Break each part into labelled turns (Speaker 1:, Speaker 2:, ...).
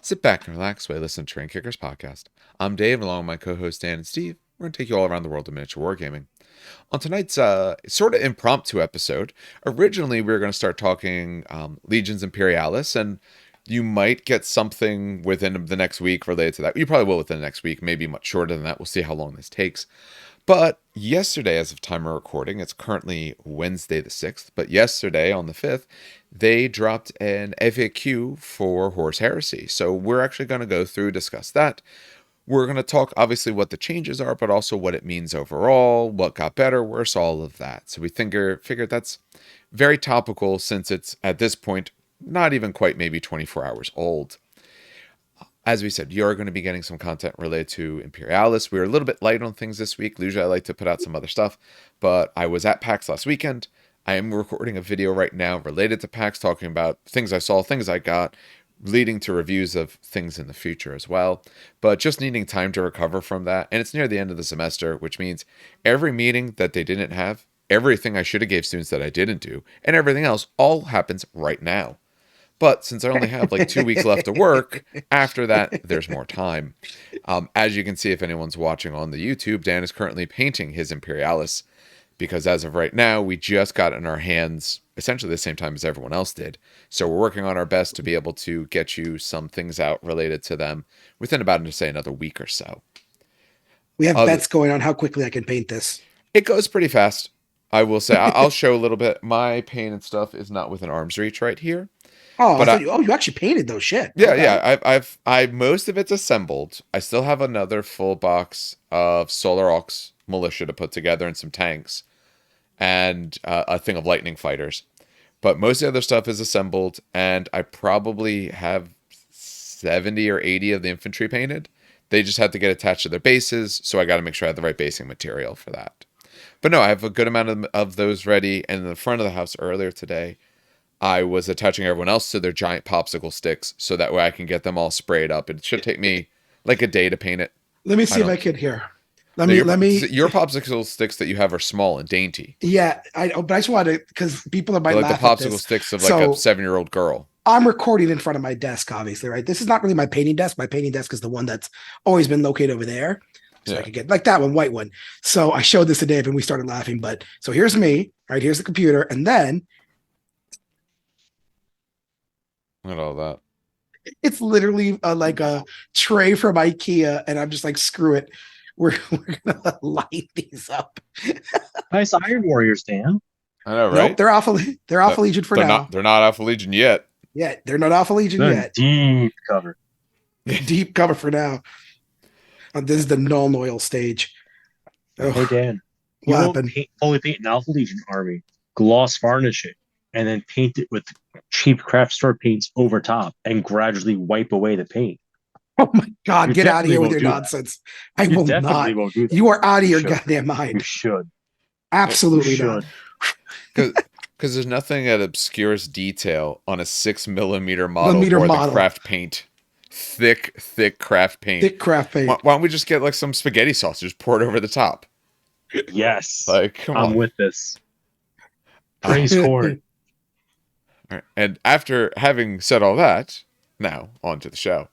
Speaker 1: Sit back and relax while you listen to Train Kickers podcast. I'm Dave, along with my co-hosts Dan and Steve. We're going to take you all around the world of miniature wargaming. On tonight's sort of impromptu episode, originally we were going to start talking Legions Imperialis, and you might get something within the next week related to that. You probably will within the next week, maybe much shorter than that. We'll see how long this takes. But yesterday, as of time of recording, it's currently Wednesday the 6th, but yesterday on the 5th, they dropped an FAQ for Horus Heresy. So we're actually going to go through, discuss that. We're going to talk, obviously, what the changes are, but also what it means overall, what got better, worse, all of that. So we figured that's very topical since it's, at this point, not even quite maybe 24 hours old. As we said, you're going to be getting some content related to Imperialis. We were a little bit light on things this week. Usually I like to put out some other stuff, but I was at PAX last weekend. I am recording a video right now related to PAX, talking about things I saw, things I got, leading to reviews of things in the future as well. But just needing time to recover from that. And it's near the end of the semester, which means every meeting that they didn't have, everything I should have gave students that I didn't do, and everything else all happens right now. But since I only have like 2 weeks left of work, after that, there's more time. As you can see, if anyone's watching on the YouTube, Dan is currently painting his Imperialis, because as of right now, we just got in our hands essentially the same time as everyone else did. So we're working on our best to be able to get you some things out related to them within about, say, another week or so.
Speaker 2: We have bets going on how quickly I can paint this.
Speaker 1: It goes pretty fast. I will say, I'll show a little bit. My paint and stuff is not within arm's reach right here.
Speaker 2: Oh, but you actually painted those shit.
Speaker 1: Yeah, okay. Yeah. I've most of it's assembled. I still have another full box of Solar Aux Militia to put together and some tanks, and a thing of lightning fighters. But most of the other stuff is assembled, and I probably have 70 or 80 of the infantry painted. They just have to get attached to their bases, so I got to make sure I have the right basing material for that. But no, I have a good amount of those ready. And in the front of the house earlier today, I was attaching everyone else to their giant popsicle sticks, so that way I can get them all sprayed up. It should take me like a day to paint it.
Speaker 2: Let me see if I can here. Let
Speaker 1: me. Your popsicle sticks that you have are small and dainty.
Speaker 2: Yeah, but I just wanted to, because people might
Speaker 1: like the popsicle sticks of like a 7-year-old girl.
Speaker 2: I'm recording in front of my desk, obviously, right? This is not really my painting desk. My painting desk is the one that's always been located over there. So I could get like that one, white one. So I showed this to Dave and we started laughing. But so here's me, right? Here's the computer. And then
Speaker 1: look at all that.
Speaker 2: It's literally like a tray from IKEA. And I'm just like, screw it. We're going to light these up.
Speaker 3: Nice Iron Warriors, Dan.
Speaker 1: I know, right?
Speaker 2: Nope, they're Alpha Legion for now.
Speaker 1: They're not Alpha Legion yet.
Speaker 2: Yeah, they're not Alpha Legion yet.
Speaker 3: Deep cover.
Speaker 2: Deep cover for now. This is the null oil stage.
Speaker 3: Hey, Dan. You won't fully paint an Alpha Legion army, gloss varnish it, and then paint it with cheap craft store paints over top and gradually wipe away the paint.
Speaker 2: Oh my God, get out of here with your nonsense. I will not. You are out of your goddamn mind.
Speaker 3: You should.
Speaker 2: Absolutely not.
Speaker 1: Because there's nothing that obscures detail on a 6mm model more than craft paint. Thick craft paint.
Speaker 2: Thick craft paint.
Speaker 1: Why don't we just get like some spaghetti sauce, just pour it over the top?
Speaker 3: Yes.
Speaker 1: Like, come on.
Speaker 3: I'm with this. Praise corn.
Speaker 1: All right. And after having said all that, now on to the show.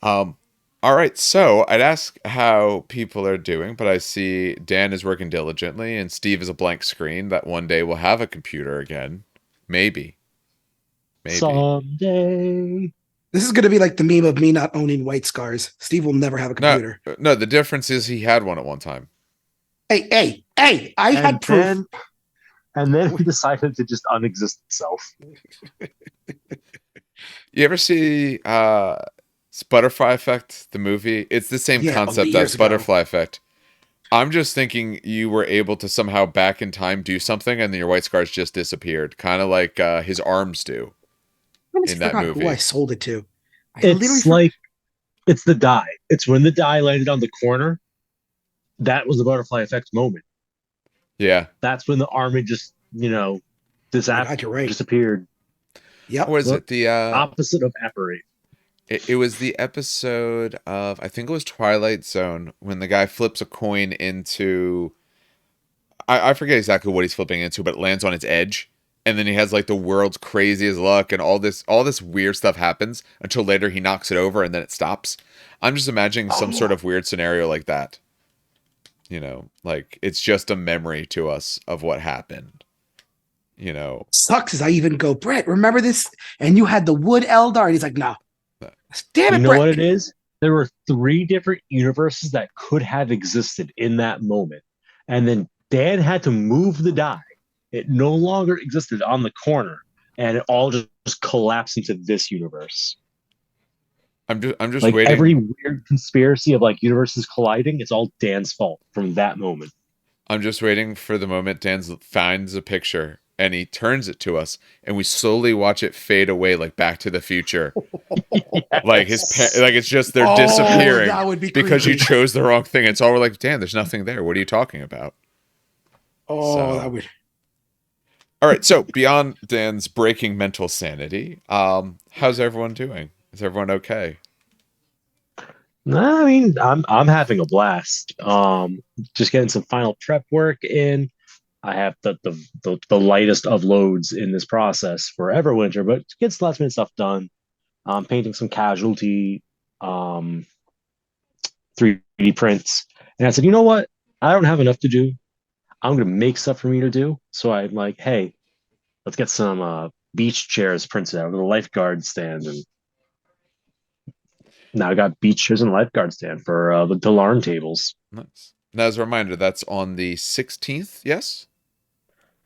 Speaker 1: All right, so I'd ask how people are doing, but I see Dan is working diligently and Steve is a blank screen that one day will have a computer again. Maybe.
Speaker 3: Someday.
Speaker 2: This is going to be like the meme of me not owning white scars. Steve will never have a computer.
Speaker 1: No, the difference is he had one at one time.
Speaker 2: Hey, I had proof.
Speaker 3: And then he decided to just unexist himself.
Speaker 1: You ever see Butterfly Effect, the movie? It's the same concept as Butterfly Effect. I'm just thinking you were able to somehow back in time do something and then your white scars just disappeared. Kind of like his arms do. In that movie.
Speaker 2: Who I sold it to.
Speaker 3: It's the die. It's when the die landed on the corner. That was the Butterfly Effect moment.
Speaker 1: Yeah.
Speaker 3: That's when the army just, disappeared.
Speaker 2: Yep.
Speaker 1: Was it the
Speaker 3: opposite of apparate?
Speaker 1: It was the episode of, I think it was Twilight Zone, when the guy flips a coin into, I forget exactly what he's flipping into, but it lands on its edge. and then he has like the world's craziest luck, and all this weird stuff happens until later he knocks it over and then it stops. I'm just imagining some sort of weird scenario like that. You know, like it's just a memory to us of what happened. You know,
Speaker 2: sucks as I even go, Brett, remember this? And you had the wood Eldar, and he's like, no. Damn it,
Speaker 3: you know
Speaker 2: Brett.
Speaker 3: what it is? There were 3 different universes that could have existed in that moment. And then Dan had to move the die. It no longer existed on the corner. And it all just collapsed into this universe.
Speaker 1: I'm just
Speaker 3: like
Speaker 1: waiting.
Speaker 3: Every weird conspiracy of like universes colliding, it's all Dan's fault from that moment.
Speaker 1: I'm just waiting for the moment Dan finds a picture and he turns it to us, and we slowly watch it fade away, like Back to the Future. Yes. Like it's just they're disappearing.
Speaker 2: That would be
Speaker 1: because
Speaker 2: creepy.
Speaker 1: you chose the wrong thing. It's all we're like, Dan, there's nothing there. What are you talking about?
Speaker 2: That would.
Speaker 1: All right, so beyond Dan's breaking mental sanity, how's everyone doing? Is everyone okay?
Speaker 3: I mean, I'm having a blast. Just getting some final prep work in. I have the lightest of loads in this process for Everwinter, but gets last minute stuff done. Painting some casualty 3D prints. And I said, you know what? I don't have enough to do. I'm going to make stuff for me to do. So I'm like, hey, let's get some beach chairs printed out with a lifeguard stand. And now I got beach chairs and lifeguard stand for the Delarn tables.
Speaker 1: Nice. Now, as a reminder, that's on the 16th, yes?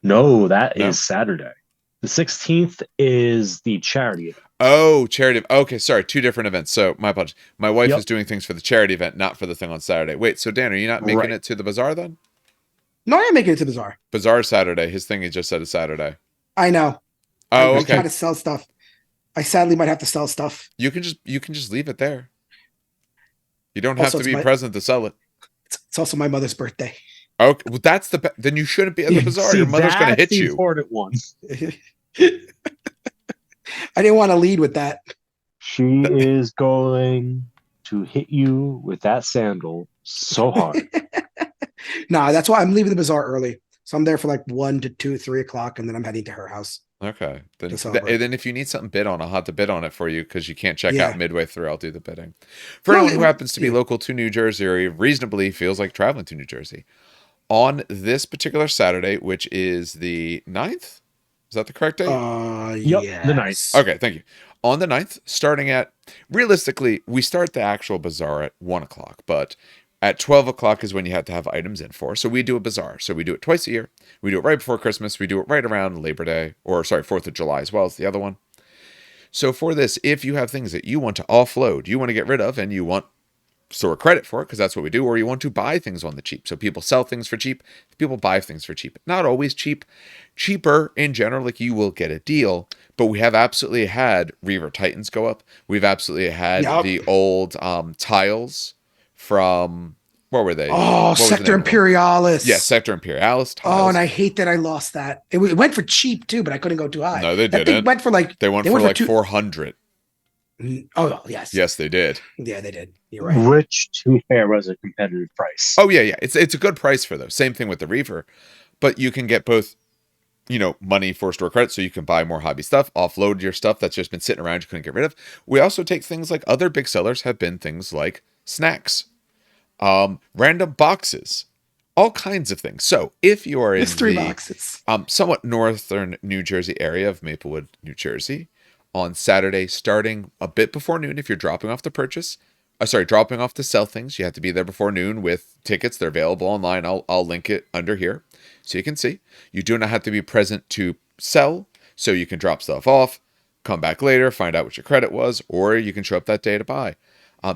Speaker 3: No, that is Saturday. The 16th is the charity event.
Speaker 1: Oh, charity. Okay, sorry. 2 different events. So, my apologies. My wife is doing things for the charity event, not for the thing on Saturday. Wait, so Dan, are you not making it to the bazaar then?
Speaker 2: No, I am making it to the bazaar.
Speaker 1: Bazaar Saturday. His thing he just said is Saturday.
Speaker 2: I know.
Speaker 1: Oh, okay.
Speaker 2: I try to sell stuff. I sadly might have to sell stuff.
Speaker 1: You can just leave it there. You don't have to be present to sell it.
Speaker 2: It's also my mother's birthday.
Speaker 1: Okay, well, then you shouldn't be at the bazaar. Your mother's going to hit you.
Speaker 3: Important one.
Speaker 2: I didn't want to lead with that.
Speaker 3: She is going to hit you with that sandal so hard.
Speaker 2: Nah, that's why I'm leaving the bazaar early. So I'm there for like 1 to 2, 3 o'clock, and then I'm heading to her house.
Speaker 1: Okay. Then if you need something bid on, I'll have to bid on it for you because you can't check out midway through. I'll do the bidding. For anyone who happens to be local to New Jersey or reasonably feels like traveling to New Jersey, on this particular Saturday, which is the 9th, is that the correct date?
Speaker 3: Yep,
Speaker 2: yes.
Speaker 3: the 9th.
Speaker 1: Okay, thank you. On the 9th, starting at, realistically, we start the actual bazaar at 1 o'clock, but at 12 o'clock is when you have to have items in for. So we do a bazaar. So we do it twice a year. We do it right before Christmas. We do it right around Labor Day, 4th of July as well as the other one. So for this, if you have things that you want to offload, you want to get rid of, and you want store credit for it, because that's what we do, or you want to buy things on the cheap. So people sell things for cheap, people buy things for cheap. Not always cheap. Cheaper in general, like you will get a deal, but we have absolutely had Reaver Titans go up. We've absolutely had the old tiles from, what were they?
Speaker 2: Oh, Sector Imperialis.
Speaker 1: Yeah, Sector Imperialis tiles.
Speaker 2: Oh, and I hate that I lost that. It went for cheap too, but I couldn't go too high.
Speaker 1: No, they didn't.
Speaker 2: They went for like
Speaker 1: 400.
Speaker 2: Oh, yes.
Speaker 1: Yes, they did.
Speaker 2: Yeah, they did. You're right.
Speaker 3: Which, to be fair, was a competitive price.
Speaker 1: Oh, yeah. It's a good price for those. Same thing with the Reaver. But you can get both, money for store credit, so you can buy more hobby stuff, offload your stuff that's just been sitting around you couldn't get rid of. We also take things like other big sellers have been things like snacks, random boxes, all kinds of things. So if you are in
Speaker 2: mystery boxes,
Speaker 1: somewhat northern New Jersey area of Maplewood, New Jersey, on Saturday, starting a bit before noon, if you're dropping off to sell things, you have to be there before noon with tickets. They're available online. I'll link it under here so you can see. You do not have to be present to sell, so you can drop stuff off, come back later, find out what your credit was, or you can show up that day to buy.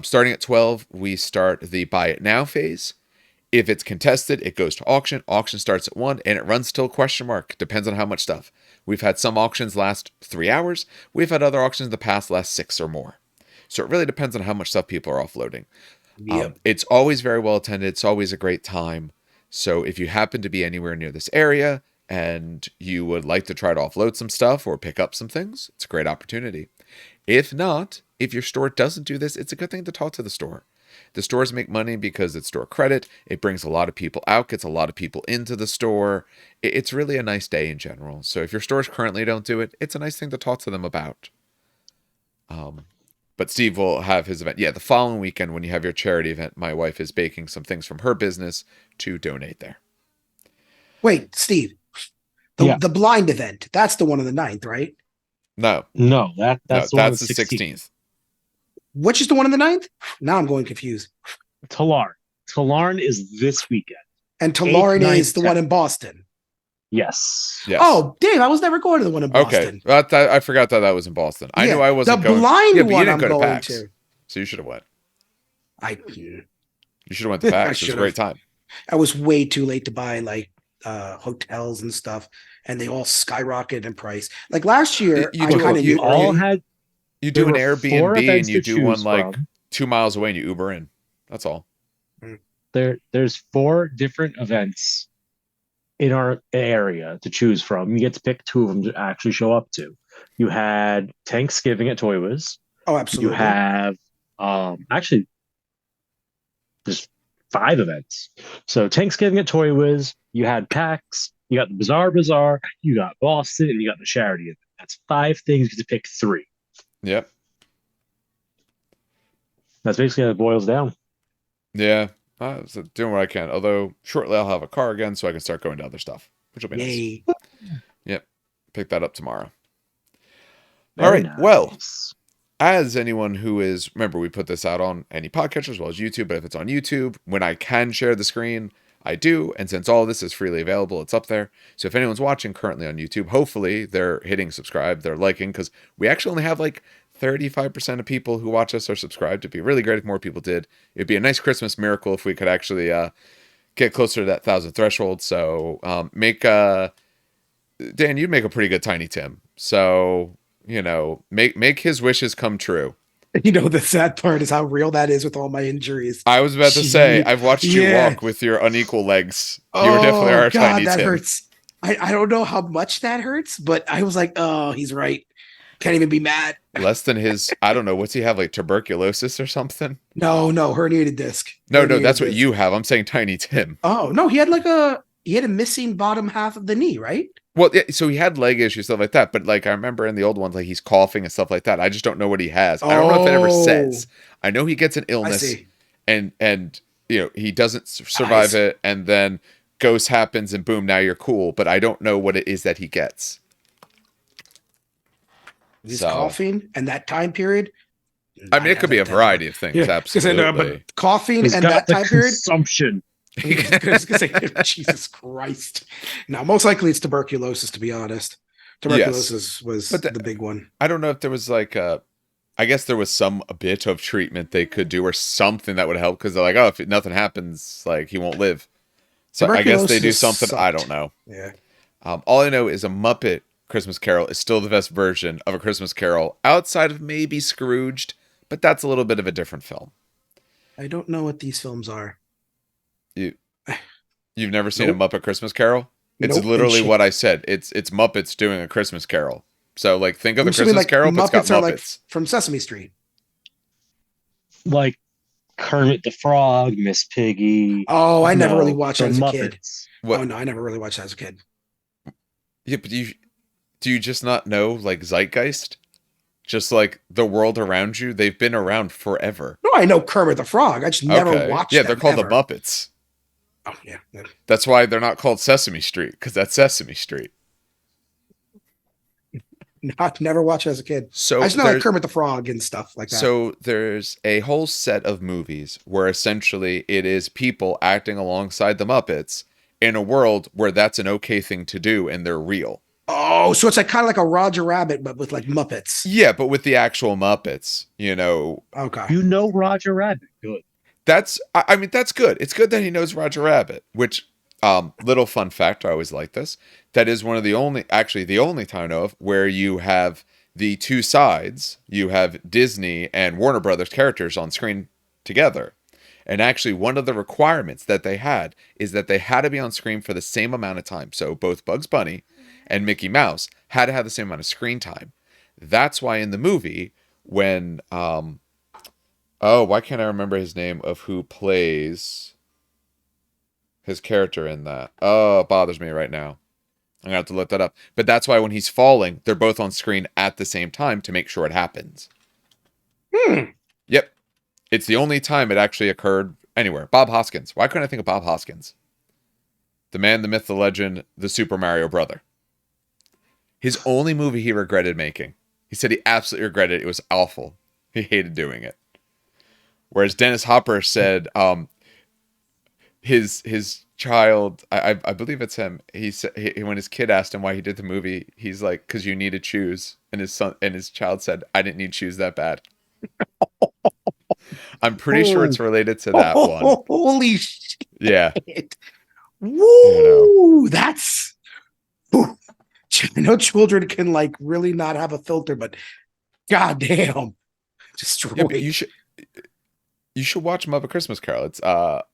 Speaker 1: Starting at 12, we start the buy it now phase. If it's contested, it goes to auction. Auction starts at 1 and it runs till ? Depends on how much stuff. We've had some auctions last 3 hours. We've had other auctions in the past last 6 or more. So it really depends on how much stuff people are offloading. Yep. It's always very well attended. It's always a great time. So if you happen to be anywhere near this area and you would like to try to offload some stuff or pick up some things, it's a great opportunity. If not, if your store doesn't do this, it's a good thing to talk to the store. The stores make money because it's store credit. It brings a lot of people out, gets a lot of people into the store. It's really a nice day in general. So if your stores currently don't do it, it's a nice thing to talk to them about. But Steve will have his event. Yeah, the following weekend when you have your charity event, my wife is baking some things from her business to donate there.
Speaker 2: Wait, Steve, the blind event, that's the one on the 9th, right?
Speaker 1: No,
Speaker 3: that's
Speaker 1: that's
Speaker 3: the
Speaker 1: the 16th.
Speaker 2: Which is the one on the 9th? Now I'm going confused.
Speaker 3: Talarn is this weekend.
Speaker 2: And Talarn
Speaker 3: 8th,
Speaker 2: is the
Speaker 3: 9th,
Speaker 2: one in Boston.
Speaker 3: Yes.
Speaker 2: Oh, Dave, I was never going to the one in Boston.
Speaker 1: Okay, I forgot that was in Boston. I knew I wasn't going.
Speaker 2: The blind
Speaker 1: but you
Speaker 2: one
Speaker 1: didn't
Speaker 2: I'm
Speaker 1: go to
Speaker 2: going
Speaker 1: PAX,
Speaker 2: to.
Speaker 1: so you should have went.
Speaker 2: You
Speaker 1: should have went to PAX. It was a great time.
Speaker 2: I was way too late to buy like hotels and stuff, and they all skyrocketed in price. Like last year,
Speaker 1: You do an Airbnb and you do one like 2 miles away and you Uber in. That's all.
Speaker 3: There's 4 different events in our area to choose from. You get to pick 2 of them to actually show up to. You had Thanksgiving at Toy Wiz.
Speaker 2: Oh, absolutely.
Speaker 3: You have actually there's 5 events. So Thanksgiving at Toy Wiz, you had PAX, you got the Bazaar, you got Boston, and you got the charity event. That's 5 things. You get to pick 3.
Speaker 1: Yep.
Speaker 3: That's basically how it boils down.
Speaker 1: Yeah. So doing what I can. Although shortly I'll have a car again so I can start going to other stuff, which will be nice. Yep. Pick that up tomorrow. All right. Nice. Well, as anyone who is, remember, we put this out on any podcatcher as well as YouTube, but if it's on YouTube, when I can share the screen, I do. And since all of this is freely available, it's up there. So if anyone's watching currently on YouTube, hopefully they're hitting subscribe, they're liking, because we actually only have like 35% of people who watch us are subscribed. It'd be really great if more people did. It'd be a nice Christmas miracle if we could actually get closer to that 1,000 threshold. So Dan, you'd make a pretty good Tiny Tim. So, make his wishes come true.
Speaker 2: The sad part is how real that is with all my injuries.
Speaker 1: I was about to say, I've watched you walk with your unequal legs. You were definitely our Tiny Tim.
Speaker 2: That hurts. I don't know how much that hurts, but I was like, oh, he's right. Can't even be mad.
Speaker 1: Less than his, I don't know, what's he have, like tuberculosis or something?
Speaker 2: No, herniated disc.
Speaker 1: No, that's what you have. I'm saying Tiny Tim.
Speaker 2: Oh, no, he had a missing bottom half of the knee, right?
Speaker 1: Well, yeah, so he had leg issues, stuff like that. But like I remember in the old ones, like he's coughing and stuff like that. I just don't know what he has. I don't know if it ever says. I know he gets an illness, and he doesn't survive it, and then ghost happens, and boom, now you're cool. But I don't know what it is that he gets.
Speaker 2: He's coughing, and that time period.
Speaker 1: I mean, it could be a variety of things. Yeah, absolutely.
Speaker 2: But coughing
Speaker 3: and
Speaker 2: that time period.
Speaker 3: Consumption.
Speaker 2: Jesus Christ. Now, most likely it's tuberculosis, to be honest. Tuberculosis was the big one.
Speaker 1: I don't know if there was I guess there was a bit of treatment they could do or something that would help, because they're like, oh, if nothing happens, like he won't live. So I guess they do something. I don't know.
Speaker 2: Yeah.
Speaker 1: All I know is a Muppet Christmas Carol is still the best version of A Christmas Carol outside of maybe Scrooged, but that's a little bit of a different film.
Speaker 2: I don't know what these films are.
Speaker 1: You've never seen a Muppet Christmas Carol? It's literally what I said. It's Muppets doing a Christmas Carol. So think of the Christmas Carol, but it's got Muppets.
Speaker 2: From Sesame Street.
Speaker 3: Like Kermit the Frog, Miss Piggy.
Speaker 2: Oh, I never really watched that as a kid.
Speaker 1: What?
Speaker 2: Oh no, I never really watched that as a kid.
Speaker 1: Yeah, but do you just not know Zeitgeist? Just the world around you, they've been around forever.
Speaker 2: No, I know Kermit the Frog. I just never watched them.
Speaker 1: Yeah, they're called the Muppets.
Speaker 2: Oh, yeah.
Speaker 1: That's why they're not called Sesame Street, because that's Sesame Street.
Speaker 2: Never watched it as a kid. So I just know Kermit the Frog and stuff like that.
Speaker 1: So there's a whole set of movies where essentially it is people acting alongside the Muppets in a world where that's an okay thing to do and they're real.
Speaker 2: Oh, so it's kind of like a Roger Rabbit, but with Muppets.
Speaker 1: Yeah, but with the actual Muppets,
Speaker 2: Okay.
Speaker 3: Roger Rabbit. Good.
Speaker 1: That's good. It's good that he knows Roger Rabbit, which, little fun fact, I always like this. That is one of the only time I know of where you have the two sides. You have Disney and Warner Brothers characters on screen together. And actually, one of the requirements that they had is that they had to be on screen for the same amount of time. So both Bugs Bunny and Mickey Mouse had to have the same amount of screen time. That's why in the movie, when Oh, why can't I remember his name of who plays his character in that? Oh, it bothers me right now. I'm gonna have to look that up. But that's why when he's falling, they're both on screen at the same time to make sure it happens. Yep. It's the only time it actually occurred anywhere. Bob Hoskins. Why couldn't I think of Bob Hoskins? The man, the myth, the legend, the Super Mario brother. His only movie he regretted making. He said he absolutely regretted it. It was awful. He hated doing it. Whereas Dennis Hopper said his child, I believe it's him. He said when his kid asked him why he did the movie, he's like, "Because you need to choose." And his child said, "I didn't need to choose that bad." I'm pretty sure it's related to that one.
Speaker 2: Holy shit!
Speaker 1: Yeah.
Speaker 2: Woo! That's. Whew. I know children can like really not have a filter, but goddamn, destroyed.
Speaker 1: Yeah, but you should watch Muppet Christmas Carol. It's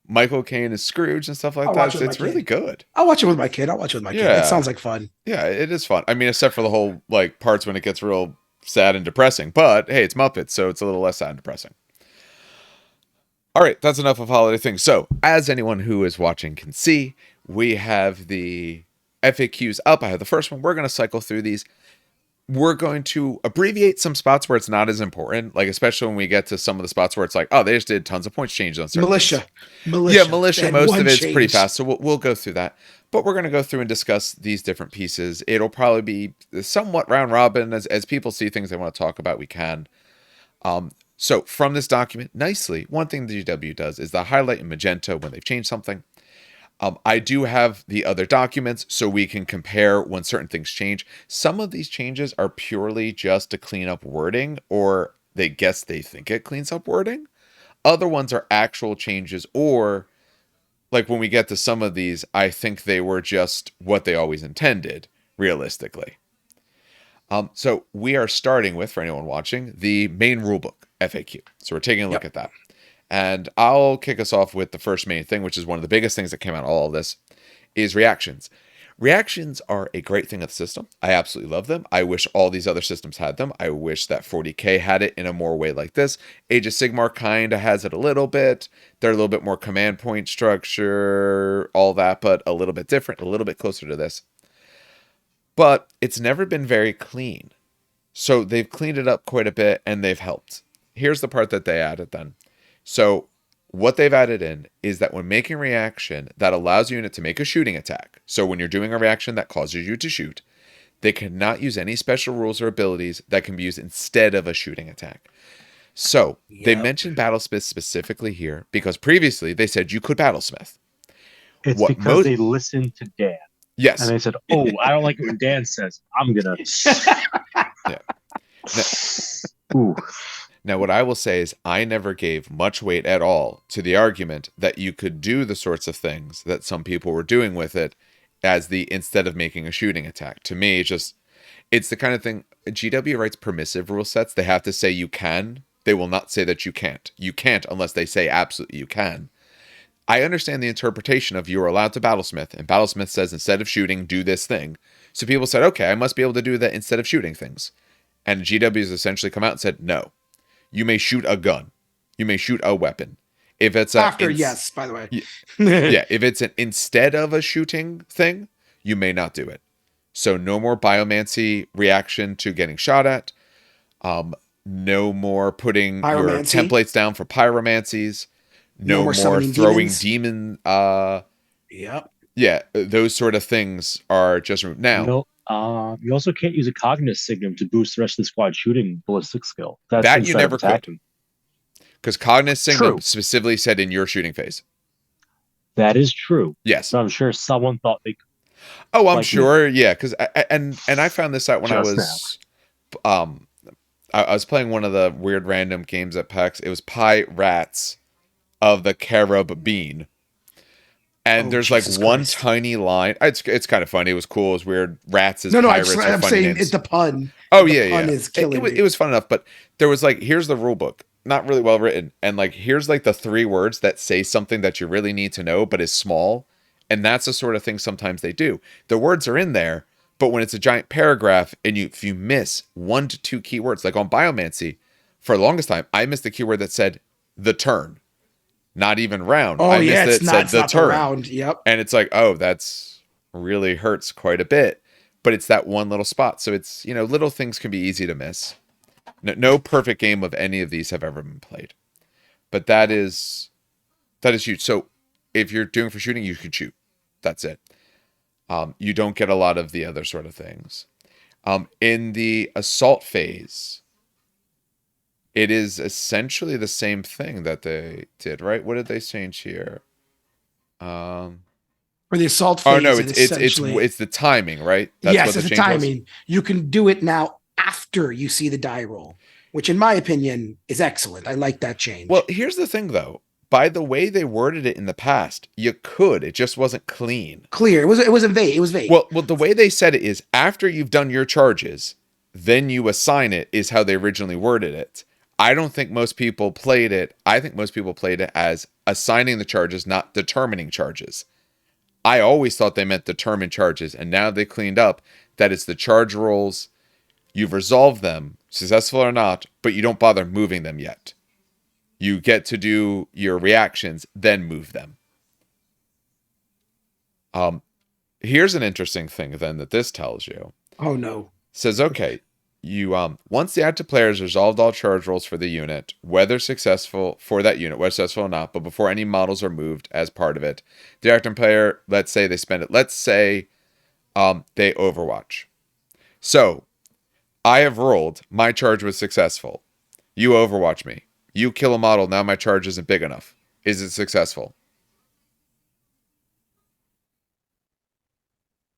Speaker 1: Michael Caine is Scrooge and stuff like that. It's really good.
Speaker 2: I'll watch it with my kid. It sounds like fun.
Speaker 1: Yeah, it is fun. I mean, except for the whole like parts when it gets real sad and depressing. But hey, it's Muppets, so it's a little less sad and depressing. All right, that's enough of holiday things. So, as anyone who is watching can see, we have the FAQs up. I have the first one. We're going to cycle through these. We're going to abbreviate some spots where it's not as important, like especially when we get to some of the spots where it's like, oh, they just did tons of points changes on certain
Speaker 2: Militia.
Speaker 1: Yeah, Militia, most of it's pretty fast, so we'll go through that. But we're going to go through and discuss these different pieces. It'll probably be somewhat round robin. As people see things they want to talk about, we can. So from this document, nicely, one thing the GW does is the highlight in magenta when they've changed something. I do have the other documents so we can compare when certain things change. Some of these changes are purely just to clean up wording, or they think it cleans up wording. Other ones are actual changes, or like when we get to some of these, I think they were just what they always intended, realistically. So we are starting with, for anyone watching, the main rulebook, FAQ. So we're taking a look at that. And I'll kick us off with the first main thing, which is one of the biggest things that came out of all of this, is reactions. Reactions are a great thing of the system. I absolutely love them. I wish all these other systems had them. I wish that 40K had it in a more way like this. Age of Sigmar kind of has it a little bit. They're a little bit more command point structure, all that, but a little bit different, a little bit closer to this. But it's never been very clean. So they've cleaned it up quite a bit, and they've helped. Here's the part that they added then. So what they've added in is that when making reaction, that allows your unit to make a shooting attack. So when you're doing a reaction that causes you to shoot, they cannot use any special rules or abilities that can be used instead of a shooting attack. So they mentioned Battlesmith specifically here because previously they said you could Battlesmith.
Speaker 3: It's because they listened to Dan.
Speaker 1: Yes.
Speaker 3: And they said, oh, I don't like it when Dan says, I'm going to.
Speaker 1: Yeah. Ooh. Now, what I will say is I never gave much weight at all to the argument that you could do the sorts of things that some people were doing with it as instead of making a shooting attack. To me, it's the kind of thing, GW writes permissive rule sets. They have to say you can. They will not say that you can't. You can't unless they say absolutely you can. I understand the interpretation of you are allowed to Battlesmith, and Battlesmith says instead of shooting, do this thing. So people said, okay, I must be able to do that instead of shooting things. And GW has essentially come out and said, no. You may shoot a gun. You may shoot a weapon. If it's
Speaker 2: yes, by the way.
Speaker 1: Yeah, if it's an instead of a shooting thing, you may not do it. So no more biomancy reaction to getting shot at. No more putting your templates down for pyromancies. No more throwing demon. Yeah, those sort of things are just removed. Now,
Speaker 3: you also can't use a cognitive signum to boost the rest of the squad shooting ballistic skill.
Speaker 1: That you never could. Because cognitive signum specifically said in your shooting phase.
Speaker 3: That is true.
Speaker 1: Yes.
Speaker 3: So I'm sure someone thought they could.
Speaker 1: Oh, I'm sure. Yeah, because I found this out when I was playing one of the weird random games at PAX. It was Pie Rats of the Carob Bean. And there's Jesus like one Christ. Tiny line. It's kind of funny. It was cool. It was weird. Rats as pirates.
Speaker 2: I'm saying it's the pun.
Speaker 1: Oh,
Speaker 2: the
Speaker 1: yeah,
Speaker 2: pun is killing
Speaker 1: it was fun enough. But there was like, here's the rule book. Not really well written. And like, here's like the 3 words that say something that you really need to know, but is small. And that's the sort of thing sometimes they do. The words are in there, but when it's a giant paragraph and if you miss 1 to 2 keywords, like on biomancy, for the longest time, I missed the keyword that said the turn, not even round.
Speaker 2: Oh
Speaker 1: I
Speaker 2: yeah,
Speaker 1: missed it.
Speaker 2: it's
Speaker 1: It
Speaker 2: not.
Speaker 1: said
Speaker 2: It's
Speaker 1: the
Speaker 2: not the
Speaker 1: turn,
Speaker 2: round. Yep.
Speaker 1: and it's like, oh, that's really hurts quite a bit. But it's that one little spot, so it's little things can be easy to miss. No perfect game of any of these have ever been played, but that is huge. So if you're doing for shooting, you can shoot. That's it. You don't get a lot of the other sort of things. In the assault phase, it is essentially the same thing that they did, right? What did they change here?
Speaker 2: For the assault
Speaker 1: Oh no,
Speaker 2: phase, it essentially
Speaker 1: it's the timing, right? That's
Speaker 2: yes,
Speaker 1: what the
Speaker 2: it's the
Speaker 1: change was.
Speaker 2: timing. You can do it now after you see the die roll, which in my opinion is excellent. I like that change.
Speaker 1: Well, here's the thing though. By the way they worded it in the past, you could. It just wasn't clean.
Speaker 2: Clear. It was vague. It was vague.
Speaker 1: Well, the way they said it is after you've done your charges, then you assign it is how they originally worded it. I don't think most people played it. I think most people played it as assigning the charges, not determining charges. I always thought they meant determine charges, and now they cleaned up that it's the charge rolls. You've resolved them, successful or not, but you don't bother moving them yet. You get to do your reactions, then move them. Here's an interesting thing then that this tells you.
Speaker 2: Oh no.
Speaker 1: It says, okay, you once the active player has resolved all charge rolls for the unit, whether successful for that unit, whether successful or not, but before any models are moved as part of it, the active player, let's say they spend it. Let's say they Overwatch. So I have rolled, my charge was successful. You Overwatch me. You kill a model, now my charge isn't big enough. Is it successful?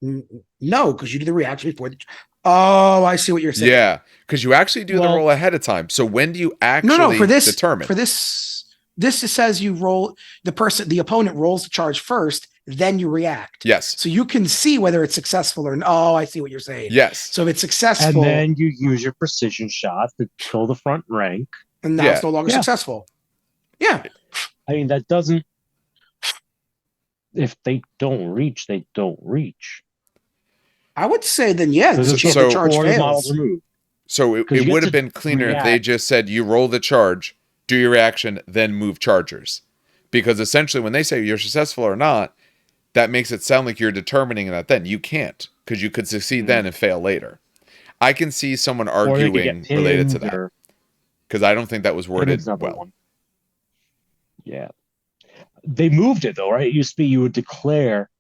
Speaker 2: No, because you do the reaction before the. Oh, I see what you're saying.
Speaker 1: Yeah, because you actually do the roll ahead of time. So when do you actually
Speaker 2: for this,
Speaker 1: determine?
Speaker 2: For this says you roll the opponent rolls the charge first, then you react.
Speaker 1: Yes.
Speaker 2: So you can see whether it's successful or not. Oh, I see what you're saying.
Speaker 1: Yes.
Speaker 2: So if it's successful,
Speaker 3: and then you use your precision shot to kill the front rank,
Speaker 2: and now it's no longer successful. Yeah.
Speaker 3: I mean, that doesn't. If they don't reach, they don't reach.
Speaker 2: I would say then yes.
Speaker 1: So
Speaker 2: the charge fails.
Speaker 1: So it would have been cleaner if they just said you roll the charge, do your reaction, then move chargers. Because essentially when they say you're successful or not, that makes it sound like you're determining that then. You can't, because you could succeed then and fail later. I can see someone arguing related to that. Because I don't think that was worded well.
Speaker 3: One. Yeah. They moved it though, right? It used to be you would declare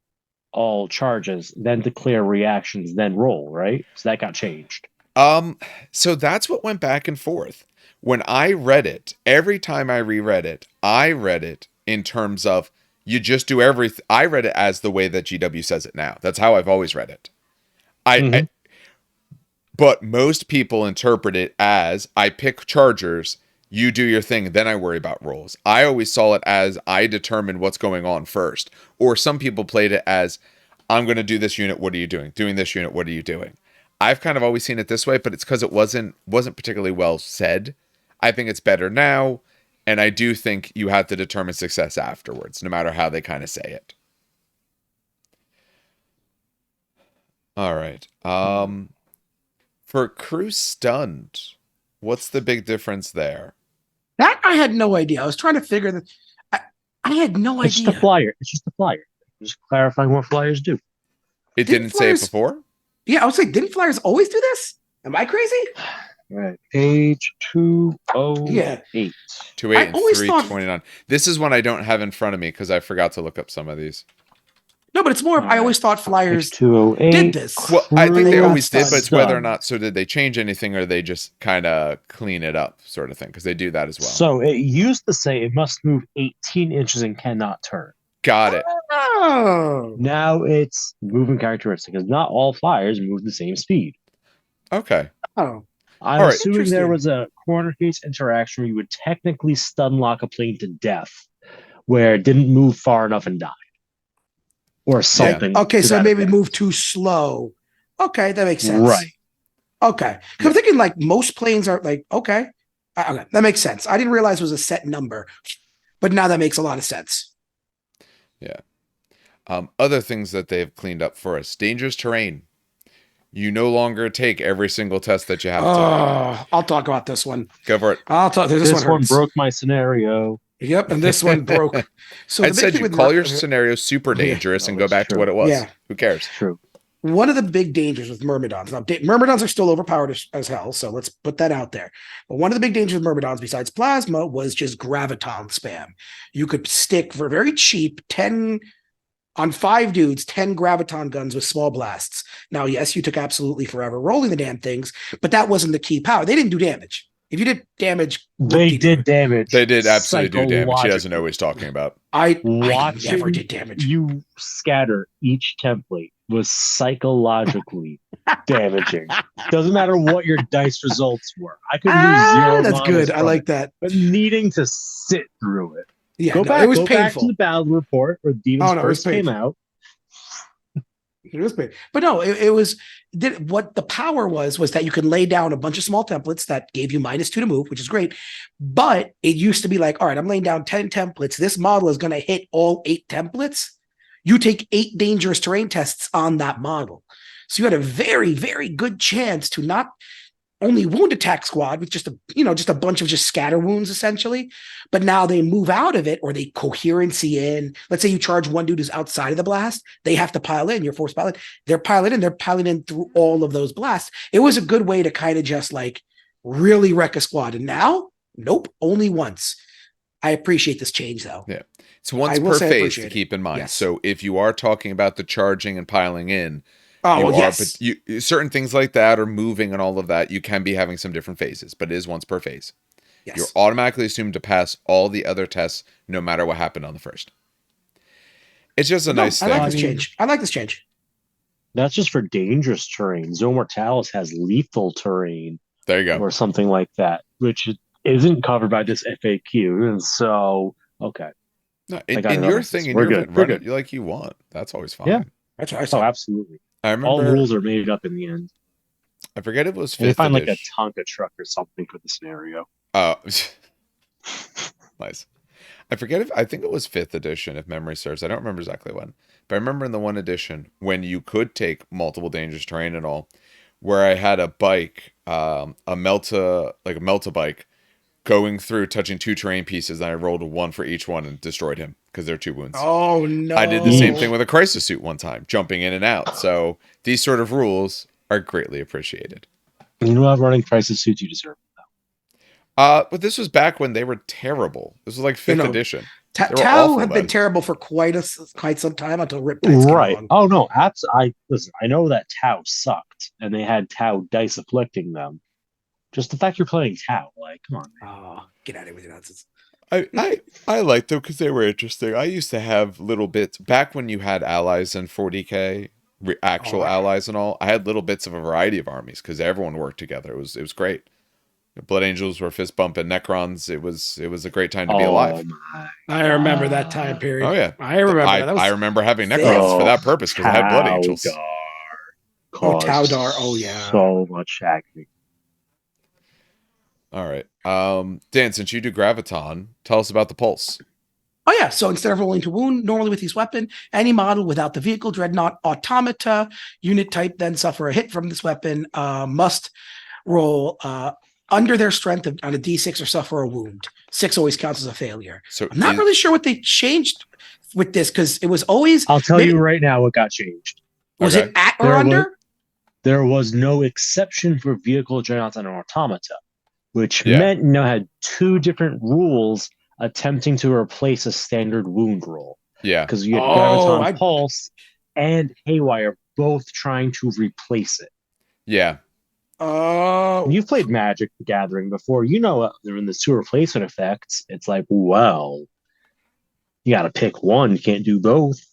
Speaker 3: all charges, then declare reactions, then roll, right? So that got changed.
Speaker 1: So that's what went back and forth. When I read it, every time I reread it, I read it in terms of you just do everything. I read it as the way that GW says it now. That's how I've always read it. But most people interpret it as I pick chargers, you do your thing, then I worry about rolls. I always saw it as I determine what's going on first. Or some people played it as I'm going to do this unit, what are you doing? Doing this unit, what are you doing? I've kind of always seen it this way, but it's because it wasn't particularly well said. I think it's better now, and I do think you have to determine success afterwards, no matter how they kind of say it. All right. For crew stunned, what's the big difference there?
Speaker 2: That I had no idea. I was trying to figure that. I had no idea.
Speaker 3: It's just a flyer. Just clarifying what flyers do.
Speaker 1: It didn't say it before?
Speaker 2: Yeah, I was like, didn't flyers always do this? Am I crazy?
Speaker 3: Right. Page 208.
Speaker 1: 208 and 329. This is one I don't have in front of me because I forgot to look up some of these.
Speaker 2: No, but it's more of, I always thought flyers
Speaker 3: 208
Speaker 2: did this.
Speaker 1: Well, I think they always did, but it's whether or not, so did they change anything or they just kind of clean it up sort of thing? Because they do that as well.
Speaker 3: So it used to say it must move 18 inches and cannot turn.
Speaker 1: Got it.
Speaker 2: Oh.
Speaker 3: Now it's moving characteristic because not all flyers move the same speed.
Speaker 1: Okay.
Speaker 2: Oh.
Speaker 3: I'm assuming there was a corner case interaction where you would technically stun lock a plane to death where it didn't move far enough and died. Or something.
Speaker 2: Yeah. Okay, so maybe move too slow. Okay, that makes sense.
Speaker 3: Right.
Speaker 2: Okay. Because I'm thinking like most planes are like, okay, that makes sense. I didn't realize it was a set number, but now that makes a lot of sense.
Speaker 1: Yeah. Other things that they've cleaned up for us. Dangerous terrain. You no longer take every single test that you have to.
Speaker 2: Oh, I'll talk about this one.
Speaker 1: Go for it.
Speaker 2: I'll talk. This one
Speaker 3: This one
Speaker 2: hurts.
Speaker 3: broke my scenario.
Speaker 2: Yep, and this one broke. So
Speaker 1: I
Speaker 2: the big
Speaker 1: said
Speaker 2: thing
Speaker 1: you
Speaker 2: with
Speaker 1: call your scenario super dangerous and go
Speaker 3: that's
Speaker 1: back to
Speaker 3: true.
Speaker 1: what it was.
Speaker 2: Yeah.
Speaker 1: Who cares?
Speaker 3: True.
Speaker 2: one of the big dangers with Myrmidons. Now, Myrmidons are still overpowered as hell, so let's put that out there. But one of the big dangers with Myrmidons, besides plasma, was just graviton spam. You could stick for very cheap 10 on 5 dudes, 10 graviton guns with small blasts. Now, yes, you took absolutely forever rolling the damn things, but that wasn't the key power. They didn't do damage. If you did damage,
Speaker 3: they did damage.
Speaker 1: They did absolutely do damage. He doesn't know what he's talking about.
Speaker 2: I
Speaker 3: Watching
Speaker 2: never did damage.
Speaker 3: You scatter each template was psychologically damaging. Doesn't matter what your dice results were. I could lose 0.
Speaker 2: That's good. I like that.
Speaker 3: But needing to sit through it.
Speaker 2: Yeah,
Speaker 3: Go back.
Speaker 2: It was
Speaker 3: go back to
Speaker 2: painful.
Speaker 3: the battle report where demons first came out.
Speaker 2: It was painful. But no, it was what the power was that you could lay down a bunch of small templates that gave you -2 to move, which is great. But it used to be like, all right, I'm laying down 10 templates. This model is going to hit all 8 templates. You take 8 dangerous terrain tests on that model. So you had a very, very good chance to not only wound attack squad with just a bunch of just scatter wounds essentially, but now they move out of it or they coherency in. Let's say you charge one dude who's outside of the blast, they have to pile in. You're forced pilot. They're piling in through all of those blasts. It was a good way to kind of just like really wreck a squad. And now, nope, only once. I appreciate this change though.
Speaker 1: Yeah, it's once per phase to keep in mind. Yes. So if you are talking about the charging and piling in. But certain things like that or moving and all of that, you can be having some different phases, but it is once per phase. Yes. You're automatically assumed to pass all the other tests, no matter what happened on the first. It's just a nice thing.
Speaker 2: I like this change.
Speaker 3: That's just for dangerous terrain. Zone Mortalis has lethal terrain.
Speaker 1: There you go.
Speaker 3: Or something like that, which isn't covered by this FAQ. And so, okay.
Speaker 1: No, in your thing, in your event, run it like you want. That's always fine.
Speaker 3: Yeah.
Speaker 2: That's what I saw.
Speaker 3: Oh, absolutely.
Speaker 1: I remember
Speaker 3: all rules are made up in the end.
Speaker 1: I forget if it was 5th
Speaker 3: They find
Speaker 1: edition.
Speaker 3: like a Tonka truck or something for the scenario.
Speaker 1: Oh, nice. I think it was 5th edition, if memory serves. I don't remember exactly when. But I remember in the 1 edition, when you could take multiple dangerous terrain and all, where I had a bike, a Melta bike, going through, touching 2 terrain pieces, and I rolled a 1 for each one and destroyed him because there are 2 wounds.
Speaker 2: Oh, no.
Speaker 1: I did the same thing with a crisis suit one time, jumping in and out. So these sort of rules are greatly appreciated.
Speaker 3: You know what, running crisis suits, you deserve it.
Speaker 1: But this was back when they were terrible. This was like 5th edition.
Speaker 2: Tau had been terrible for quite some time until Rip
Speaker 3: Dice came along. Oh, no. I know that Tau sucked, and they had Tau dice afflicting them. Just the fact you're playing Tau, like, come on, man.
Speaker 2: Oh, get out of here with your nonsense.
Speaker 1: I liked them because they were interesting. I used to have little bits back when you had allies in 40K, actual allies and all. I had little bits of a variety of armies because everyone worked together. It was great. Blood Angels were fist bumping Necrons. It was a great time to be alive.
Speaker 2: I remember that time period.
Speaker 1: Oh yeah,
Speaker 2: I remember.
Speaker 1: I remember having Necrons for that purpose because I had Blood Angels.
Speaker 2: Taudar. Oh yeah,
Speaker 3: so much agony.
Speaker 1: All right. Dan, since you do Graviton, tell us about the Pulse.
Speaker 2: Oh, yeah. So instead of rolling to wound, normally with this weapon, any model without the vehicle, dreadnought, automata, unit type, then suffer a hit from this weapon, must roll under their strength on a D6 or suffer a wound. 6 always counts as a failure. So I'm not really sure what they changed with this because it was always...
Speaker 3: I'll tell you right now what got changed.
Speaker 2: Was it at or under?
Speaker 3: There was no exception for vehicle, dreadnoughts, and automata. Which meant had 2 different rules attempting to replace a standard wound roll.
Speaker 1: Yeah.
Speaker 3: Because you had Graviton Pulse and Haywire both trying to replace it.
Speaker 1: Yeah.
Speaker 2: Oh.
Speaker 3: You've played Magic the Gathering before. You know they're in the 2 replacement effects. It's like, well, you got to pick one. You can't do both.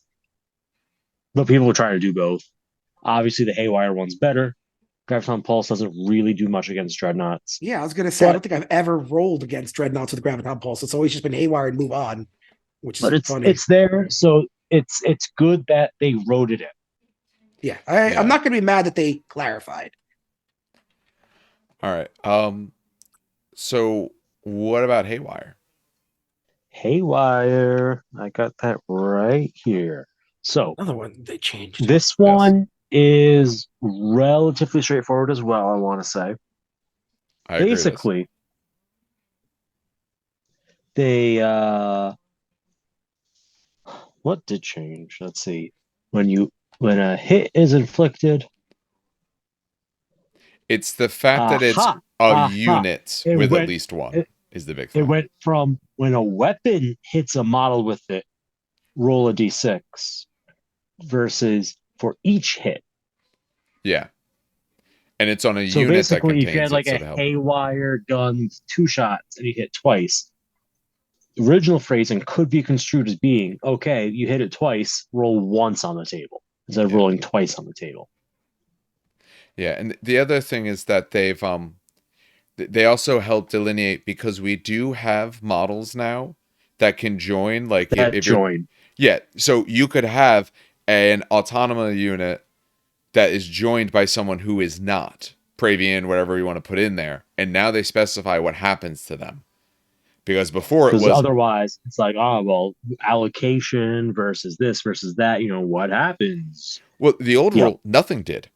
Speaker 3: But people will try to do both. Obviously, the Haywire one's better. Graviton Pulse doesn't really do much against Dreadnoughts.
Speaker 2: Yeah, I was going to say, I don't think I've ever rolled against Dreadnoughts with Graviton Pulse. It's always just been Haywire and move on, which is funny.
Speaker 3: It's there, so it's good that they wrote it in.
Speaker 2: Yeah, I'm not going to be mad that they clarified.
Speaker 1: All right. So what about Haywire?
Speaker 3: Haywire, I got that right here. So
Speaker 2: another one they changed.
Speaker 3: This one is relatively straightforward as well, I want to say.
Speaker 1: I agree with this.
Speaker 3: Basically, they what did change? Let's see. When a hit is inflicted,
Speaker 1: It's the fact that it's
Speaker 3: aha,
Speaker 1: a
Speaker 3: aha.
Speaker 1: unit
Speaker 3: It
Speaker 1: with at
Speaker 3: went
Speaker 1: least one
Speaker 3: it,
Speaker 1: is the big
Speaker 3: it
Speaker 1: thing.
Speaker 3: went from when a weapon hits a model with it, roll a d6 versus for each hit.
Speaker 1: Yeah. And it's on a
Speaker 3: So
Speaker 1: unit that
Speaker 3: basically, if you
Speaker 1: contains
Speaker 3: had
Speaker 1: it,
Speaker 3: like
Speaker 1: so
Speaker 3: a
Speaker 1: to help.
Speaker 3: haywire gun, 2 shots, and you hit twice, the original phrasing could be construed as being, okay, you hit it twice, roll once on the table instead of
Speaker 1: Yeah.
Speaker 3: rolling twice on the table.
Speaker 1: Yeah, and the other thing is that they also help delineate, because we do have models now that can join, like
Speaker 3: That
Speaker 1: if you're,
Speaker 3: join.
Speaker 1: yeah, so you could have an autonomous unit that is joined by someone who is not Pravian, whatever you want to put in there, and now they specify what happens to them, because before it
Speaker 3: Because
Speaker 1: was,
Speaker 3: otherwise, it's like, oh, well, allocation versus this versus that, what happens?
Speaker 1: well, the old
Speaker 3: Yep.
Speaker 1: rule nothing did,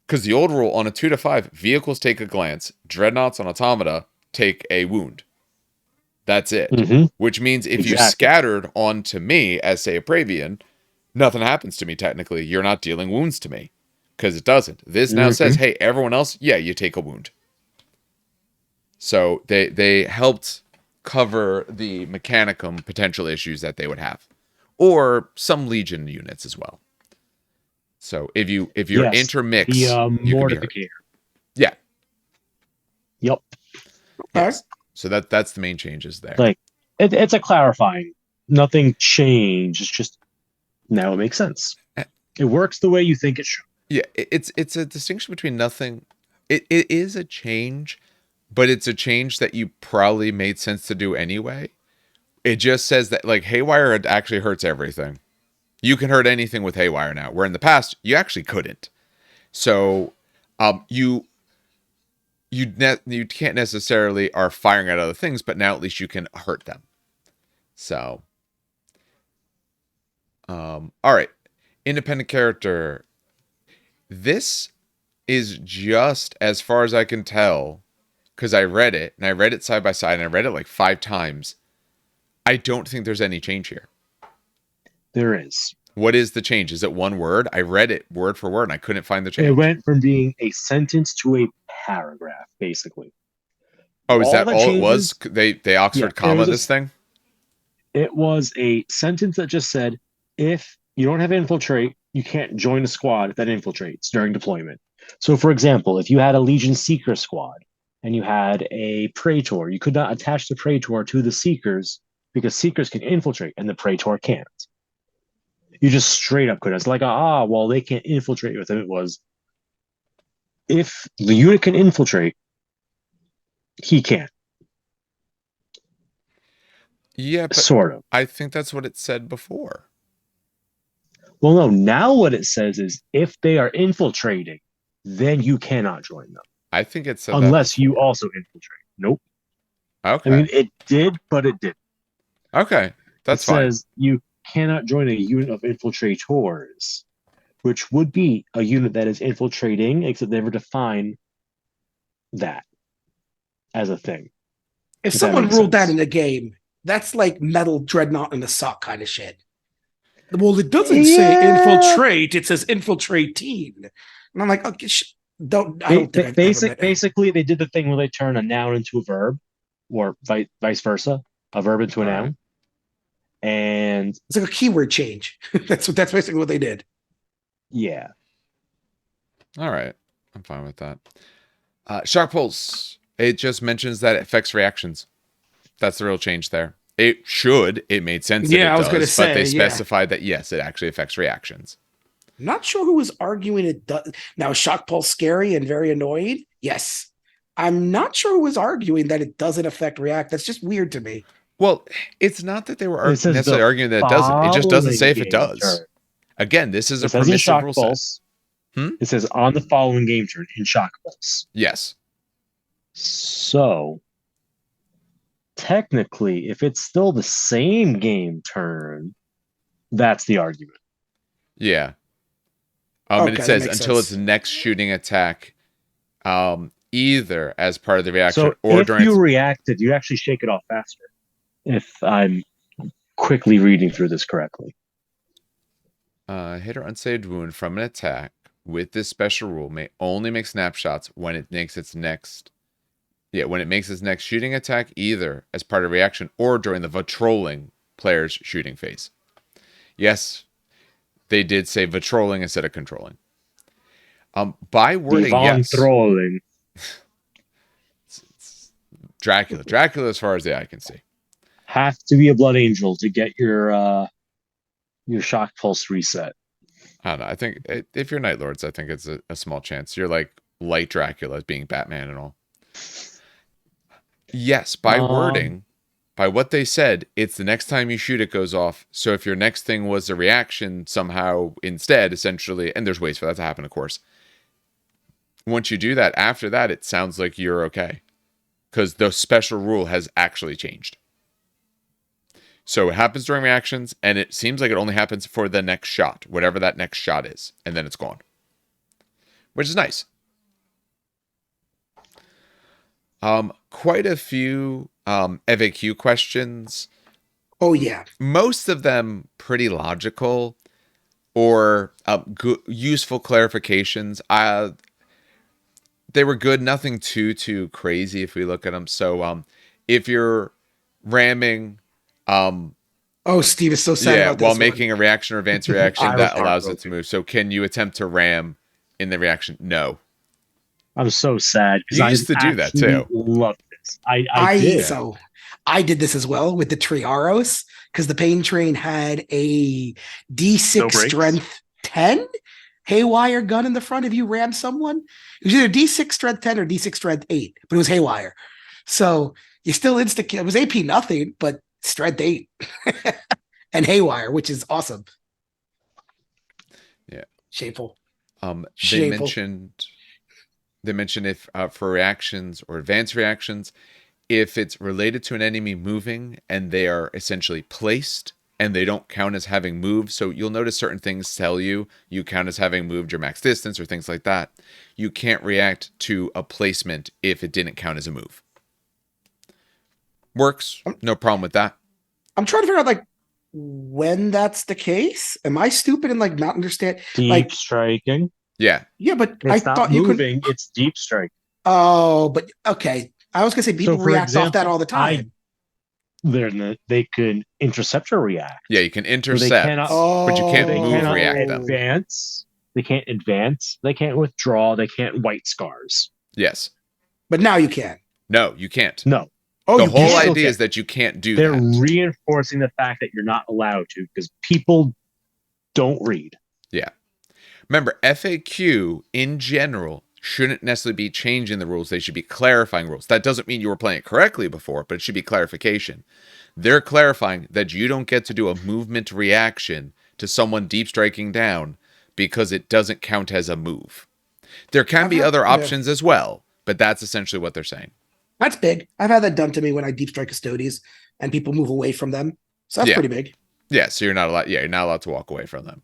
Speaker 1: because the old rule on a 2 to 5, vehicles take a glance, dreadnoughts on automata take a wound. That's it.
Speaker 3: Mm-hmm.
Speaker 1: Which means if you
Speaker 3: Exactly.
Speaker 1: scattered onto me as, say, a Pravian, nothing happens to me technically. You're not dealing wounds to me, because it doesn't. This now says, hey, everyone else, yeah, you take a wound. So they helped cover the Mechanicum potential issues that they would have, or some Legion units as well. So if you're
Speaker 3: Yes,
Speaker 1: intermix,
Speaker 3: the
Speaker 1: you can be hurt.
Speaker 3: mortificator.
Speaker 1: Yeah.
Speaker 3: Yep.
Speaker 1: Yes. So that's the main changes there.
Speaker 3: Like, it's a clarifying. Nothing changed. It's just now it makes sense. It works the way you think it should.
Speaker 1: Yeah, it's a distinction between nothing. It is a change, but it's a change that you probably made sense to do anyway. It just says that, like, Haywire actually hurts everything. You can hurt anything with Haywire now, where in the past you actually couldn't. So, you can't necessarily are firing at other things, but now at least you can hurt them. So, all right, independent character. This is just, as far as I can tell, because I read it, and I read it side by side, and I read it like 5 times. I don't think there's any change here.
Speaker 3: There is.
Speaker 1: What is the change? Is it one word? I read it word for word, and I couldn't find the change.
Speaker 3: It went from being a sentence to a paragraph, basically.
Speaker 1: Oh, is that all
Speaker 3: changes,
Speaker 1: it was? They Oxford comma this thing?
Speaker 3: It was a sentence that just said, if you don't have infiltrate, you can't join a squad that infiltrates during deployment. So, for example, if you had a Legion Seeker squad and you had a Praetor, you could not attach the Praetor to the Seekers because Seekers can infiltrate and the Praetor can't. You just straight up could. It's like, well, they can't infiltrate with him. It was, if the unit can infiltrate, he can't.
Speaker 1: Yeah, but
Speaker 3: sort of.
Speaker 1: I think that's what it said before.
Speaker 3: Well, no, now what it says is if they are infiltrating, then you cannot join them.
Speaker 1: I think it said
Speaker 3: unless
Speaker 1: that
Speaker 3: you also infiltrate. Nope.
Speaker 1: Okay.
Speaker 3: I mean, it did, but it didn't.
Speaker 1: Okay, that's fine.
Speaker 3: It says you cannot join a unit of infiltrators, which would be a unit that is infiltrating, except they never define that as a thing.
Speaker 2: If someone ruled that in a game, that's like metal dreadnought in a sock kind of shit. Well, it doesn't say infiltrate; it says infiltrating, and I'm like, okay,
Speaker 3: basically, they did the thing where they turn a noun into a verb, or vice versa, a verb into a noun, and
Speaker 2: it's like a keyword change. that's basically what they did.
Speaker 3: Yeah.
Speaker 1: All right, I'm fine with that. Shark Pulse. It just mentions that it affects reactions. That's the real change there. It made sense that
Speaker 2: I was going to say,
Speaker 1: but they specified that yes, it actually affects reactions.
Speaker 2: I'm not sure who was arguing it does. Now, is Shock Pulse scary and very annoyed? Yes. I'm not sure who was arguing that it doesn't affect react. That's just weird to me.
Speaker 1: Well, it's not that they were necessarily arguing that it doesn't. It just doesn't say if it does. Turn. Again, this is a permissive rule set.
Speaker 3: It says on the following game turn in Shock Pulse.
Speaker 1: Yes.
Speaker 3: So, technically, if it's still the same game turn, that's the argument.
Speaker 1: Yeah. And it
Speaker 2: Okay, that
Speaker 1: says
Speaker 2: makes
Speaker 1: until its
Speaker 2: sense.
Speaker 1: next shooting attack, either as part of the reaction
Speaker 3: So
Speaker 1: or
Speaker 3: if
Speaker 1: during
Speaker 3: you
Speaker 1: its
Speaker 3: reacted, you actually shake it off faster. If I'm quickly reading through this correctly.
Speaker 1: hit or unsaved wound from an attack with this special rule may only make snapshots when it makes its next shooting attack, either as part of reaction or during the patrolling player's shooting phase. Yes, they did say patrolling instead of controlling. By wording, yes.
Speaker 3: Trolling.
Speaker 1: It's Dracula as far as the eye can see.
Speaker 3: Have to be a blood angel to get your shock pulse reset.
Speaker 1: I don't know. I think if you're Night Lords, I think it's a small chance. You're like light Dracula as being Batman and all. Yes, by wording, by what they said, it's the next time you shoot it goes off. So if your next thing was a reaction somehow instead, essentially, and there's ways for that to happen, of course. Once you do that, after that, it sounds like you're okay. Because the special rule has actually changed. So it happens during reactions, and it seems like it only happens for the next shot, whatever that next shot is, and then it's gone. Which is nice. Quite a few FAQ questions.
Speaker 2: Oh yeah.
Speaker 1: Most of them pretty logical or useful clarifications. They were good, nothing too crazy if we look at them. So if you're ramming,
Speaker 2: Oh, Steve is so sad about this
Speaker 1: while
Speaker 2: one.
Speaker 1: making a reaction or advanced reaction
Speaker 3: I
Speaker 1: that
Speaker 3: was
Speaker 1: allows it to
Speaker 3: heartbroken.
Speaker 1: move. So can you attempt to ram in the reaction? No.
Speaker 3: I'm so sad because
Speaker 1: You
Speaker 3: I
Speaker 1: used to do that, too.
Speaker 3: Love this. I did.
Speaker 2: So I did this as well with the Triaros because the pain train had a
Speaker 3: No
Speaker 2: D6
Speaker 3: breaks?
Speaker 2: strength 10 haywire gun in the front if you ram someone. It was either D6 strength 10 or D6 strength 8, but it was haywire. So you still insta kill. It was AP nothing, but strength 8 and haywire, which is awesome.
Speaker 1: Yeah.
Speaker 2: Shameful.
Speaker 1: They
Speaker 2: Shameful.
Speaker 1: mentioned if for reactions or advanced reactions, if it's related to an enemy moving and they are essentially placed and they don't count as having moved. So you'll notice certain things tell you count as having moved your max distance or things like that. You can't react to a placement if it didn't count as a move. Works. No problem with that.
Speaker 2: I'm trying to figure out like when that's the case. Am I stupid and like not understand?
Speaker 3: Deep
Speaker 2: Like,
Speaker 3: striking.
Speaker 1: Yeah.
Speaker 2: yeah, but
Speaker 3: It's
Speaker 2: I
Speaker 3: not
Speaker 2: thought you could.
Speaker 3: moving. It's deep strike.
Speaker 2: Oh, but okay. I was gonna say people
Speaker 3: for
Speaker 2: react off that
Speaker 3: example,
Speaker 2: all the time.
Speaker 3: They can intercept or react.
Speaker 1: Yeah, you can
Speaker 3: So they
Speaker 1: intercept,
Speaker 3: cannot.
Speaker 1: but you can't
Speaker 3: They
Speaker 1: move
Speaker 3: cannot
Speaker 1: react them.
Speaker 3: advance. They can't advance. They can't withdraw. They can't white scars.
Speaker 1: Yes.
Speaker 2: But now you can.
Speaker 1: No, you can't.
Speaker 3: No.
Speaker 2: Oh,
Speaker 1: The
Speaker 2: you
Speaker 1: whole
Speaker 2: can?
Speaker 1: idea
Speaker 3: Okay.
Speaker 1: is that you can't do
Speaker 3: They're
Speaker 1: that.
Speaker 3: reinforcing the fact that you're not allowed to because people don't read.
Speaker 1: Yeah. Remember, FAQ in general shouldn't necessarily be changing the rules. They should be clarifying rules. That doesn't mean you were playing it correctly before, but it should be clarification. They're clarifying that you don't get to do a movement reaction to someone deep striking down because it doesn't count as a move. There can be other options as well, but that's essentially what they're saying.
Speaker 2: That's big. I've had that done to me when I deep strike custodies and people move away from them. So that's
Speaker 1: Yeah.
Speaker 2: pretty big.
Speaker 1: Yeah, so you're not allowed. Yeah, you're not allowed to walk away from them.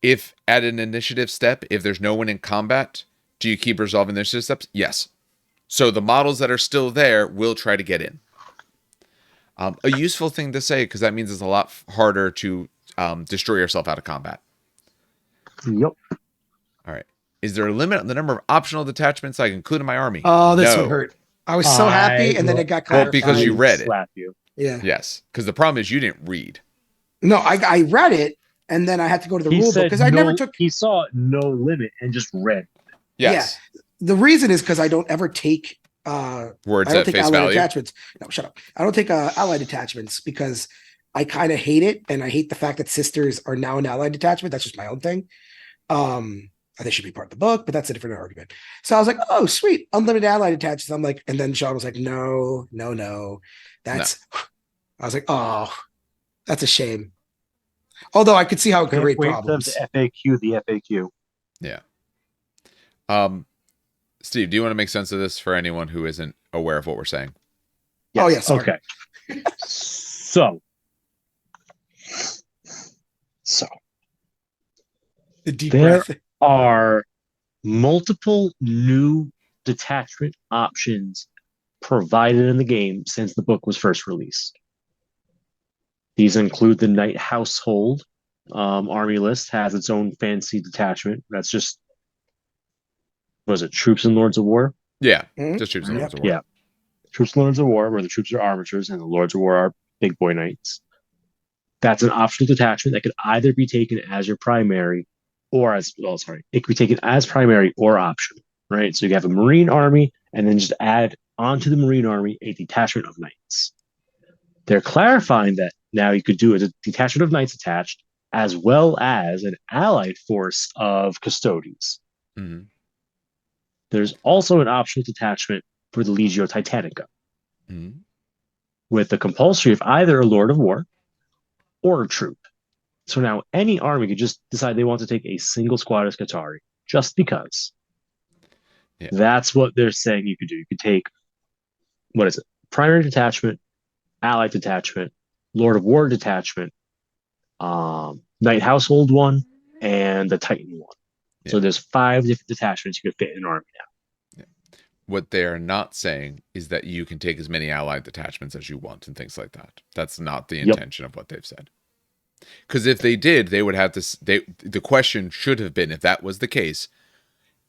Speaker 1: If at an initiative step, if there's no one in combat, do you keep resolving the initiative steps? Yes. So the models that are still there will try to get in. A useful thing to say because that means it's a lot harder to destroy yourself out of combat.
Speaker 3: Yep.
Speaker 1: All right. Is there a limit on the number of optional detachments I can include in my army?
Speaker 2: Oh, this
Speaker 1: No.
Speaker 2: would hurt. I was so happy, and then it got
Speaker 1: Well,
Speaker 2: clarified.
Speaker 1: because you read it.
Speaker 3: Slap you.
Speaker 2: Yeah.
Speaker 1: Yes, because the problem is you didn't read.
Speaker 2: No, I read it, and then I had to go to the
Speaker 3: He
Speaker 2: rule book
Speaker 3: said
Speaker 2: because I never took.
Speaker 3: He saw no limit and just read.
Speaker 1: Yes.
Speaker 2: The reason is because I don't ever take
Speaker 1: Words
Speaker 2: I don't
Speaker 1: at
Speaker 2: take
Speaker 1: face
Speaker 2: allied
Speaker 1: value.
Speaker 2: attachments. No, shut up. I don't take allied attachments because I kind of hate it, and I hate the fact that sisters are now an allied detachment. That's just my own thing. They should be part of the book, but that's a different argument. So I was like, oh, sweet, unlimited allied attachments. I'm like, and then Sean was like, no. That's I was like, oh, that's a shame. Although I could see how it could
Speaker 3: Can't
Speaker 2: create
Speaker 3: wait
Speaker 2: problems.
Speaker 3: for them to FAQ the FAQ.
Speaker 1: Yeah. Steve, do you want to make sense of this for anyone who isn't aware of what we're saying?
Speaker 2: Oh, yes.
Speaker 3: Okay. So
Speaker 2: The deep
Speaker 3: There
Speaker 2: breath.
Speaker 3: are multiple new detachment options provided in the game since the book was first released. These include the Knight Household army list has its own fancy detachment. That's just, was it Troops and Lords of War?
Speaker 1: Yeah,
Speaker 2: Mhm.
Speaker 1: just troops and
Speaker 2: Yep.
Speaker 1: Lords of War.
Speaker 3: Yeah. Troops and Lords of War, where the troops are armatures and the Lords of War are big boy knights. That's an optional detachment that could either be taken as your primary or as, well, sorry, it could be taken as primary or optional, right? So you have a Marine army and then just add onto the Marine army a detachment of knights. They're clarifying that now you could do a detachment of knights attached as well as an allied force of custodies.
Speaker 1: Mm-hmm.
Speaker 3: There's also an optional detachment for the Legio Titanica
Speaker 1: Mm-hmm.
Speaker 3: with the compulsory of either a Lord of War or a troop. So now any army could just decide they want to take a single squad as Qatari just because.
Speaker 1: Yeah.
Speaker 3: That's what they're saying you could do. You could take, what is it? Primary detachment, allied detachment, Lord of War detachment, Knight Household one, and the Titan one.
Speaker 1: Yeah.
Speaker 3: So there's 5 different detachments you could fit in an army now.
Speaker 1: Yeah. What they are not saying is that you can take as many allied detachments as you want and things like that. That's not the intention of what they've said. Because if they did, they would have to. The question should have been, if that was the case,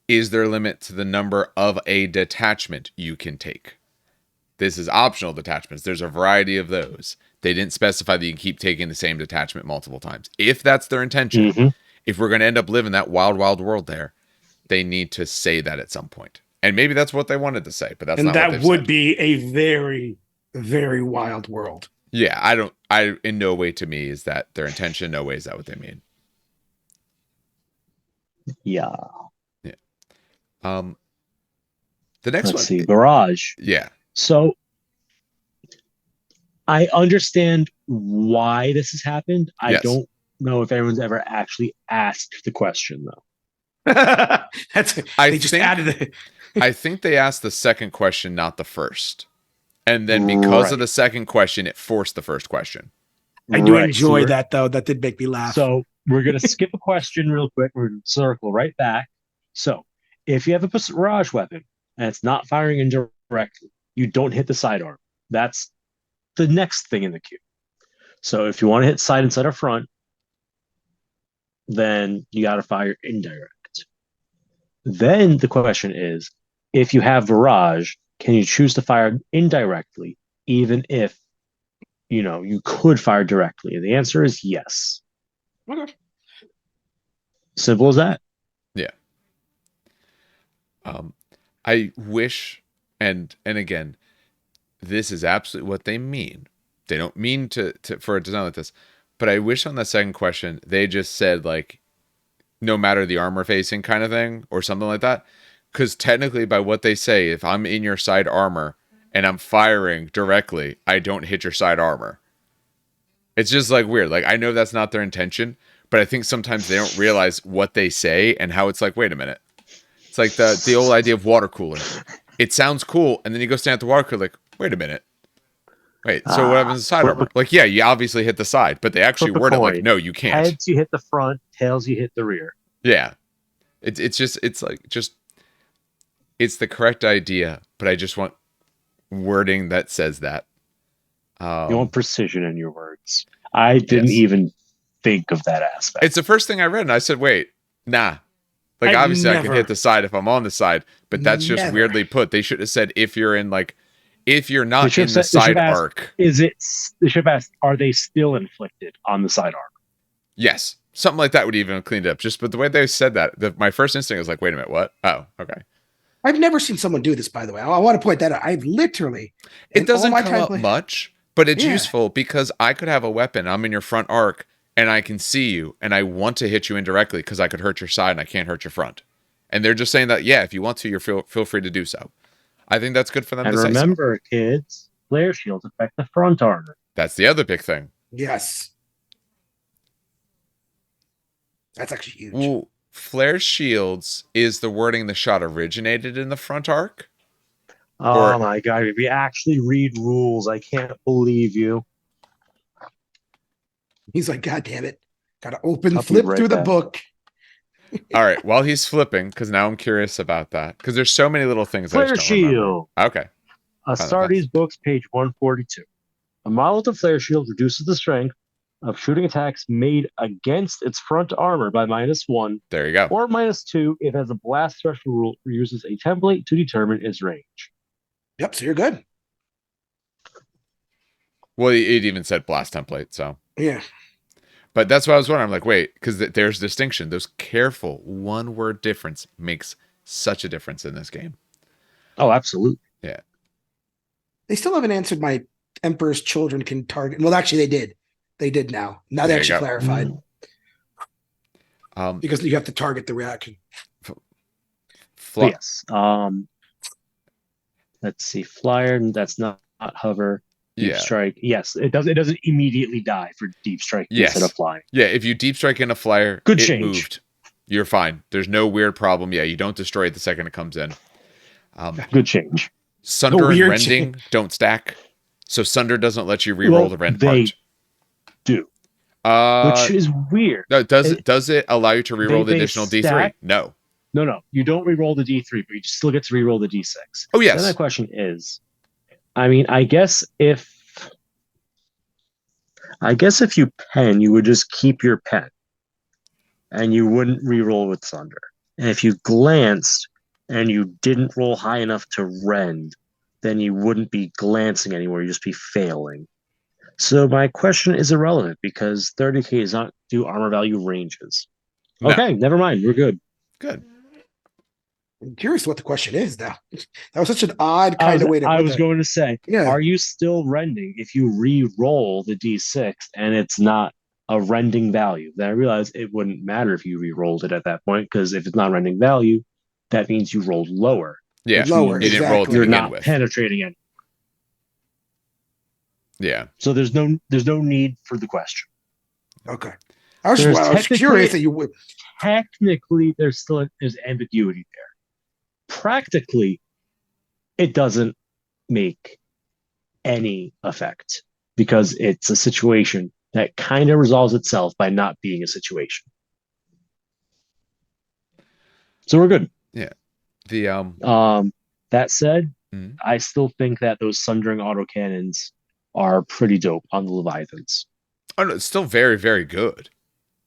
Speaker 1: is there a limit to the number of a detachment you can take? This is optional detachments. There's a variety of those. They didn't specify that you can keep taking the same detachment multiple times. If that's their intention, if we're going to end up living that wild, wild world there, they need to say that at some point. And maybe that's what they wanted to say, but that's
Speaker 2: And
Speaker 1: not what
Speaker 2: that
Speaker 1: they've
Speaker 2: would
Speaker 1: said.
Speaker 2: be a very, very wild world.
Speaker 1: Yeah, in no way to me is that their intention. No way is that what they mean.
Speaker 3: Yeah.
Speaker 1: Yeah. The next
Speaker 3: Let's
Speaker 1: one.
Speaker 3: see. Barrage.
Speaker 1: Yeah.
Speaker 3: So I understand why this has happened. I
Speaker 1: Yes.
Speaker 3: don't know if anyone's ever actually asked the question, though.
Speaker 2: They just added it.
Speaker 1: I think they asked the second question, not the first. And then because of the second question, it forced the first question.
Speaker 2: I do enjoy that, though. That did make me laugh.
Speaker 3: So we're going to skip a question real quick. We're going to circle right back. So if you have a barrage weapon and it's not firing indirectly, you don't hit the sidearm. That's the next thing in the queue. So if you want to hit side instead of front, then you got to fire indirect. Then the question is, if you have barrage, can you choose to fire indirectly, even if you could fire directly? And the answer is yes.
Speaker 2: Okay.
Speaker 3: Simple as that.
Speaker 1: Yeah. I wish, and again, this is absolutely what they mean. They don't mean to for a design like this, but I wish on the second question they just said like, no matter the armor facing kind of thing or something like that. Because technically, by what they say, if I'm in your side armor and I'm firing directly, I don't hit your side armor. It's just like weird. Like I know that's not their intention, but I think sometimes they don't realize what they say and how it's like, wait a minute. It's like the old idea of water cooler. It sounds cool, and then you go stand at the water cooler like, wait a minute. Wait, so what happens to side armor? Like, yeah, you obviously hit the side, but they actually word it like, no, you can't.
Speaker 3: Heads, you hit the front. Tails, you hit the rear.
Speaker 1: Yeah. It's the correct idea, but I just want wording that says that.
Speaker 3: You want precision in your words. I didn't even think of that aspect.
Speaker 1: It's the first thing I read, and I said, wait, nah. Like, obviously I can hit the side if I'm on the side, but that's just weirdly put. They should have said if you're in, like, if you're not in the side arc.
Speaker 3: They should have asked, are they still inflicted on the side arc?
Speaker 1: Yes. Something like that would even have cleaned it up. Just, but the way they said that, my first instinct was like, wait a minute, what? Oh, okay.
Speaker 2: I've never seen someone do this, by the way. I want to point that out. I've literally...
Speaker 1: It doesn't come up much, but it's useful because I could have a weapon. I'm in your front arc, and I can see you, and I want to hit you indirectly because I could hurt your side and I can't hurt your front. And they're just saying that, yeah, if you want to, feel free to do so. I think that's good for them to say.
Speaker 3: And remember, kids, flare shields affect the front armor.
Speaker 1: That's the other big thing.
Speaker 2: Yes. That's actually huge.
Speaker 1: Well, flare shields is the wording in the shot originated in the front arc.
Speaker 3: Oh my god, if we actually read rules, I can't believe you.
Speaker 2: He's like, God damn it. Gotta flip through the book.
Speaker 1: All right. While he's flipping, because now I'm curious about that, because there's so many little things I
Speaker 3: Flare
Speaker 1: just don't remember.
Speaker 3: shield.
Speaker 1: Okay.
Speaker 3: Astares books, page 142. A model with a flare shield reduces the strength of shooting attacks made against its front armor by -1
Speaker 1: There you go.
Speaker 3: or -2 if it has a blast threshold rule or uses a template to determine its range.
Speaker 2: Yep, so you're good.
Speaker 1: Well, it even said blast template, so.
Speaker 2: Yeah.
Speaker 1: But that's what I was wondering. I'm like, wait, because there's distinction. Those careful one-word difference makes such a difference in this game.
Speaker 3: Oh, absolutely.
Speaker 1: Yeah.
Speaker 2: They still haven't answered my Emperor's children can target. Well, actually, they did. They did now. Now they
Speaker 1: There you
Speaker 2: actually
Speaker 1: go.
Speaker 2: clarified. Because you have to target the reaction.
Speaker 3: Yes. Let's see. Flyer, that's not hover. Deep strike. Yes, it doesn't immediately die for deep strike instead of flying.
Speaker 1: Yeah, if you deep strike in a flyer,
Speaker 3: Good
Speaker 1: it
Speaker 3: change.
Speaker 1: Moved. You're fine. There's no weird problem. Yeah, you don't destroy it the second it comes in.
Speaker 3: Good change.
Speaker 1: Sunder and Rending don't stack. So Sunder doesn't let you reroll the Rend
Speaker 3: they
Speaker 1: part.
Speaker 3: Do. Which is weird.
Speaker 1: No, does it allow you to reroll the additional D3? No.
Speaker 3: No. You don't reroll the D3, but you still get to reroll the D6.
Speaker 1: Oh, yes.
Speaker 3: Then the question is, I mean, I guess if you pen, you would just keep your pen. And you wouldn't reroll with Sunder. And if you glanced and you didn't roll high enough to rend, then you wouldn't be glancing anymore. You'd just be failing. So my question is irrelevant because 30k does not do armor value ranges. No. Okay, never mind. We're good.
Speaker 1: Good.
Speaker 2: I'm curious what the question is now. That was such an odd kind of way to put it.
Speaker 3: I was going to say, are you still rending if you re-roll the D6 and it's not a rending value? Then I realized it wouldn't matter if you re-rolled it at that point because if it's not rending value, that means you rolled lower.
Speaker 1: Yeah,
Speaker 2: lower.
Speaker 1: You didn't roll it to
Speaker 3: You're
Speaker 1: begin
Speaker 3: not
Speaker 1: with.
Speaker 3: penetrating it.
Speaker 1: Yeah.
Speaker 3: So there's no need for the question.
Speaker 2: Okay. I was curious that you would.
Speaker 3: Technically, there's ambiguity there. Practically, it doesn't make any effect because it's a situation that kind of resolves itself by not being a situation. So we're good.
Speaker 1: Yeah. The
Speaker 3: that said, I still think that those sundering autocannons are pretty dope on the Leviathans.
Speaker 1: Oh no, it's still very, very good.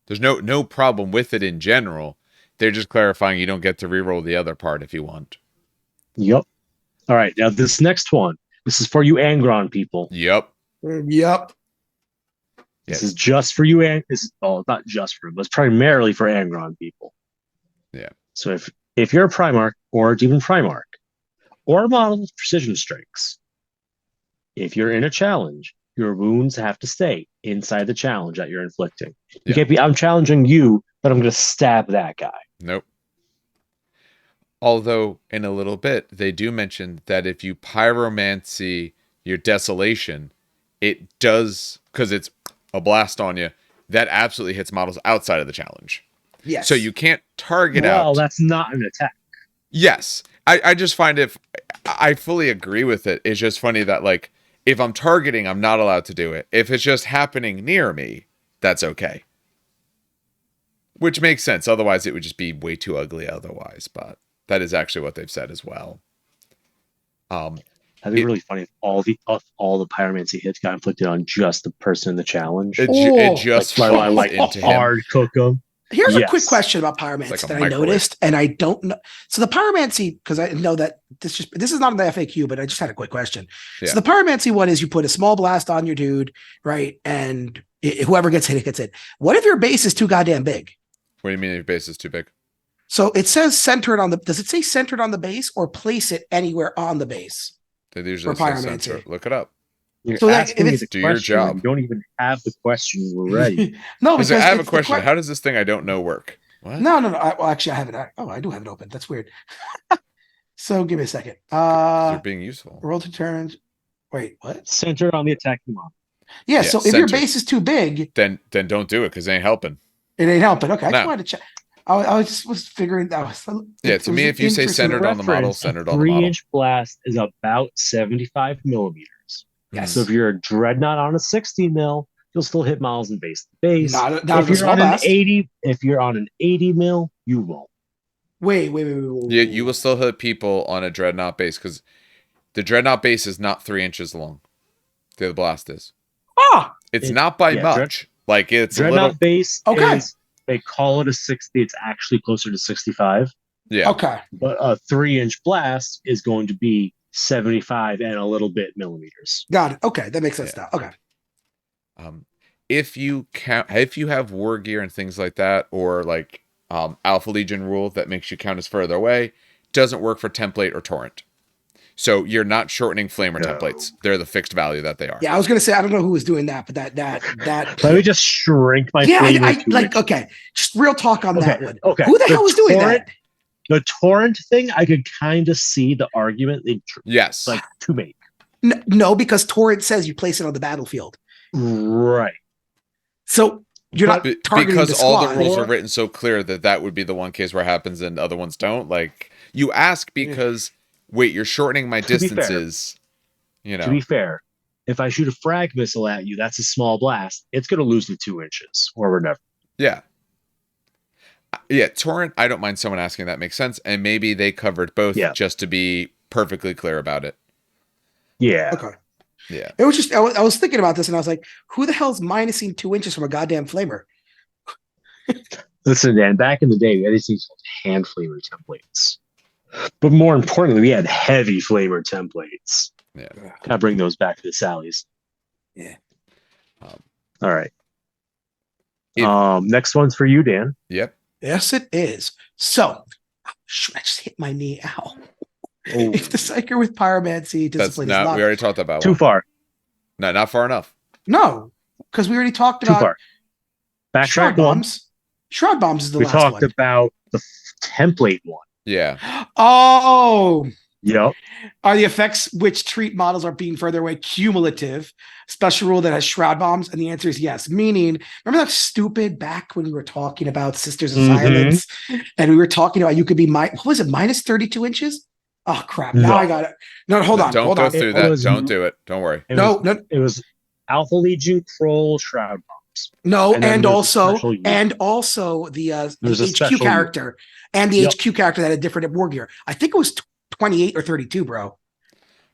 Speaker 1: There's no problem with it in general. They're just clarifying you don't get to reroll the other part if you want.
Speaker 3: Yep. All right, now this next one. This is for you Angron people.
Speaker 1: Yep.
Speaker 2: Yep.
Speaker 3: This is just for you, and this is not just for them, but it's primarily for Angron people.
Speaker 1: Yeah.
Speaker 3: So if you're a Primarch or a Demon Primarch or a model with precision strikes, if you're in a challenge, your wounds have to stay inside the challenge that you're inflicting. You can't be, I'm challenging you, but I'm going to stab that guy.
Speaker 1: Nope. Although, in a little bit, they do mention that if you pyromancy your desolation, it does, because it's a blast on you, that absolutely hits models outside of the challenge.
Speaker 2: Yes.
Speaker 1: So you can't target out.
Speaker 3: Well, that's not an attack.
Speaker 1: Yes. I just find I fully agree with it. It's just funny that, like, if I'm targeting, I'm not allowed to do it. If it's just happening near me, that's okay. Which makes sense. Otherwise, it would just be way too ugly otherwise. But that is actually what they've said as well.
Speaker 3: That'd be really funny if all the pyromancy hits got inflicted on just the person in the challenge.
Speaker 1: It just falls into him.
Speaker 3: Hard cook them.
Speaker 2: Here's a quick question about pyromancy
Speaker 1: like
Speaker 2: that I noticed, and I don't know. So the pyromancy, because I know that this is not in the FAQ, but I just had a quick question. Yeah. So the pyromancy one is you put a small blast on your dude, right? And whoever gets hit, it gets hit. What if your base is too goddamn big?
Speaker 1: What do you mean your base is too big?
Speaker 2: So it says centered on does it say centered on the base or place it anywhere on the base?
Speaker 1: They usually say center. Look it up.
Speaker 3: So if it's do your job. You don't even have the question ready.
Speaker 2: No, because
Speaker 1: I have a question. How does this thing I don't know work?
Speaker 2: What? No. Actually, I have it. I do have it open. That's weird. So give me a second.
Speaker 1: You're being useful.
Speaker 2: Roll to turns. Wait, what?
Speaker 3: Centered on the attacking model.
Speaker 2: Yeah. So if your base is too big,
Speaker 1: then don't do it because it ain't helping.
Speaker 2: It ain't helping. Okay, I just wanted to check. I was figuring that was.
Speaker 1: To me, if you say centered on the model, centered on the model.
Speaker 3: 3-inch blast is about 75 millimeters.
Speaker 2: Yes.
Speaker 3: So if you're a dreadnought on a 60 mil, you'll still hit models in base to base.
Speaker 2: Not
Speaker 3: if you're on an 80 mil, You won't.
Speaker 2: Wait.
Speaker 1: Yeah, you will still hit people on a dreadnought base because the dreadnought base is not 3 inches long. The blast is.
Speaker 2: Ah,
Speaker 1: It's not by much. Like it's a little.
Speaker 3: Base
Speaker 2: Okay.
Speaker 3: is, they call it a 60. It's actually closer to 65.
Speaker 1: Yeah.
Speaker 2: okay.
Speaker 3: But a 3-inch blast is going to be 75 and a little bit millimeters.
Speaker 2: Got it. Okay, that makes sense now. Okay.
Speaker 1: If you have war gear and things like that, or like Alpha Legion rule that makes you count as further away, doesn't work for template or torrent. So you're not shortening flamer templates. They're the fixed value that they are.
Speaker 2: Yeah, I was gonna say I don't know who was doing that, but that.
Speaker 3: Let me just shrink my flamer.
Speaker 2: I like. Okay, just real talk on that one.
Speaker 3: Okay.
Speaker 2: Who the hell was doing that?
Speaker 3: The torrent thing, I could kind of see the argument
Speaker 1: yes,
Speaker 3: like to make.
Speaker 2: No, because torrent says you place it on the battlefield.
Speaker 3: Right.
Speaker 2: So you're not targeting
Speaker 1: because
Speaker 2: the squad.
Speaker 1: all the rules are written so clear that would be the one case where it happens and other ones don't. Like you ask because wait, you're shortening my distances.
Speaker 3: To be fair, if I shoot a frag missile at you, that's a small blast. It's going to lose the 2 inches or whatever.
Speaker 1: Yeah. Yeah, torrent, I don't mind someone asking. That makes sense. And maybe they covered both just to be perfectly clear about it.
Speaker 3: Yeah.
Speaker 2: Okay.
Speaker 1: Yeah.
Speaker 2: It was just, I was thinking about this and I was like, who the hell's minusing 2 inches from a goddamn flamer?
Speaker 3: Listen, Dan, back in the day, we had these hand flamer templates. But more importantly, we had heavy flamer templates.
Speaker 1: Yeah.
Speaker 3: Gotta bring those back to the Sallies.
Speaker 2: Yeah.
Speaker 3: All right. Next one's for you, Dan.
Speaker 1: Yep.
Speaker 2: Yes, it is. So, I just hit my knee. Ow.
Speaker 3: Oh.
Speaker 2: If the Psyker with Pyromancy discipline is not...
Speaker 1: We already talked about
Speaker 3: Too far.
Speaker 1: No, not far enough.
Speaker 2: No, because we already talked
Speaker 3: Too
Speaker 2: about...
Speaker 3: far. Backtrack
Speaker 2: Shroud Bombs. Shroud Bombs is the last one.
Speaker 3: We talked about the template one.
Speaker 1: Yeah.
Speaker 2: Oh!
Speaker 3: Yep.
Speaker 2: Are the effects which treat models are being further away cumulative? Special rule that has Shroud Bombs? And the answer is yes. Meaning, remember that stupid back when we were talking about Sisters of Silence? And we were talking about you could be, what was it, minus 32 inches? Oh, crap. Now I got it. No, hold on.
Speaker 1: Don't go through that. Don't do it. Don't worry.
Speaker 3: It was Alpha Legion Troll Shroud Bombs.
Speaker 2: No, and also the HQ character and the HQ character that had different war gear. I think it was 28 or 32, bro.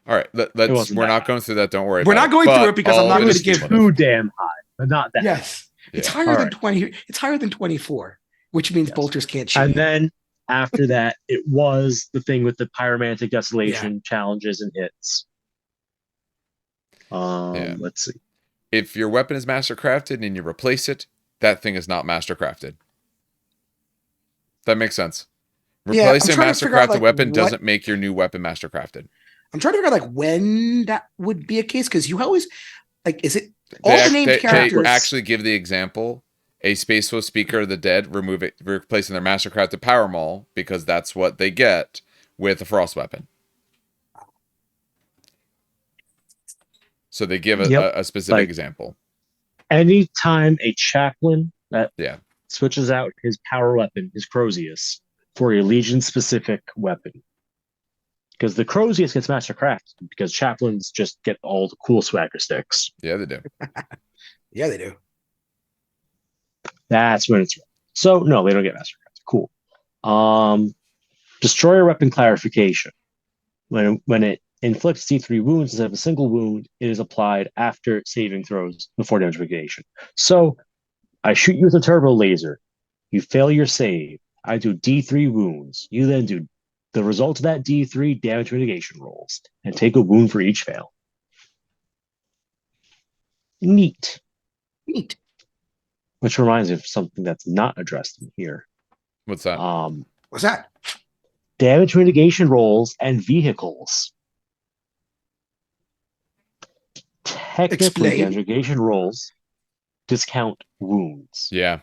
Speaker 1: All right, we're not going through that. Don't worry.
Speaker 2: We're not going through it because I'm not going to give
Speaker 3: too damn high, but not that.
Speaker 2: Yes, it's higher than 20. It's higher than 24, which means bolters can't shoot.
Speaker 3: And then after that, it was the thing with the pyromantic desolation challenges and hits. Let's see.
Speaker 1: If your weapon is master crafted and you replace it, that thing is not master crafted. That makes sense. Replacing a master crafted weapon doesn't make your new weapon master crafted.
Speaker 2: I'm trying to figure out when that would be a case because you always is it all the named characters?
Speaker 1: They actually give the example: a Space Wolf Speaker of the Dead, replacing their master crafted power maul because that's what they get with a frost weapon. So they give a specific example.
Speaker 3: Anytime a chaplain that switches out his power weapon, his Crozius, for a Legion-specific weapon. Because the Crozius gets master crafted, because chaplains just get all the cool swagger sticks.
Speaker 1: Yeah, they do.
Speaker 2: Yeah, they do.
Speaker 3: That's when it's... So, no, they don't get master crafted. Cool. Destroyer weapon clarification. When it inflicts D3 wounds instead of a single wound, it is applied after saving throws before damage mitigation. So, I shoot you with a turbo laser. You fail your save. I do D3 wounds. You then do the result of that D3 damage mitigation rolls and take a wound for each fail. Neat. Which reminds me of something that's not addressed in here.
Speaker 1: What's that?
Speaker 2: What's that?
Speaker 3: Damage mitigation rolls and vehicles. Technically, damage mitigation rolls discount wounds.
Speaker 1: Yeah.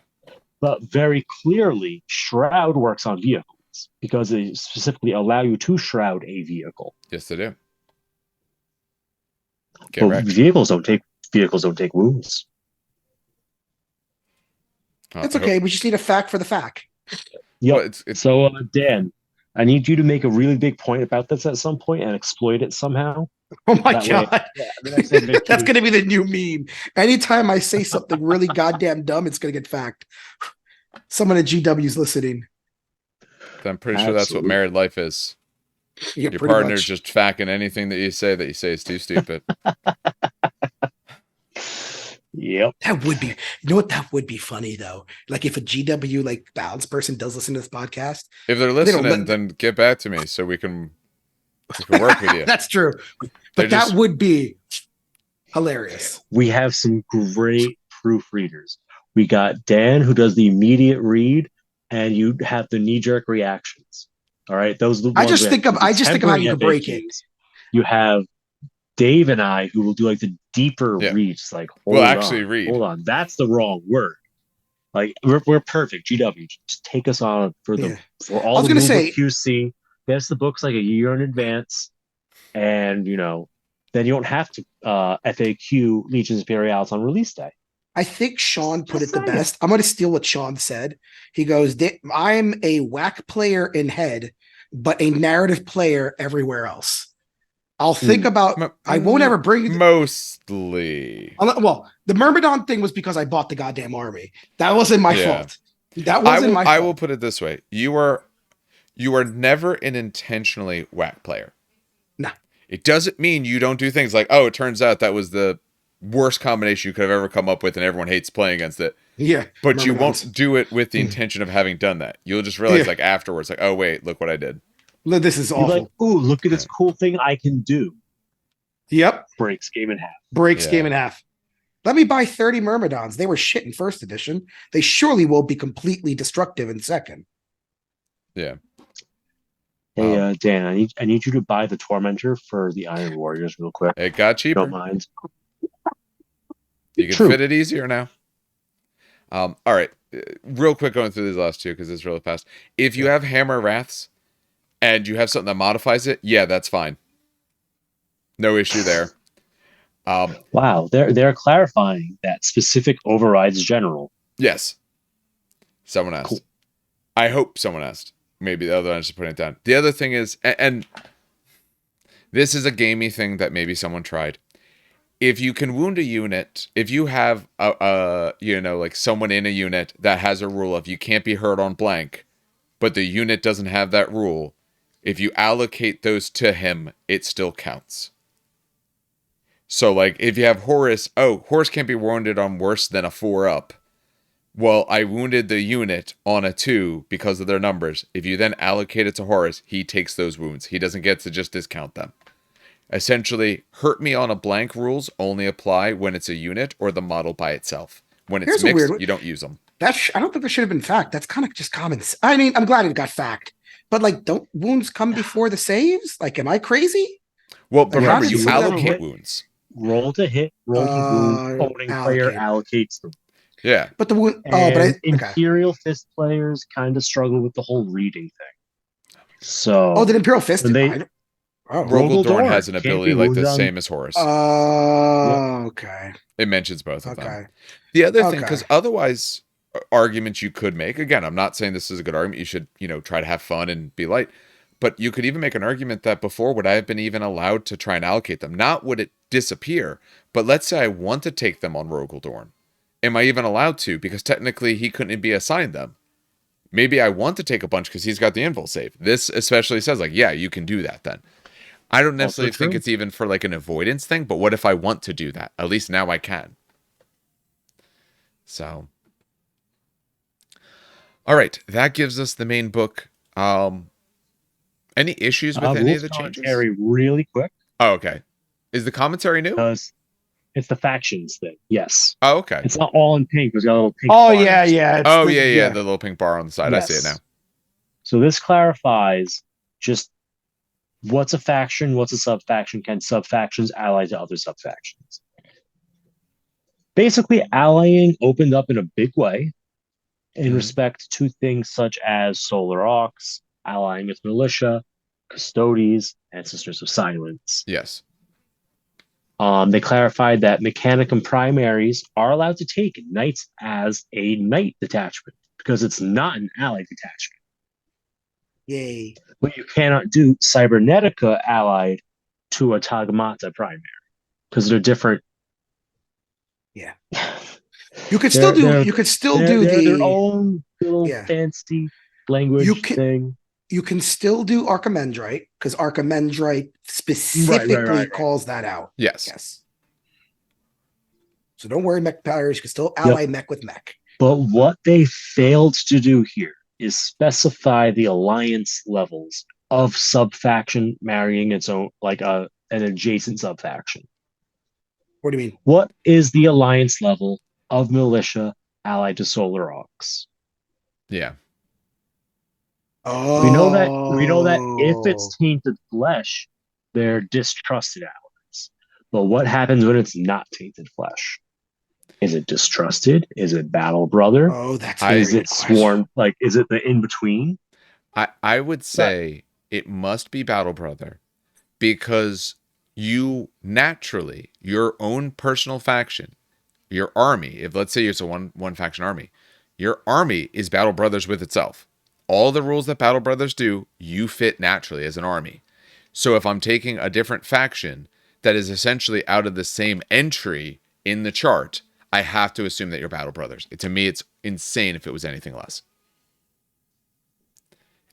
Speaker 3: But very clearly, Shroud works on vehicles because they specifically allow you to shroud a vehicle.
Speaker 1: Yes, they do.
Speaker 3: Vehicles don't take wounds.
Speaker 2: It's okay. We just need a fact for the fact.
Speaker 3: Yep. Well, so, Dan, I need you to make a really big point about this at some point and exploit it somehow.
Speaker 2: Oh my God. That's going to be the new meme. Anytime I say something really goddamn dumb, it's going to get fact. Someone at GW is listening.
Speaker 1: I'm pretty sure that's what
Speaker 3: Absolutely.
Speaker 1: married life is.
Speaker 2: Yeah,
Speaker 1: Your
Speaker 2: pretty
Speaker 1: partner's
Speaker 2: much.
Speaker 1: just facking anything that you say is too stupid.
Speaker 3: Yep.
Speaker 2: That would be, you know what? That would be funny though. Like if a GW like balance person does listen to this podcast,
Speaker 1: If they're
Speaker 2: they don't
Speaker 1: listening,
Speaker 2: let.
Speaker 1: then get back to me so we can work with you.
Speaker 2: That's true,
Speaker 1: They're
Speaker 2: but that
Speaker 1: just
Speaker 2: would be hilarious.
Speaker 3: We have some great proofreaders. We got Dan, who does the immediate read, and you have the knee-jerk reactions. All right, those are the
Speaker 2: I
Speaker 3: ones
Speaker 2: just
Speaker 3: we
Speaker 2: think
Speaker 3: have
Speaker 2: of,
Speaker 3: to do
Speaker 2: I just think of how you
Speaker 3: tempering
Speaker 2: could break it.
Speaker 3: FAQs. You have Dave and I, who will do like the deeper
Speaker 1: Yeah.
Speaker 3: reads. Like,
Speaker 1: We'll actually read.
Speaker 3: Hold on, that's the wrong word. Like, we're perfect. GW, just take us on for
Speaker 2: Yeah.
Speaker 3: all
Speaker 2: I was
Speaker 3: the
Speaker 2: gonna
Speaker 3: move
Speaker 2: say-
Speaker 3: QC. Get us the books like a year in advance, and then you don't have to FAQ Legions Imperialis on release day.
Speaker 2: I think Sean put
Speaker 3: Just
Speaker 2: it the
Speaker 3: saying.
Speaker 2: best. I'm going to steal what Sean said. He goes, I'm a whack player in head, but a narrative player everywhere else. I'll think about, I won't ever bring
Speaker 1: mostly.
Speaker 2: Well, the Myrmidon thing was because I bought the goddamn army. That wasn't my fault. That wasn't my fault.
Speaker 1: I will put it this way. You are never an intentionally whack player.
Speaker 2: No.
Speaker 1: It doesn't mean you don't do things like, oh, it turns out that was the worst combination you could have ever come up with and everyone hates playing against it.
Speaker 2: Yeah.
Speaker 1: But
Speaker 2: Myrmidons.
Speaker 1: you won't do it with the intention of having done that. You'll just realize like afterwards, like, oh wait, look what I did.
Speaker 2: This is awful.
Speaker 3: Like, ooh, look at this cool thing I can do.
Speaker 2: Yep.
Speaker 3: Breaks game in half.
Speaker 2: Breaks game in half. Let me buy 30 Myrmidons. They were shit in first edition. They surely will be completely destructive in second.
Speaker 1: Yeah.
Speaker 3: Hey, Dan, I need you to buy the Tormentor for the Iron Warriors real quick.
Speaker 1: It got cheaper.
Speaker 3: Don't mind.
Speaker 1: You can fit it easier now. All right. Real quick going through these last two because it's really fast. If you have Hammer Wraths and you have something that modifies it, yeah, that's fine. No issue there.
Speaker 3: Wow, they're clarifying that specific overrides general.
Speaker 1: Yes. Someone asked. Cool. I hope someone asked. Maybe the other one just putting it down. The other thing is, and this is a gamey thing that maybe someone tried. If you can wound a unit, if you have like someone in a unit that has a rule of you can't be hurt on blank, but the unit doesn't have that rule, if you allocate those to him, it still counts. So like if you have Horus, Horus can't be wounded on worse than a 4-up. Well, I wounded the unit on a 2 because of their numbers. If you then allocate it to Horus, he takes those wounds. He doesn't get to just discount them. Essentially, hurt me on a blank rules only apply when it's a unit or the model by itself. When it's mixed, you don't use them.
Speaker 2: I don't think that should have been fact. That's kind of just common. I mean, I'm glad it got fact. But like, don't wounds come before the saves? Like, am I crazy?
Speaker 1: Well, but remember, you allocate wounds.
Speaker 3: Roll to hit, roll to wound, owning player allocates them.
Speaker 1: Yeah.
Speaker 2: But the wound,
Speaker 3: Imperial Fist players kind of struggle with the whole reading thing. So
Speaker 2: did Imperial Fist
Speaker 1: Rogel Dorn has an ability like the same as Horus.
Speaker 2: Okay.
Speaker 1: It mentions both of them. The other thing, because otherwise, arguments you could make, again, I'm not saying this is a good argument. You should, try to have fun and be light. But you could even make an argument that before, would I have been even allowed to try and allocate them? Not would it disappear, but let's say I want to take them on Rogel Dorn. Am I even allowed to? Because technically he couldn't be assigned them. Maybe I want to take a bunch because he's got the invul save. This especially says like, yeah, you can do that then. I don't necessarily think it's even for like an avoidance thing, but what if I want to do that? At least now I can. So. All right. That gives us the main book. Any issues with any of the changes?
Speaker 3: Really quick.
Speaker 1: Oh, okay. Is the commentary new?
Speaker 3: It's the factions thing. Yes.
Speaker 1: Oh, okay.
Speaker 3: It's not all in pink. There's got a little pink.
Speaker 2: Oh, yeah.
Speaker 1: The little pink bar on the side. Yes. I see it now.
Speaker 3: So this clarifies just what's a faction, what's a sub-faction, can sub-factions ally to other sub-factions. Basically, allying opened up in a big way in respect to things such as Solar Aux, allying with Militia, Custodes, and Sisters of Silence.
Speaker 1: Yes.
Speaker 3: They clarified that Mechanicum primaries are allowed to take knights as a knight detachment because it's not an ally detachment.
Speaker 2: Yay.
Speaker 3: But you cannot do Cybernetica allied to a Tagamata primary because they're different.
Speaker 2: Yeah. You could still do
Speaker 3: their own little fancy language thing.
Speaker 2: You can still do Archimandrite because Archimandrite specifically calls that out.
Speaker 1: Yes.
Speaker 2: So don't worry, mech powers. You can still ally mech with mech.
Speaker 3: But what they failed to do here is specify the alliance levels of subfaction marrying its own, like an adjacent subfaction.
Speaker 2: What do you mean?
Speaker 3: What is the alliance level of Militia allied to Solar Aux?
Speaker 1: Yeah.
Speaker 2: Oh.
Speaker 3: We know that if it's tainted flesh, they're distrusted allies. But what happens when it's not tainted flesh? Is it distrusted? Is it battle brother?
Speaker 2: Oh, that's
Speaker 3: is it sworn? Like, is it the in between?
Speaker 1: I would say it must be battle brother, because you naturally, your own personal faction, your army, if let's say it's a one faction army, your army is battle brothers with itself. All the rules that battle brothers do, you fit naturally as an army. So if I'm taking a different faction that is essentially out of the same entry in the chart, I have to assume that you're battle brothers. To me, it's insane if it was anything less.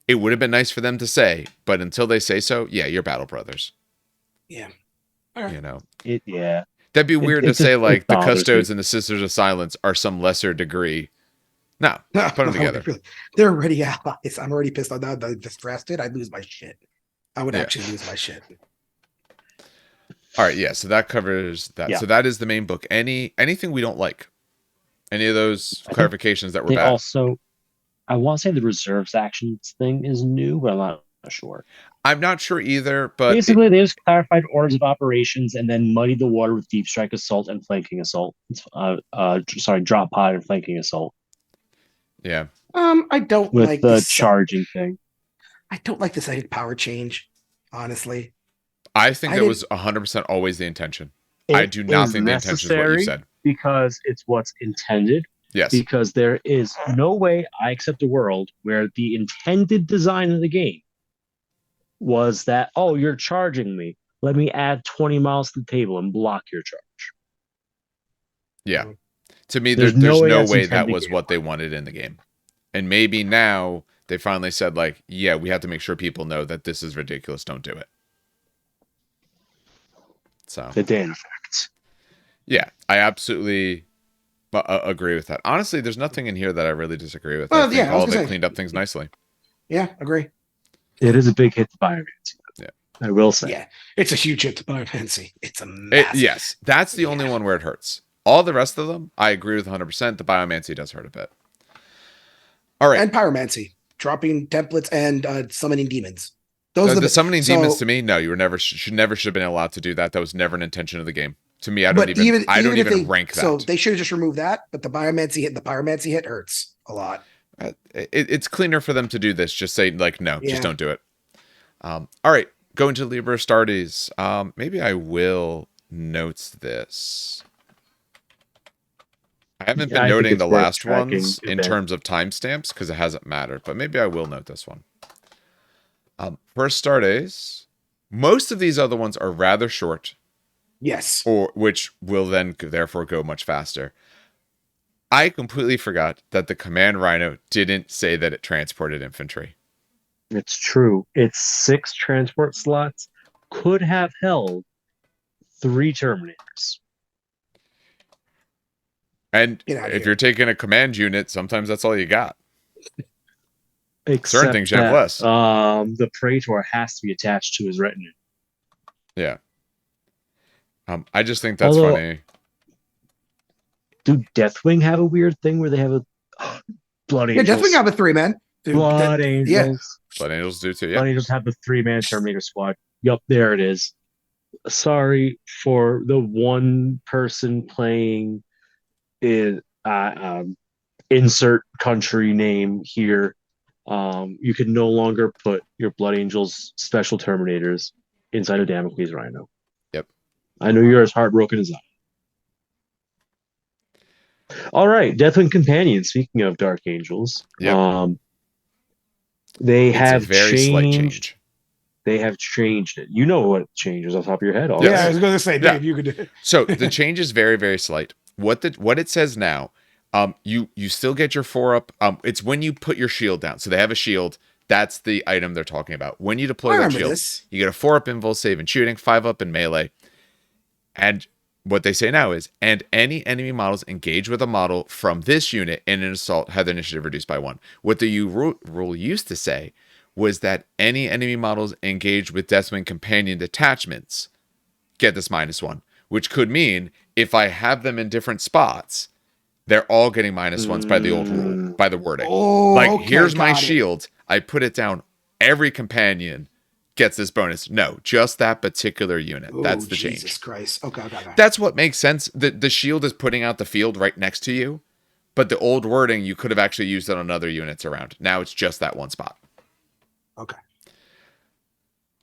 Speaker 1: It would have been nice for them to say, but until they say so, yeah, you're battle brothers.
Speaker 2: Yeah.
Speaker 1: You know?
Speaker 3: That'd
Speaker 1: be weird to say, like, the Custodes and the Sisters of Silence are some lesser degree. No, put them together.
Speaker 2: They're already allies. I'm already pissed on that. I distrusted. I'd lose my shit. I would actually lose my shit.
Speaker 1: All right, yeah, so that covers that. Yeah. So that is the main book. Anything we don't like? Any of those clarifications that were bad?
Speaker 3: Also, I want to say the reserves actions thing is new, but I'm not sure.
Speaker 1: I'm not sure either, but
Speaker 3: basically they just clarified orders of operations and then muddied the water with deep strike assault and flanking assault. Drop pod and flanking assault.
Speaker 1: Yeah.
Speaker 2: I don't
Speaker 3: with
Speaker 2: like
Speaker 3: the charging thing.
Speaker 2: I don't like the second power change, honestly.
Speaker 1: I think that was 100% always the intention. I do not think the intention is what you said.
Speaker 3: Because it's what's intended.
Speaker 1: Yes.
Speaker 3: Because there is no way I accept a world where the intended design of the game was that, oh, you're charging me. Let me add 20 miles to the table and block your charge.
Speaker 1: Yeah. To me, there's no way that was what they wanted in the game. And maybe now they finally said, like, yeah, we have to make sure people know that this is ridiculous. Don't do it. So
Speaker 3: the Dan effect.
Speaker 1: Yeah, I absolutely agree with that. Honestly, there's nothing in here that I really disagree with.
Speaker 2: Well,
Speaker 1: I think all of it cleaned up things nicely.
Speaker 2: Yeah, agree.
Speaker 3: It is a big hit to Biomancy.
Speaker 1: Yeah,
Speaker 3: I will say.
Speaker 2: Yeah, it's a huge hit to Biomancy. It's a massive.
Speaker 1: Yes, that's the only one where it hurts. All the rest of them, I agree with 100%. The Biomancy does hurt a bit. All right,
Speaker 2: and Pyromancy, dropping templates and summoning demons.
Speaker 1: The summoning demons to me, no, should have been allowed to do that. That was never an intention of the game. To me, I don't even rank that.
Speaker 2: So they should have just removed that. But the Pyromancy hit hurts a lot.
Speaker 1: It's cleaner for them to do this. Just say, like, no, just don't do it. All right, going to Liber Astartes. Maybe I will note this. I haven't been noting the last ones in terms of timestamps because it hasn't mattered, but maybe I will note this one. For Astartes, most of these other ones are rather short.
Speaker 2: Yes.
Speaker 1: Which will then therefore go much faster. I completely forgot that the Command Rhino didn't say that it transported infantry.
Speaker 3: It's true. It's 6 transport slots. Could have held 3 Terminators.
Speaker 1: And if you're taking a command unit, sometimes that's all you got.
Speaker 3: Except
Speaker 1: certain things you have less.
Speaker 3: The Praetor has to be attached to his retinue.
Speaker 1: Yeah. I just think that's funny.
Speaker 3: Do Deathwing have a weird thing where they have a Blood Angels?
Speaker 2: Yeah, Deathwing have a 3-man.
Speaker 3: Blood Angels.
Speaker 2: Yeah.
Speaker 1: Blood Angels do too, yeah.
Speaker 3: Blood Angels have the 3-man Terminator squad. Yup, there it is. Sorry for the one person playing in insert country name here. You can no longer put your Blood Angels special Terminators inside of Damocles Rhino.
Speaker 1: Yep.
Speaker 3: I know you're as heartbroken as I. All right, Deathwing Companion. Speaking of Dark Angels,
Speaker 1: yep.
Speaker 3: They have
Speaker 1: a very slight change.
Speaker 3: They have changed it. You know what changes off the top of your head?
Speaker 2: Yes. Yeah, I was going to say, Dave, you could do it.
Speaker 1: So the change is very, very slight. What it says now, you still get your 4-up. It's when you put your shield down. So they have a shield. That's the item they're talking about. When you
Speaker 2: I
Speaker 1: deploy that
Speaker 2: remember
Speaker 1: shield,
Speaker 2: this.
Speaker 1: you get a 4 up invul save and shooting, 5 up in melee. And what they say now is, and any enemy models engage with a model from this unit in an assault have their initiative reduced by 1. What the rule used to say was that any enemy models engaged with Deathwing companion detachments get this -1, which could mean if I have them in different spots, they're all getting -1s by the old rule, by the wording.
Speaker 2: Oh,
Speaker 1: Like,
Speaker 2: okay,
Speaker 1: here's my
Speaker 2: got it.
Speaker 1: shield. I put it down. Every companion gets this bonus. No, just that particular unit. That's the
Speaker 2: Jesus
Speaker 1: change.
Speaker 2: Christ. Okay.
Speaker 1: That's what makes sense. The shield is putting out the field right next to you, but the old wording, you could have actually used it on other units around. Now it's just that one spot.
Speaker 2: Okay.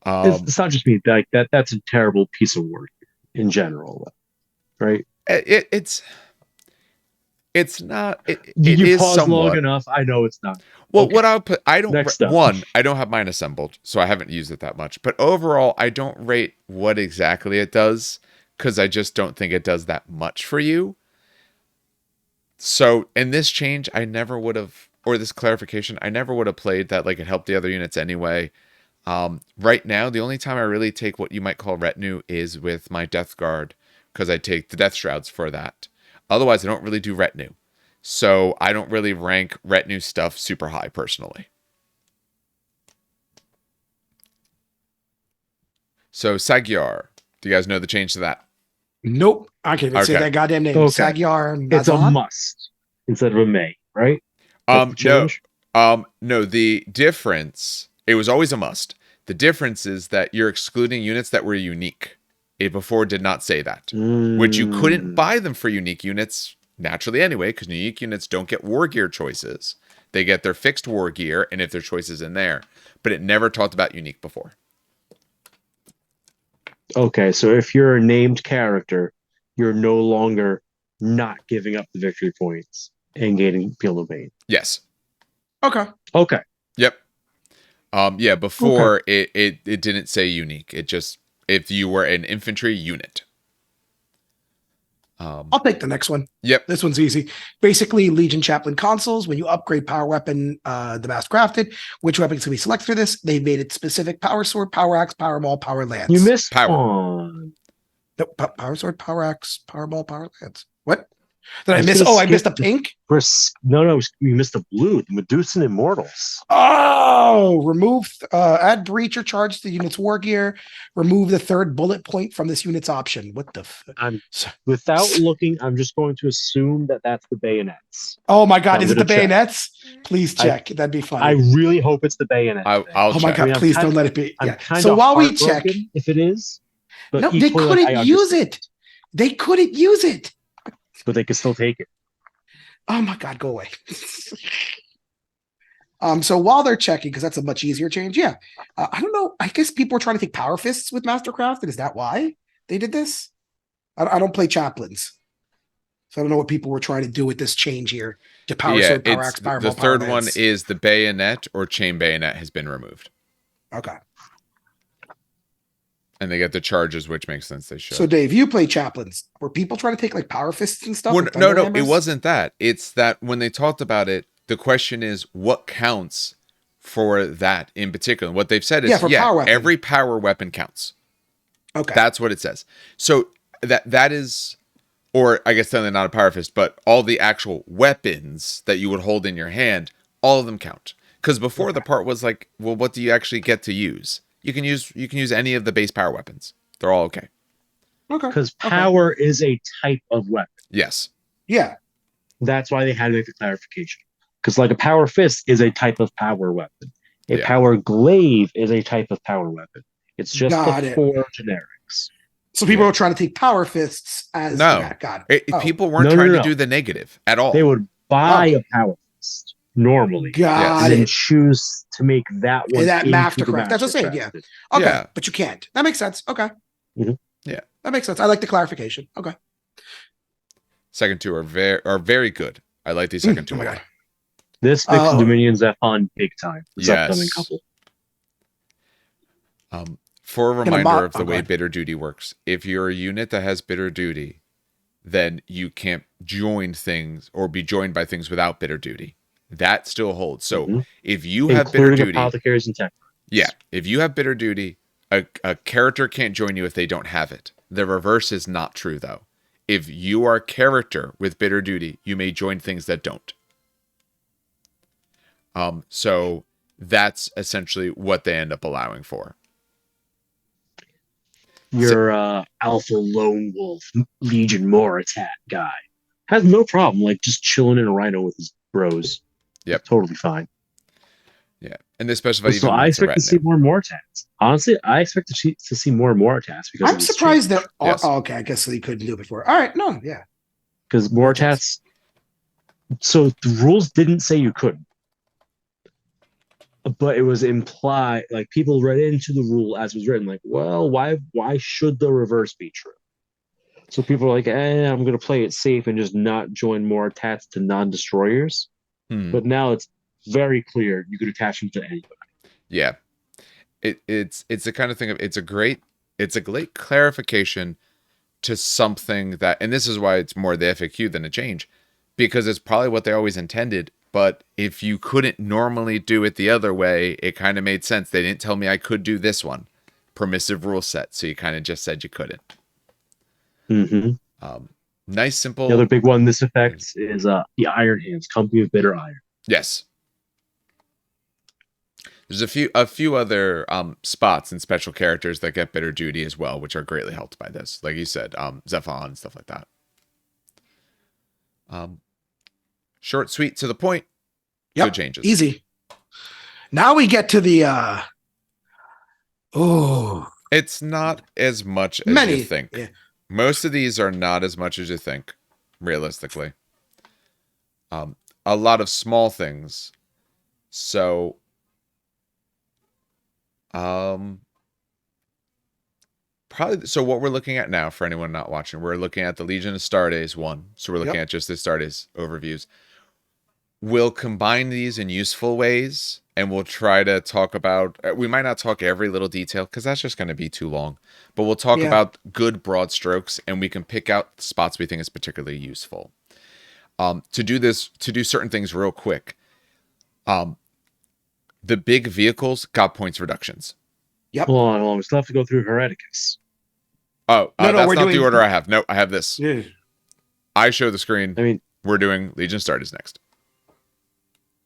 Speaker 3: It's not just me. Like that's a terrible piece of work in general, right?
Speaker 1: It's not. It
Speaker 3: You
Speaker 1: is
Speaker 3: pause
Speaker 1: somewhat
Speaker 3: long enough. I know it's not.
Speaker 1: Well,
Speaker 3: Okay.
Speaker 1: what I'll put, I don't,
Speaker 3: Next up.
Speaker 1: I don't have mine assembled, so I haven't used it that much. But overall, I don't rate what exactly it does, because I just don't think it does that much for you. So, in this change, I never would have, or this clarification, I never would have played that like it helped the other units anyway. Right now, the only time I really take what you might call retinue is with my Death Guard, because I take the Death Shrouds for that. Otherwise, I don't really do retinue. So I don't really rank retinue stuff super high personally. So Magyar, do you guys know the change to that?
Speaker 2: Nope. I can't even say
Speaker 1: Okay.
Speaker 2: that goddamn name.
Speaker 3: Okay.
Speaker 2: Magyar
Speaker 3: It's a
Speaker 2: Mazan?
Speaker 3: must instead of a may, right? That's the change?
Speaker 1: No, the difference, it was always a must. The difference is that you're excluding units that were unique. It before did not say that, which you couldn't buy them for unique units naturally anyway, because unique units don't get war gear choices. They get their fixed war gear, and if their choice is in there. But it never talked about unique before.
Speaker 3: Okay, so if you're a named character, you're no longer not giving up the victory points and gaining Field of Bane.
Speaker 1: Yes.
Speaker 2: Okay.
Speaker 3: Okay.
Speaker 1: Yep. Yeah, before it didn't say unique. It just, if you were an infantry unit.
Speaker 2: I'll take the next one.
Speaker 1: Yep.
Speaker 2: This one's easy. Basically, Legion Chaplain consoles, when you upgrade power weapon, the mass crafted, which weapons can be selected for this? They made it specific: power sword, power axe, power maul, power lance.
Speaker 3: You missed
Speaker 1: Power.
Speaker 3: one.
Speaker 2: No, power sword, power axe, power maul, power lance. What? Did I
Speaker 3: was
Speaker 2: miss?
Speaker 3: gonna
Speaker 2: Oh, I
Speaker 3: skip
Speaker 2: missed a
Speaker 3: the-
Speaker 2: pink.
Speaker 3: No, you missed the blue. The Medusan Immortals.
Speaker 2: Oh, remove, add breach or charge to the unit's war gear. Remove the third bullet point from this unit's option. What the?
Speaker 3: Without looking, I'm just going to assume that that's the bayonets.
Speaker 2: Oh my God!
Speaker 3: I'm
Speaker 2: Is it the
Speaker 3: gonna check.
Speaker 2: bayonets? Please check. That'd be funny.
Speaker 3: I really hope it's the bayonet.
Speaker 1: I'll
Speaker 2: Oh my
Speaker 1: check.
Speaker 2: God!
Speaker 3: I mean,
Speaker 2: Please
Speaker 3: I'm
Speaker 2: don't let it be.
Speaker 3: I'm
Speaker 2: Yeah.
Speaker 3: kind
Speaker 2: So
Speaker 3: of
Speaker 2: while we check,
Speaker 3: heartbroken if it is. But
Speaker 2: no, they
Speaker 3: equally, like,
Speaker 2: couldn't
Speaker 3: I
Speaker 2: use
Speaker 3: understand.
Speaker 2: it. They couldn't use it.
Speaker 3: But they could still take it.
Speaker 2: Oh my God, go away. So while they're checking, because that's a much easier change, yeah. I don't know. I guess people were trying to take power fists with Mastercraft, and is that why they did this? I don't play chaplains, so I don't know what people were trying to do with this change here to power
Speaker 1: Yeah,
Speaker 2: sword, power
Speaker 1: it's
Speaker 2: axe, power
Speaker 1: the
Speaker 2: maul, power
Speaker 1: third one
Speaker 2: lance.
Speaker 1: is the bayonet or chain bayonet has been removed.
Speaker 2: Okay.
Speaker 1: And they get the charges, which makes sense. They should.
Speaker 2: So Dave, you play chaplains. Were people trying to take like power fists and stuff?
Speaker 1: Well,
Speaker 2: with
Speaker 1: no,
Speaker 2: Thunder
Speaker 1: it
Speaker 2: Hammers?
Speaker 1: wasn't that. It's that when they talked about it, the question is what counts for that in particular. What they've said is,
Speaker 2: for power weapon.
Speaker 1: every power weapon counts.
Speaker 2: Okay.
Speaker 1: That's what it says. So that is, or I guess technically not a power fist, but all the actual weapons that you would hold in your hand, all of them count. Because before the part was like, well, what do you actually get to use? You can use any of the base power weapons. They're all okay.
Speaker 2: Okay.
Speaker 3: Because power is a type of weapon.
Speaker 1: Yes.
Speaker 2: Yeah.
Speaker 3: That's why they had to make the clarification. Because like a power fist is a type of power weapon. A power glaive is a type of power weapon. It's just
Speaker 2: Got
Speaker 3: the
Speaker 2: it.
Speaker 3: 4 generics.
Speaker 2: So people were trying to take power fists as
Speaker 1: No.
Speaker 2: that. Got it.
Speaker 1: People weren't
Speaker 3: No,
Speaker 1: trying
Speaker 3: no.
Speaker 1: to do the negative at all.
Speaker 3: They would buy a power fist normally.
Speaker 2: Got
Speaker 3: and then
Speaker 2: it.
Speaker 3: choose to make that one
Speaker 2: That
Speaker 3: into
Speaker 2: Mastercraft.
Speaker 3: the
Speaker 2: That's what I'm saying. Yeah.
Speaker 3: Mastercrafted.
Speaker 2: Okay.
Speaker 1: Yeah.
Speaker 2: But you can't. That makes sense. Okay.
Speaker 3: Mhm.
Speaker 1: Yeah.
Speaker 2: That makes sense. I like the clarification. Okay.
Speaker 1: Second two are very good. I like these second two a lot.
Speaker 3: This fixes Dominion Zephon big time. This
Speaker 1: Yes.
Speaker 3: upcoming couple.
Speaker 1: For a reminder of the
Speaker 2: go
Speaker 1: way
Speaker 2: ahead.
Speaker 1: bitter duty works, if you're a unit that has bitter duty, then you can't join things or be joined by things without bitter duty. that still holds. So
Speaker 3: Mhm.
Speaker 1: if you have bitter
Speaker 3: Including
Speaker 1: duty,
Speaker 3: apothecaries and temperance.
Speaker 1: yeah, if you have bitter duty, a character can't join you if they don't have it. The reverse is not true, though. If you are a character with bitter duty, you may join things that don't. So that's essentially what they end up allowing for.
Speaker 3: Your alpha lone wolf Legion Moritat guy has no problem like just chilling in a rhino with his bros.
Speaker 1: Yep.
Speaker 3: It's totally fine.
Speaker 1: Yeah, and they specify
Speaker 3: So
Speaker 1: even
Speaker 3: I
Speaker 1: when it's a
Speaker 3: expect to see
Speaker 1: retinue.
Speaker 3: more Moritats. Honestly, I expect to see more Moritats because
Speaker 2: I'm surprised that.
Speaker 1: Yes.
Speaker 2: Oh, okay, I guess they couldn't do it before. All right, no, yeah,
Speaker 3: because Moritats. So the rules didn't say you couldn't, but it was implied. Like people read into the rule as it was written. Like, well, why should the reverse be true? So people are like, I'm going to play it safe and just not join Moritats to non-destroyers. But now it's very clear you could attach them to anybody.
Speaker 1: Yeah, it's the kind of thing of it's a great clarification to something that, and this is why it's more the FAQ than a change, because it's probably what they always intended. But if you couldn't normally do it the other way, it kind of made sense. They didn't tell me I could do this one. Permissive rule set, so you kind of just said you couldn't. Nice, simple.
Speaker 3: The other big one this affects is the Iron Hands, Company of Bitter Iron.
Speaker 1: Yes. There's a few other spots and special characters that get bitter duty as well, which are greatly helped by this. Like you said, Zephon and stuff like that. Short, sweet, to the point.
Speaker 2: Yep,
Speaker 1: Good changes.
Speaker 2: Easy. Now we get to the
Speaker 1: it's not as much as you think. Yeah. Most of these are not as much as you think, realistically. A lot of small things. So probably, so what we're looking at now, for anyone not watching, we're looking at the Legion of Astares one. So we're looking at just the Astares overviews. We'll combine these in useful ways, and we'll try to talk about, we might not talk every little detail because that's just going to be too long, but we'll talk about good broad strokes, and we can pick out spots we think is particularly useful. To do certain things real quick. The big vehicles got points reductions.
Speaker 2: Yep.
Speaker 3: Hold on. We still have to go through Hereticus.
Speaker 1: Oh, no, that's not the order I have. No, I have this.
Speaker 2: Yeah.
Speaker 1: I show the screen.
Speaker 3: I mean,
Speaker 1: we're doing Legion Astares next.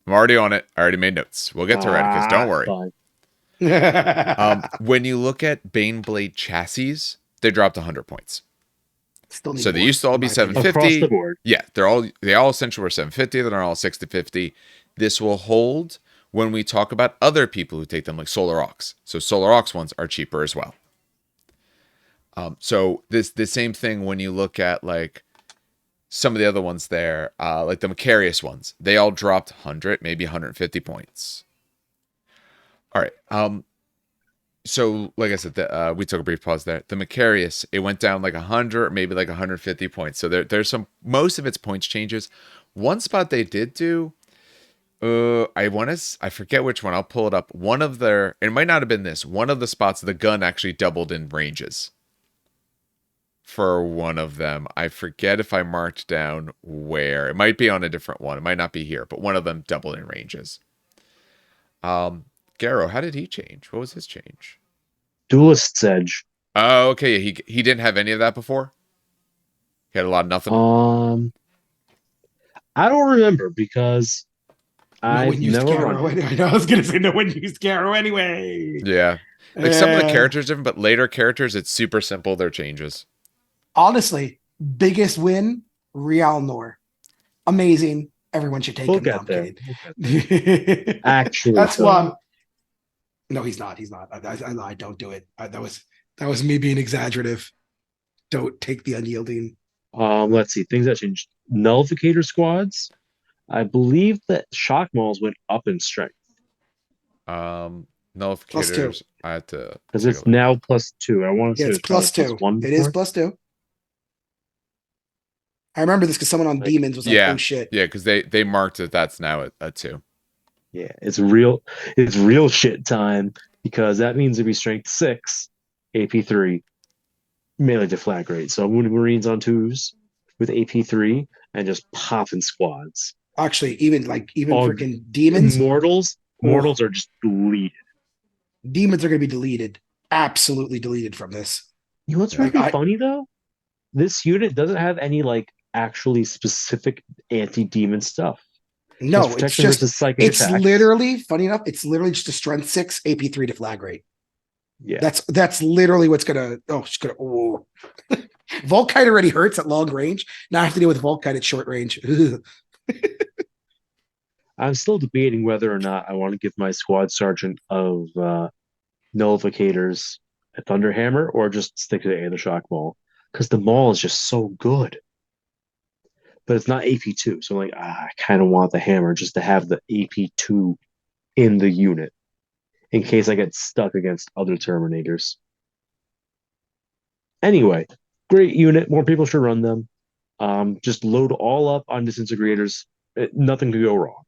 Speaker 1: I'm already on it. I already made notes. We'll get to Hereticus. Don't worry. When you look at Baneblade chassis, they dropped 100 points. So they used to all be 750
Speaker 3: across the board.
Speaker 1: Yeah, they all essentially were 750. They're all 650. This will hold when we talk about other people who take them, like Solar Aux. So Solar Aux ones are cheaper as well. So the same thing when you look at like some of the other ones there, like the Mechanius ones, they all dropped 100, maybe 150 points. All right. So like I said, we took a brief pause there. The Mechanius, it went down like 100, maybe like 150 points. So there's most of its points changes. One spot they did do, I forget which one. I'll pull it up. It might not have been this. One of the spots, the gun actually doubled in ranges. For one of them, I forget if I marked down where. It might be on a different one. It might not be here, but one of them doubled in ranges. Garrow, how did he change? What was his change?
Speaker 3: Duelist's Edge.
Speaker 1: Oh, okay. He didn't have any of that before? He had a lot of nothing?
Speaker 3: I don't remember because
Speaker 2: I know I was going to say no one used Garrow anyway.
Speaker 1: Yeah. Like some of the characters different, but later characters, it's super simple, their changes.
Speaker 2: Honestly, biggest win, Realnor. Amazing. Everyone should take him.
Speaker 3: Get there.
Speaker 2: Actually, that's one. No, he's not. He's not. I lied. Don't do it. That was me being exaggerative. Don't take the unyielding.
Speaker 3: Let's see. Things that changed. Nullificator squads. I believe that shock mauls went up in strength.
Speaker 1: Nullificators. I had to,
Speaker 3: because it's now +2. I want to say
Speaker 2: it's +2. It is +2. I remember this because someone on Demons was like, "Oh shit!"
Speaker 1: Yeah, because they marked that that's now a 2.
Speaker 3: Yeah, it's real shit time because that means it'd be strength 6, AP3, melee deflag rate. So I'm moving Marines on 2s with AP3 and just popping squads.
Speaker 2: Actually, even
Speaker 3: All
Speaker 2: freaking demons.
Speaker 3: Mortals are just deleted.
Speaker 2: Demons are going to be deleted, absolutely deleted from this.
Speaker 3: You know what's
Speaker 2: Like
Speaker 3: really funny though? This unit doesn't have any like actually specific anti-demon stuff. It has
Speaker 2: no,
Speaker 3: protection versus psychic attacks.
Speaker 2: literally funny enough. It's literally just a strength 6 AP3 to flag rate.
Speaker 3: Yeah,
Speaker 2: That's literally what's gonna. Oh, she's gonna. Oh. Volkite already hurts at long range. Now I have to deal with Volkite at short range.
Speaker 3: I'm still debating whether or not I want to give my squad sergeant of nullificators a Thunderhammer or just stick to the Shock Maul because the Maul is just so good. But it's not AP2, so I'm like, I kind of want the hammer just to have the AP2 in the unit in case I get stuck against other Terminators. Anyway, great unit. More people should run them. Just load all up on disintegrators. Nothing could go wrong.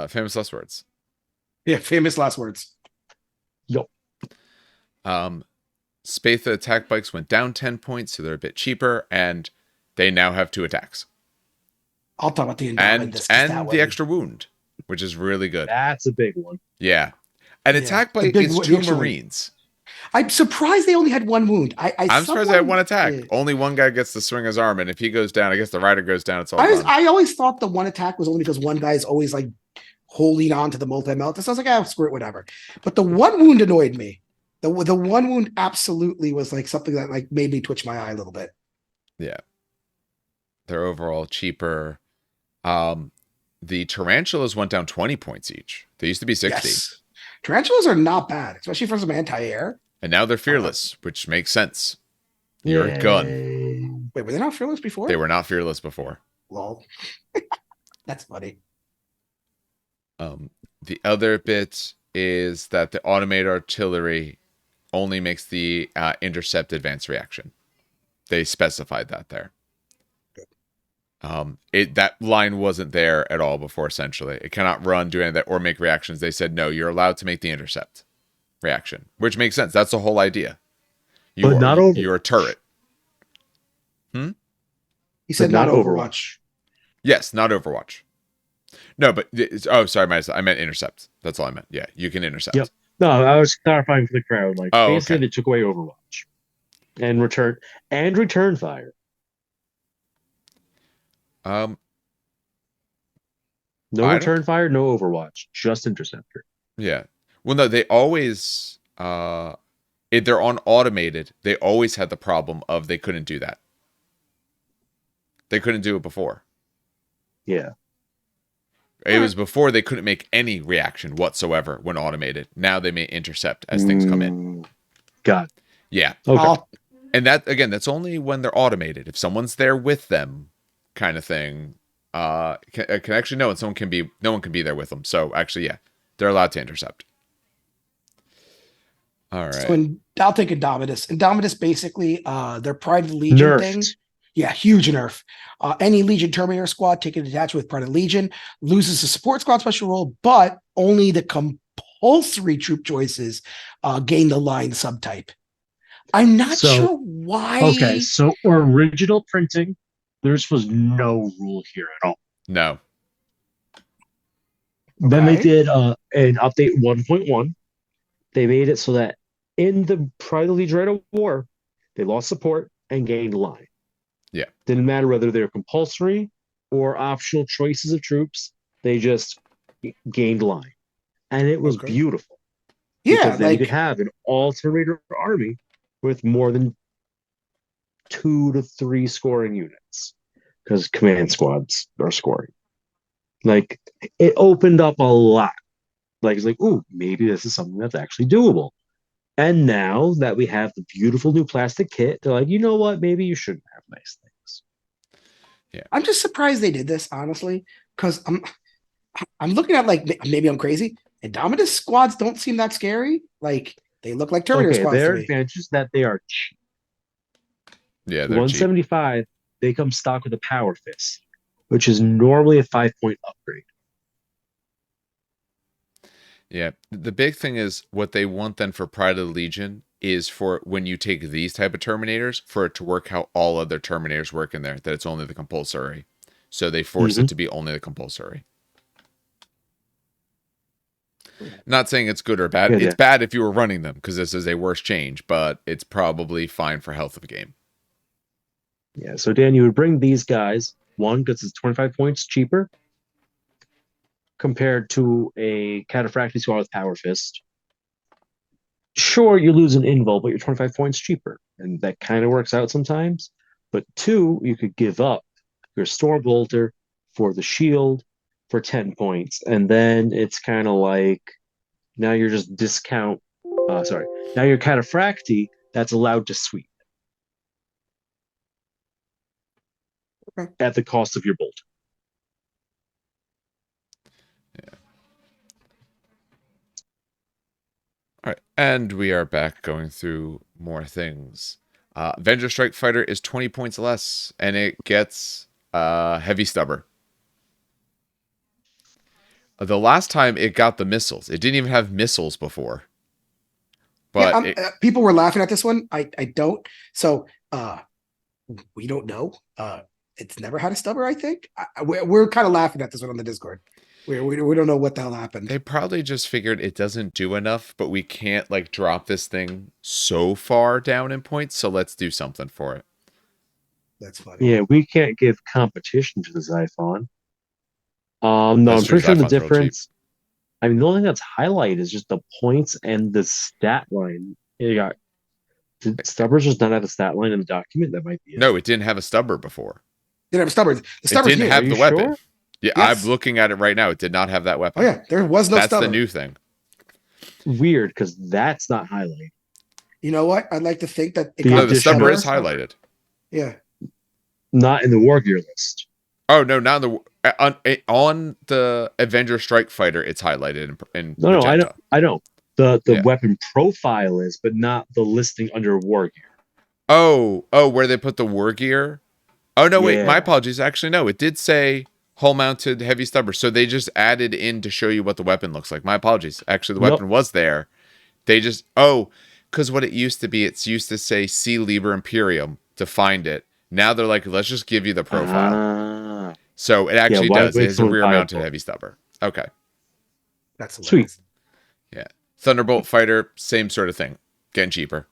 Speaker 1: Famous last words.
Speaker 2: Yeah, famous last words.
Speaker 3: Yup.
Speaker 1: Spatha attack bikes went down 10 points, so they're a bit cheaper, and they now have 2 attacks.
Speaker 2: I'll talk about the
Speaker 1: And
Speaker 2: that
Speaker 1: the extra wound, which is really good.
Speaker 3: That's a big one.
Speaker 1: Yeah. An attack bike is 2 Marines.
Speaker 2: I'm surprised they only had 1 wound.
Speaker 1: I'm surprised they had 1 attack. Only one guy gets to swing his arm, and if he goes down, I guess the rider goes down. It's all done.
Speaker 2: I always thought the 1 attack was only because one guy is always like holding on to the multi-melt. So I was like, screw it, whatever. But the 1 wound annoyed me. The 1 wound absolutely was like something that like made me twitch my eye a little bit.
Speaker 1: Yeah. They're overall cheaper. The tarantulas went down 20 points each. They used to be 60.
Speaker 2: Yes. Tarantulas are not bad, especially for some anti-air.
Speaker 1: And now they're fearless, which makes sense. You're a gun.
Speaker 2: Wait, were they not fearless before?
Speaker 1: They were not fearless before.
Speaker 2: Lol. That's funny.
Speaker 1: The other bit is that the automated artillery only makes the intercept advance reaction. They specified that there. That line wasn't there at all before, essentially. It cannot run, do any of that, or make reactions. They said, no, you're allowed to make the intercept reaction, which makes sense. That's the whole idea. You're a turret.
Speaker 2: He said not Overwatch.
Speaker 1: Yes, not Overwatch. No, but sorry, I meant intercept. That's all I meant. Yeah, you can intercept.
Speaker 3: Yep. No, I was clarifying for the crowd. Like basically,
Speaker 1: okay.
Speaker 3: They took away Overwatch and return fire. No return fire, no Overwatch, just interceptor.
Speaker 1: Yeah. Well, no, they always if they're on automated, they always had the problem of they couldn't do that. They couldn't do it before.
Speaker 3: Yeah.
Speaker 1: It was before they couldn't make any reaction whatsoever when automated. Now they may intercept as things come in.
Speaker 3: Got it.
Speaker 1: Yeah.
Speaker 3: Okay.
Speaker 1: And that, again, that's only when they're automated. If someone's there with them, kind of thing, can actually no one can be there with them. So actually, yeah, they're allowed to intercept. All right.
Speaker 2: So I'll take Indomitus. Indomitus basically, their Pride of the Legion
Speaker 3: Nerfed.
Speaker 2: thing. Yeah, huge nerf. Any Legion Terminator squad taken detached with Pride of Legion loses the support squad special role, but only the compulsory troop choices gain the line subtype. I'm not sure why.
Speaker 3: Okay, so original printing, there was no rule here at all.
Speaker 1: No.
Speaker 3: Then they did an update 1.1. They made it so that in the Pride of the Legion Right of War, they lost support and gained line.
Speaker 1: Yeah.
Speaker 3: Didn't matter whether they were compulsory or optional choices of troops. They just gained line. And it was beautiful.
Speaker 2: Yeah.
Speaker 3: Because then you could have an all-Terminator army with more than 2 to 3 scoring units. Because command squads are scoring. Like, it opened up a lot. Like, it's like, ooh, maybe this is something that's actually doable. And now that we have the beautiful new plastic kit, they're like, you know what? Maybe you shouldn't have nice things.
Speaker 1: Yeah.
Speaker 2: I'm just surprised they did this, honestly, because I'm looking at, like, maybe I'm crazy. Indomitus squads don't seem that scary. Like, they look like Terminator squads.
Speaker 3: Their advantage is that they are cheap.
Speaker 1: Yeah, they're
Speaker 3: 175, cheap. They come stock with a Power Fist, which is normally a 5-point upgrade.
Speaker 1: Yeah. The big thing is what they want then for Pride of the Legion is for when you take these type of Terminators, for it to work how all other Terminators work in there, that it's only the compulsory. So they force it to be only the compulsory. Not saying it's good or bad.
Speaker 3: Yeah,
Speaker 1: It's bad if you were running them, because this is a worse change, but it's probably fine for health of the game.
Speaker 3: Yeah, so Dan, you would bring these guys, one, because it's 25 points cheaper compared to a Cataphractii squad with Power Fist. Sure, you lose an invul, but you're 25 points cheaper, and that kind of works out sometimes. But two, you could give up your Stormbolter for the shield for 10 points, and then it's kind of like now you're just now your Cataphractii that's allowed to sweep at the cost of your bolt.
Speaker 1: All right, and we are back going through more things. Avenger Strike Fighter is 20 points less, and it gets Heavy Stubber. The last time it got the missiles. It didn't even have missiles before. But
Speaker 2: people were laughing at this one. I don't. So we don't know. It's never had a stubber, I think. We're kind of laughing at this one on the Discord. We don't know what the hell happened.
Speaker 1: They probably just figured it doesn't do enough, but we can't like drop this thing so far down in points, so let's do something for it.
Speaker 2: That's funny.
Speaker 3: Yeah, we can't give competition to the Xiphon. No, I'm pretty sure the difference. I mean, the only thing that's highlighted is just the points and the stat line. Did Stubbers just not have a stat line in the document? That might be it.
Speaker 1: No, it didn't have a stubber before.
Speaker 2: It didn't have a stubber. The stubber
Speaker 1: didn't have the weapon. Sure? Yeah,
Speaker 2: yes.
Speaker 1: I'm looking at it right now. It did not have that weapon.
Speaker 2: Oh yeah, there was no
Speaker 1: That's
Speaker 2: stubber.
Speaker 1: The new thing.
Speaker 3: Weird, because that's not highlighted.
Speaker 2: You know what? I'd like to think that
Speaker 1: the stubber is highlighted.
Speaker 2: Yeah.
Speaker 3: Not in the war gear list.
Speaker 1: Oh no, not in the on the Avenger Strike Fighter. It's highlighted in
Speaker 3: No, I don't. The weapon profile is, but not the listing under war gear.
Speaker 1: Oh, where they put the war gear. Oh no, wait, my apologies. Actually, no, it did say hull mounted heavy stubber, so they just added in to show you what the weapon looks like. My apologies. Actually, the weapon was there. They just because what it used to be, it's used to say "See Liber Imperium" to find it. Now they're like, let's just give you the profile. So it actually does. It is a rear mounted heavy stubber. Okay,
Speaker 2: that's
Speaker 3: sweet.
Speaker 1: Yeah, Thunderbolt Fighter, same sort of thing, getting cheaper.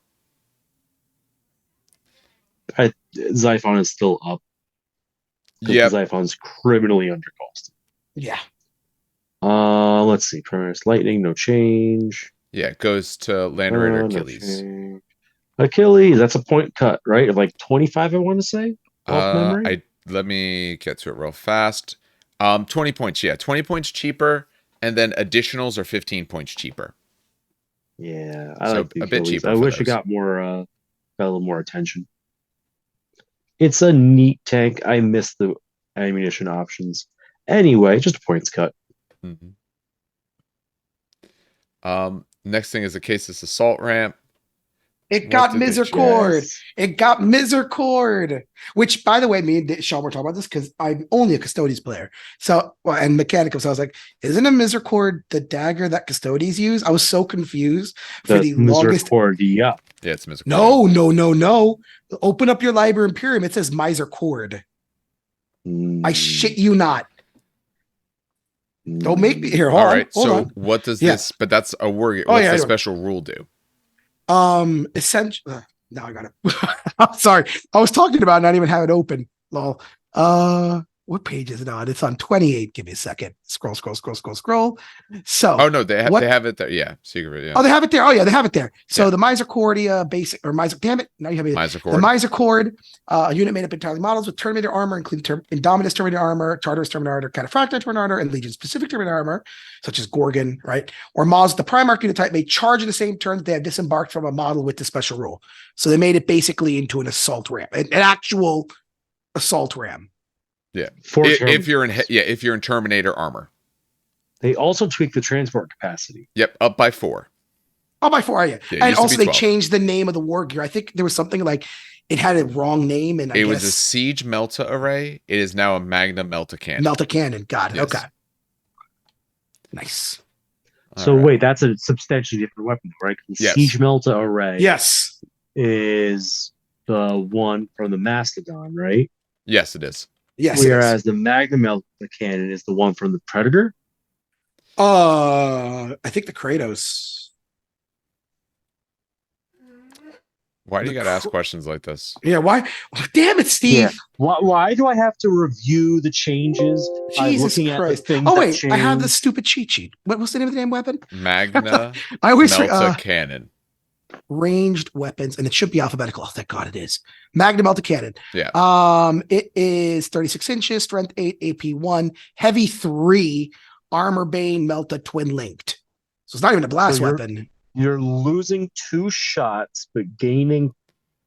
Speaker 3: Xiphon is still up. Yeah, Xiphon's criminally undercosted.
Speaker 2: Yeah.
Speaker 3: Let's see. Primaris Lightning, no change.
Speaker 1: Yeah, it goes to Land Raider Achilles.
Speaker 3: No Achilles, that's a point cut, right? Of like 25, I want to say. Off memory.
Speaker 1: Let me get to it real fast. 20 points. Yeah, 20 points cheaper, and then additionals are 15 points cheaper.
Speaker 3: Yeah, I like a bit cheaper. I wish it got a little more attention. It's a neat tank. I miss the ammunition options. Anyway, just a points cut.
Speaker 1: Mm-hmm. Next thing is a Casus Assault Ramp.
Speaker 2: It got Misericord. It got Misericord. Which, by the way, me and Sean were talking about this because I'm only a Custodes player. So, and Mechanicum. So I was like, isn't a Misericord the dagger that Custodes use? I was so confused for the longest.
Speaker 3: Yeah,
Speaker 1: it's Misericord.
Speaker 2: No. Open up your Liber Imperium. It says Misericord. I shit you not. Don't make me here. Hold on.
Speaker 1: What does this? But that's a word. What's the special rule do?
Speaker 2: Essentially. Now I got it. I'm sorry. I was talking about not even have it open. Lol. What page is it on? It's on 28. Give me a second. Scroll. So,
Speaker 1: oh no, they have it there. Yeah, secret. Yeah.
Speaker 2: Oh, they have it there. Oh yeah, they have it there. So the Misericordia basic or Miser. Damn it! Now you have it. The Misericord, a unit made up entirely models with Terminator armor, including Indomitus Terminator armor, Tartarus Terminator, Cataphractii Terminator armor, and Legion specific Terminator armor, such as Gorgon, right? Or models the Primarch unit type may charge in the same turn that they have disembarked from a model with the special rule. So they made it basically into an assault ram, an actual assault ram.
Speaker 1: Yeah, if you're in Terminator armor.
Speaker 3: They also tweaked the transport capacity.
Speaker 1: Yep, up by 4.
Speaker 2: Up by 4, yeah. And also they changed the name of the war gear. I think there was something like it had a wrong name, and it
Speaker 1: was a Siege Melta Array. It is now a Magna Melta Cannon.
Speaker 2: Melta Cannon, got it. Yes. Okay, nice.
Speaker 3: So
Speaker 1: right.
Speaker 3: wait, that's a substantially different weapon, right? The
Speaker 1: Yes.
Speaker 3: Siege Melta Array
Speaker 2: Yes.
Speaker 3: is the one from the Mastodon, right?
Speaker 1: Yes, it is.
Speaker 2: Yes, it is.
Speaker 3: Whereas the Magnum Melta cannon is the one from the Predator.
Speaker 2: I think the Kratos.
Speaker 1: Why do you
Speaker 2: The
Speaker 1: got to ask
Speaker 2: cr-
Speaker 1: questions like this?
Speaker 2: Yeah, why? Oh, damn it, Steve.
Speaker 3: Yeah. Why do I have to review the changes? I'm
Speaker 2: Jesus
Speaker 3: looking at the
Speaker 2: Christ.
Speaker 3: things
Speaker 2: Oh,
Speaker 3: that
Speaker 2: wait. I have the
Speaker 3: change.
Speaker 2: stupid cheat sheet. What's the name of the damn weapon?
Speaker 1: Magna
Speaker 2: I always
Speaker 1: Melta Cannon.
Speaker 2: ranged weapons, and it should be alphabetical. Oh, thank God it is. Magnum Melta Cannon.
Speaker 1: Yeah.
Speaker 2: It is 36 inches, strength 8, AP 1, heavy 3, armor bane, Melta twin linked. So it's not even a blast weapon.
Speaker 3: You're losing 2 shots, but gaining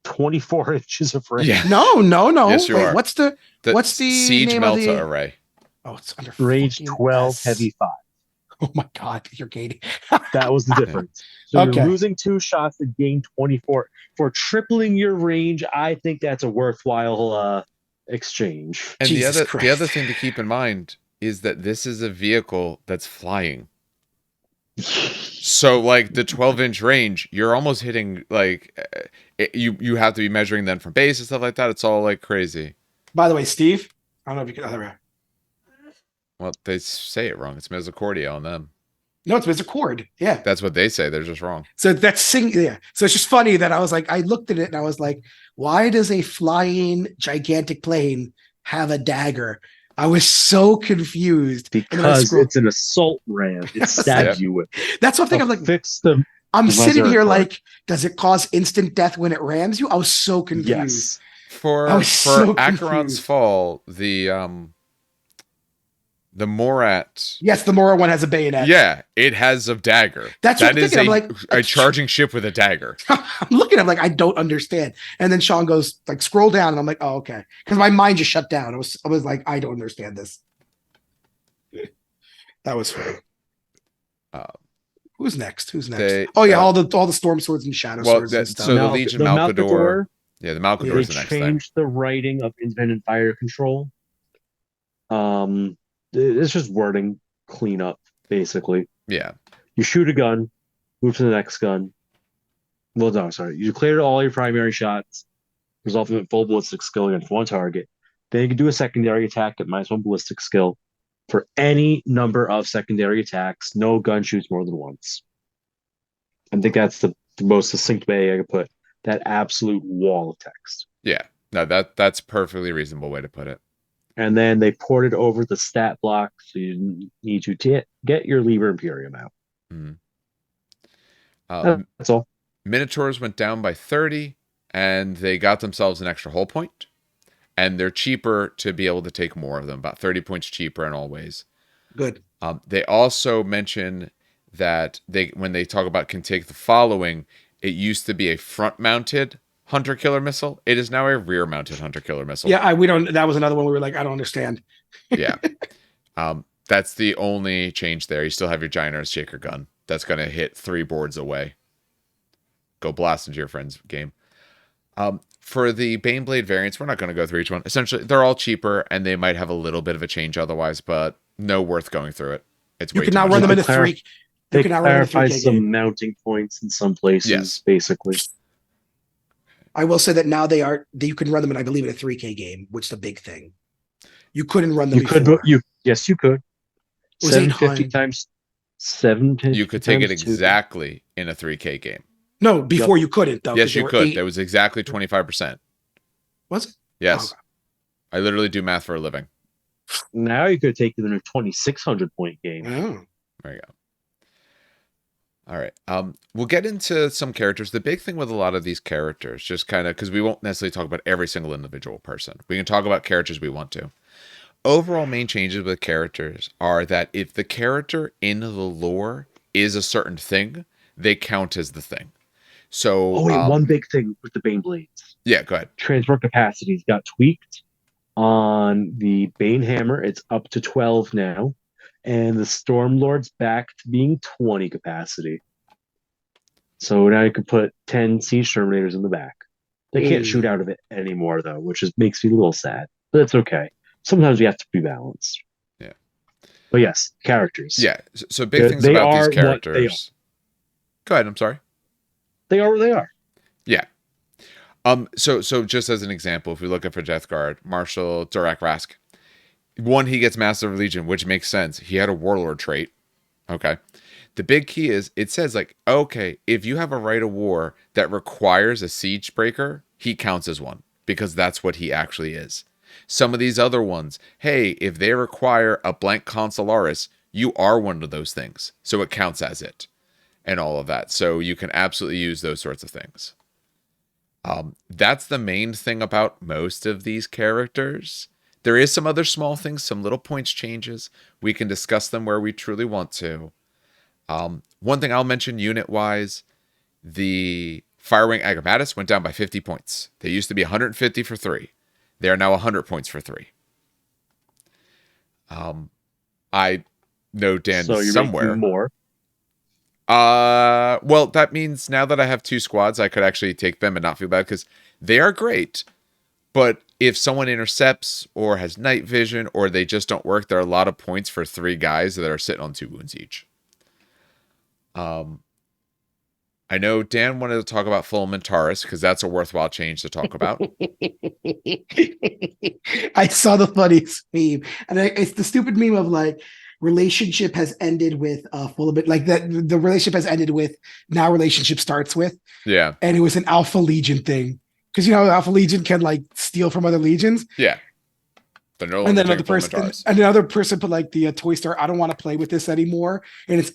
Speaker 3: 24 inches of range.
Speaker 1: Yeah.
Speaker 2: No.
Speaker 1: Yes, you
Speaker 2: Wait,
Speaker 1: are.
Speaker 2: what's the
Speaker 1: Siege
Speaker 2: name
Speaker 1: Melta
Speaker 2: of the
Speaker 1: Array?
Speaker 2: Oh, it's under
Speaker 3: Range
Speaker 2: fucking
Speaker 3: 12,
Speaker 2: S.
Speaker 3: heavy 5.
Speaker 2: Oh my God, you're gaining.
Speaker 3: That was the difference. So
Speaker 2: Okay.
Speaker 3: you're losing 2 shots to gain 24. For tripling your range, I think that's a worthwhile exchange.
Speaker 1: And
Speaker 2: Jesus
Speaker 1: the
Speaker 2: Christ.
Speaker 1: other thing to keep in mind is that this is a vehicle that's flying. So like the 12-inch range, you're almost hitting like you have to be measuring them from base and stuff like that. It's all like crazy.
Speaker 2: By the way, Steve, I don't know if you can.
Speaker 1: Well, they say it wrong. It's Misericordia on them.
Speaker 2: No, it's Mr. Cord. Yeah.
Speaker 1: That's what they say. They're just wrong.
Speaker 2: So that's yeah. So it's just funny that I looked at it and I was like, why does a flying gigantic plane have a dagger? I was so confused.
Speaker 3: Because it's an assault ram. It stabs you with.
Speaker 2: That's one thing I'm like,
Speaker 3: fix the
Speaker 2: I'm sitting here
Speaker 3: part.
Speaker 2: like, does it cause instant death when it rams you? I was so confused.
Speaker 3: Yes.
Speaker 1: For Acheron's Fall, the Morat.
Speaker 2: Yes, the Mora one has a bayonet.
Speaker 1: Yeah, it has a dagger.
Speaker 2: That's what I'm thinking. I'm like,
Speaker 1: a charging ship with a dagger.
Speaker 2: I'm looking, I'm like, I don't understand. And then Sean goes, like, scroll down, and I'm like, oh, okay. Because my mind just shut down. I was like, I don't understand this. That was funny. Who's next? All the storm swords and shadow swords and stuff.
Speaker 1: So the Legion Malcador. Yeah, the Malcador is the next thing.
Speaker 3: They changed the writing of independent fire control. It's just wording cleanup, basically.
Speaker 1: Yeah.
Speaker 3: You shoot a gun, move to the next gun. Well, no, sorry. You cleared all your primary shots, resulting in full ballistic skill against one target. Then you can do a secondary attack at -1 ballistic skill for any number of secondary attacks. No gun shoots more than once. I think that's the most succinct way I could put that absolute wall of text.
Speaker 1: Yeah. No, that's a perfectly reasonable way to put it.
Speaker 3: And then they ported over the stat block, so you need to get your Liber Imperium out. That's all.
Speaker 1: Minotaurs went down by 30, and they got themselves an extra hull point. And they're cheaper to be able to take more of them, about 30 points cheaper in all ways.
Speaker 2: Good.
Speaker 1: They also mention that when they talk about can take the following, it used to be a front-mounted hunter-killer missile. It is now a rear-mounted hunter-killer missile.
Speaker 2: Yeah, we don't. That was another one we were like, I don't understand.
Speaker 1: Yeah. That's the only change there. You still have your Giant Earthshaker gun. That's going to hit 3 boards away. Go blast into your friend's game. For the Baneblade variants, we're not going to go through each one. Essentially, they're all cheaper, and they might have a little bit of a change otherwise, but no worth going through it. It's
Speaker 2: you
Speaker 1: way
Speaker 2: can
Speaker 1: too
Speaker 2: now
Speaker 1: much.
Speaker 2: run them into 3.
Speaker 3: They clarify some mounting points in some places, basically.
Speaker 2: I will say that now you can run them in, I believe, in a 3K game, which is a big thing. You couldn't run them before.
Speaker 3: Yes, you could. 750 times 7.
Speaker 1: You could take it exactly in a 3K game.
Speaker 2: No, before you couldn't, though.
Speaker 1: Yes, you could. That was exactly 25%.
Speaker 2: Was it?
Speaker 1: Yes. Oh, I literally do math for a living.
Speaker 3: Now you could take it in a 2,600 point game.
Speaker 2: Oh.
Speaker 1: There you go. All right. We'll get into some characters. The big thing with a lot of these characters, just kind of, because we won't necessarily talk about every single individual person. We can talk about characters we want to. Overall main changes with characters are that if the character in the lore is a certain thing, they count as the thing. So,
Speaker 3: one big thing with the Bane Blades.
Speaker 1: Yeah, go ahead.
Speaker 3: Transport capacities got tweaked. On the Bane Hammer, it's up to 12 now. And the Stormlord's back to being 20 capacity. So now you can put 10 Siege Terminators in the back. They can't shoot out of it anymore, though, which makes me a little sad. But that's okay. Sometimes we have to be balanced.
Speaker 1: Yeah.
Speaker 3: But yes, characters.
Speaker 1: Yeah. So big things
Speaker 3: They
Speaker 1: about these
Speaker 3: are what they are.
Speaker 1: characters. Go ahead. I'm sorry.
Speaker 3: They are what they are.
Speaker 1: Yeah. So just as an example, if we look at for Death Guard, Marshal Durak Rask, one, he gets Master of Legion, which makes sense. He had a warlord trait. Okay. The big key is it says like, okay, if you have a right of war that requires a siege breaker, he counts as one because that's what he actually is. Some of these other ones, hey, if they require a blank consularis, you are one of those things. So it counts as it and all of that. So you can absolutely use those sorts of things. That's the main thing about most of these characters. There is some other small things, some little points changes. We can discuss them where we truly want to. One thing I'll mention unit-wise, the Firewing Agamatus went down by 50 points. They used to be 150 for 3. They are now 100 points for 3. I know Dan
Speaker 3: So you're
Speaker 1: somewhere.
Speaker 3: making more.
Speaker 1: Well, that means now that I have 2 squads, I could actually take them and not feel bad because they are great. But if someone intercepts or has night vision or they just don't work, there are a lot of points for 3 guys that are sitting on 2 wounds each. I know Dan wanted to talk about Fulmentaris because that's a worthwhile change to talk about.
Speaker 2: I saw the funniest meme, and it's the stupid meme of like relationship has ended with full of it, like that the relationship has ended with now relationship starts with,
Speaker 1: Yeah.
Speaker 2: and it was an Alpha Legion thing because Alpha Legion can like steal from other legions.
Speaker 1: Yeah. They're no longer
Speaker 2: And then
Speaker 1: taking
Speaker 2: another person put like the toy store. I don't want to play with this anymore. And it's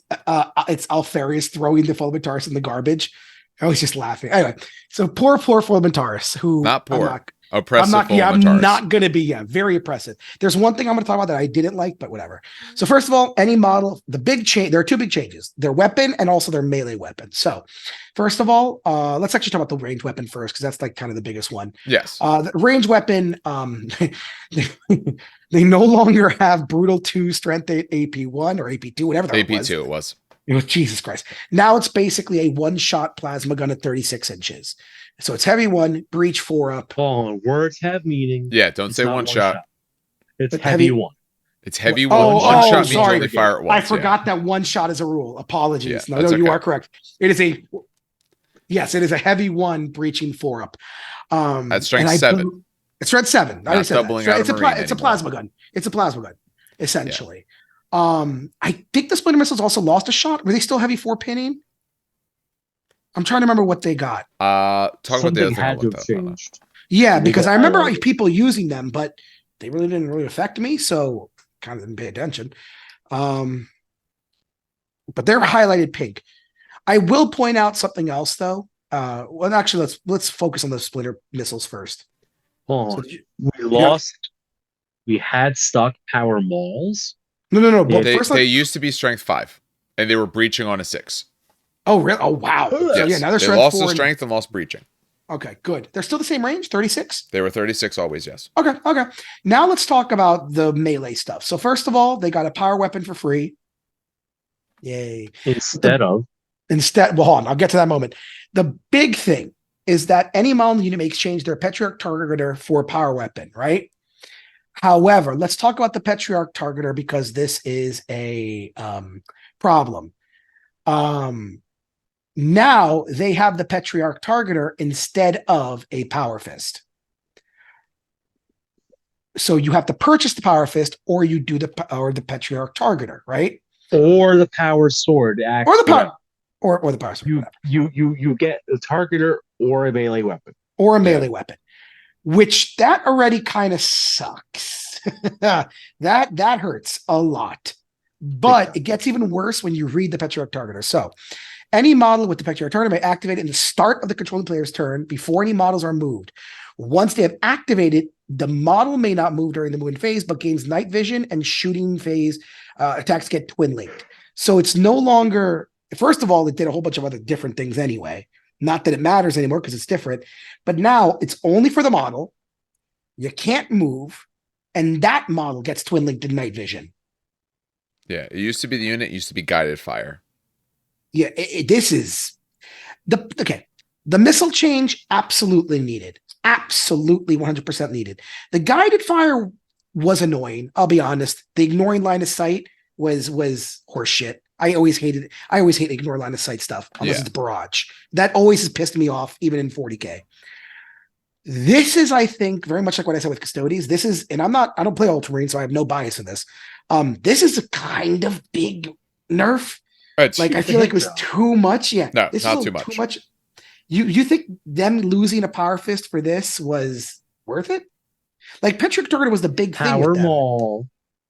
Speaker 2: Alfarius throwing the Fulmentaris in the garbage. I was just laughing. Anyway, so poor Fulmentaris, who
Speaker 1: Not poor.
Speaker 2: I'm
Speaker 1: Fulmentaris.
Speaker 2: not going to be, very oppressive. There's one thing I'm going to talk about that I didn't like, but whatever. So first of all, any model, the big change, there are 2 big changes, their weapon and also their melee weapon. So first of all, let's actually talk about the ranged weapon first, because that's like kind of the biggest one.
Speaker 1: Yes.
Speaker 2: The ranged weapon, they no longer have brutal 2, strength 8, AP1 or AP2, whatever that was.
Speaker 1: AP2 it was.
Speaker 2: Jesus Christ. Now it's basically a one-shot plasma gun at 36 inches. So it's heavy 1, breach 4 up.
Speaker 3: Oh, words have meaning.
Speaker 1: Yeah, don't say one shot.
Speaker 3: It's heavy 1.
Speaker 1: It's heavy 1.
Speaker 2: Oh,
Speaker 1: One shot means you
Speaker 2: sorry.
Speaker 1: only fire it once.
Speaker 2: I forgot that one shot is a rule. Apologies.
Speaker 1: Yeah,
Speaker 2: No, you
Speaker 1: okay.
Speaker 2: are correct. It is a heavy 1, breaching 4 up.
Speaker 1: That's strength 7.
Speaker 2: It's strength 7. I said
Speaker 1: doubling out
Speaker 2: it's
Speaker 1: of Marine
Speaker 2: a plasma gun. It's a plasma gun, essentially. I think the Splinter Missiles also lost a shot. Were they still heavy 4 pinning? I'm trying to remember what they got.
Speaker 1: Talk about the other thing I
Speaker 3: had to
Speaker 1: looked
Speaker 3: have
Speaker 1: up.
Speaker 3: changed.
Speaker 2: Yeah, because I remember
Speaker 3: highlighted.
Speaker 2: people using them, but they really didn't affect me, so kind of didn't pay attention. But they're highlighted pink. I will point out something else, though. Well, actually, let's focus on the Splinter Missiles first.
Speaker 3: Hold on.
Speaker 2: So
Speaker 3: We lost. We had stock power malls.
Speaker 2: No. But
Speaker 1: They,
Speaker 2: first,
Speaker 1: they used to be strength 5, and they were breaching on a 6.
Speaker 2: oh, really? Oh, wow. So,
Speaker 1: Yes.
Speaker 2: yeah, now they're
Speaker 1: They
Speaker 2: strength
Speaker 1: lost
Speaker 2: 4
Speaker 1: the strength and lost breaching.
Speaker 2: Okay, good. They're still the same range, 36?
Speaker 1: They were 36 always, yes.
Speaker 2: Okay. Now let's talk about the melee stuff. So first of all, they got a power weapon for free. Yay. Well, hold on, I'll get to that moment. The big thing is that any model unit may exchange their Patriarch Targeter for a power weapon, right? However, let's talk about the Patriarch Targeter because this is a problem. Now they have the Patriarch Targeter instead of a Power Fist. So you have to purchase the Power Fist, or you do the Patriarch Targeter, right?
Speaker 3: Or the power sword.
Speaker 2: Or the power, or the power sword.
Speaker 3: You get a targeter or a melee weapon.
Speaker 2: Or a melee weapon, which that already kind of sucks. that hurts a lot. But it gets even worse when you read the Patriarch Targeter. So any model with the Patriarch Targeter may activate in the start of the controlling player's turn before any models are moved. Once they have activated, the model may not move during the movement phase, but gains night vision and shooting phase attacks get twin linked. So it's no longer, first of all, it did a whole bunch of other different things anyway. Not that it matters anymore because it's different, but now it's only for the model. You can't move, and that model gets twin linked in night vision.
Speaker 1: Yeah, it used to be the unit, it used to be guided fire.
Speaker 2: Yeah, this is the missile change, absolutely needed. Absolutely 100% needed. The guided fire was annoying. I'll be honest. The ignoring line of sight was horse shit. I always hate ignore line of sight stuff unless
Speaker 1: Yeah.
Speaker 2: it's barrage. That always has pissed me off, even in 40k. This is, I think, very much like what I said with Custodes. This is, and I don't play Ultramarine, so I have no bias in this. This is a kind of big nerf.
Speaker 1: It's
Speaker 2: Like, I feel like it was too much. Yeah.
Speaker 1: No,
Speaker 2: this
Speaker 1: not
Speaker 2: is
Speaker 1: too much.
Speaker 2: You think them losing a Power Fist for this was worth it? Like, Petric Target was the big thing
Speaker 3: Power
Speaker 2: with them.
Speaker 3: Maul.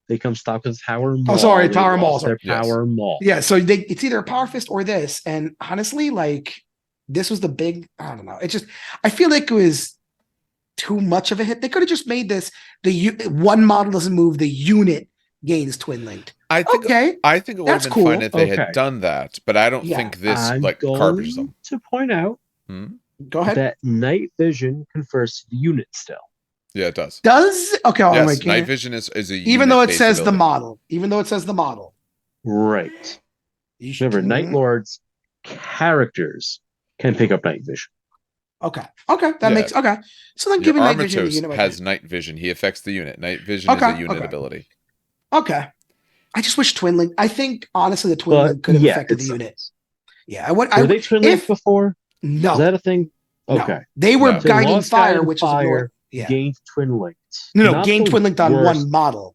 Speaker 3: They come stock with Power Maul.
Speaker 2: Oh, sorry,
Speaker 3: They
Speaker 2: Power Maul.
Speaker 3: lost their
Speaker 1: Yes.
Speaker 3: Power Maul.
Speaker 2: Yeah, so it's either a Power Fist or this. And honestly, like, this was the big, I don't know. It just, I feel like it was too much of a hit. They could have just made this, one model doesn't move, the unit gains twin linked.
Speaker 1: I think
Speaker 2: Okay,
Speaker 1: I think it would have
Speaker 2: that's
Speaker 1: been fine
Speaker 2: cool.
Speaker 1: if they
Speaker 3: Okay.
Speaker 1: had done that, but I don't
Speaker 2: Yeah.
Speaker 1: think this
Speaker 3: I'm
Speaker 1: like
Speaker 3: going
Speaker 1: carbages them.
Speaker 3: to point out
Speaker 2: Go ahead.
Speaker 3: that night vision confers to the unit still.
Speaker 1: Yeah, it does.
Speaker 2: Does okay? Oh,
Speaker 1: Yes,
Speaker 2: wait,
Speaker 1: night vision is a
Speaker 2: even though it
Speaker 1: unit-based
Speaker 2: says the
Speaker 1: ability.
Speaker 2: model, even though it says the model.
Speaker 3: Right.
Speaker 2: You should,
Speaker 3: Remember, Night Lords characters can pick up night vision.
Speaker 2: Okay, that
Speaker 1: Yeah.
Speaker 2: makes okay. So then,
Speaker 1: Your
Speaker 2: giving night vision to the
Speaker 1: Armatos
Speaker 2: unit might
Speaker 1: has
Speaker 2: be-
Speaker 1: night vision. He affects the unit. Night vision is a
Speaker 2: Okay,
Speaker 1: unit
Speaker 2: okay.
Speaker 1: ability.
Speaker 2: Okay. I just wish twin link. I think honestly, the twin
Speaker 3: But
Speaker 2: link could have
Speaker 3: yeah,
Speaker 2: affected the
Speaker 3: it's-
Speaker 2: unit. Yeah, I would.
Speaker 3: Were they twin linked
Speaker 2: if
Speaker 3: before?
Speaker 2: no,
Speaker 3: Is that a thing?
Speaker 2: no.
Speaker 3: Okay.
Speaker 2: They were
Speaker 1: No.
Speaker 3: So
Speaker 2: guiding
Speaker 3: Lost
Speaker 2: fire,
Speaker 3: Guiding
Speaker 2: which is
Speaker 3: Fire
Speaker 2: north. Yeah,
Speaker 3: gained twin linked.
Speaker 2: no,
Speaker 3: Not
Speaker 2: gain
Speaker 3: the
Speaker 2: twin linked on
Speaker 3: worst-
Speaker 2: one model,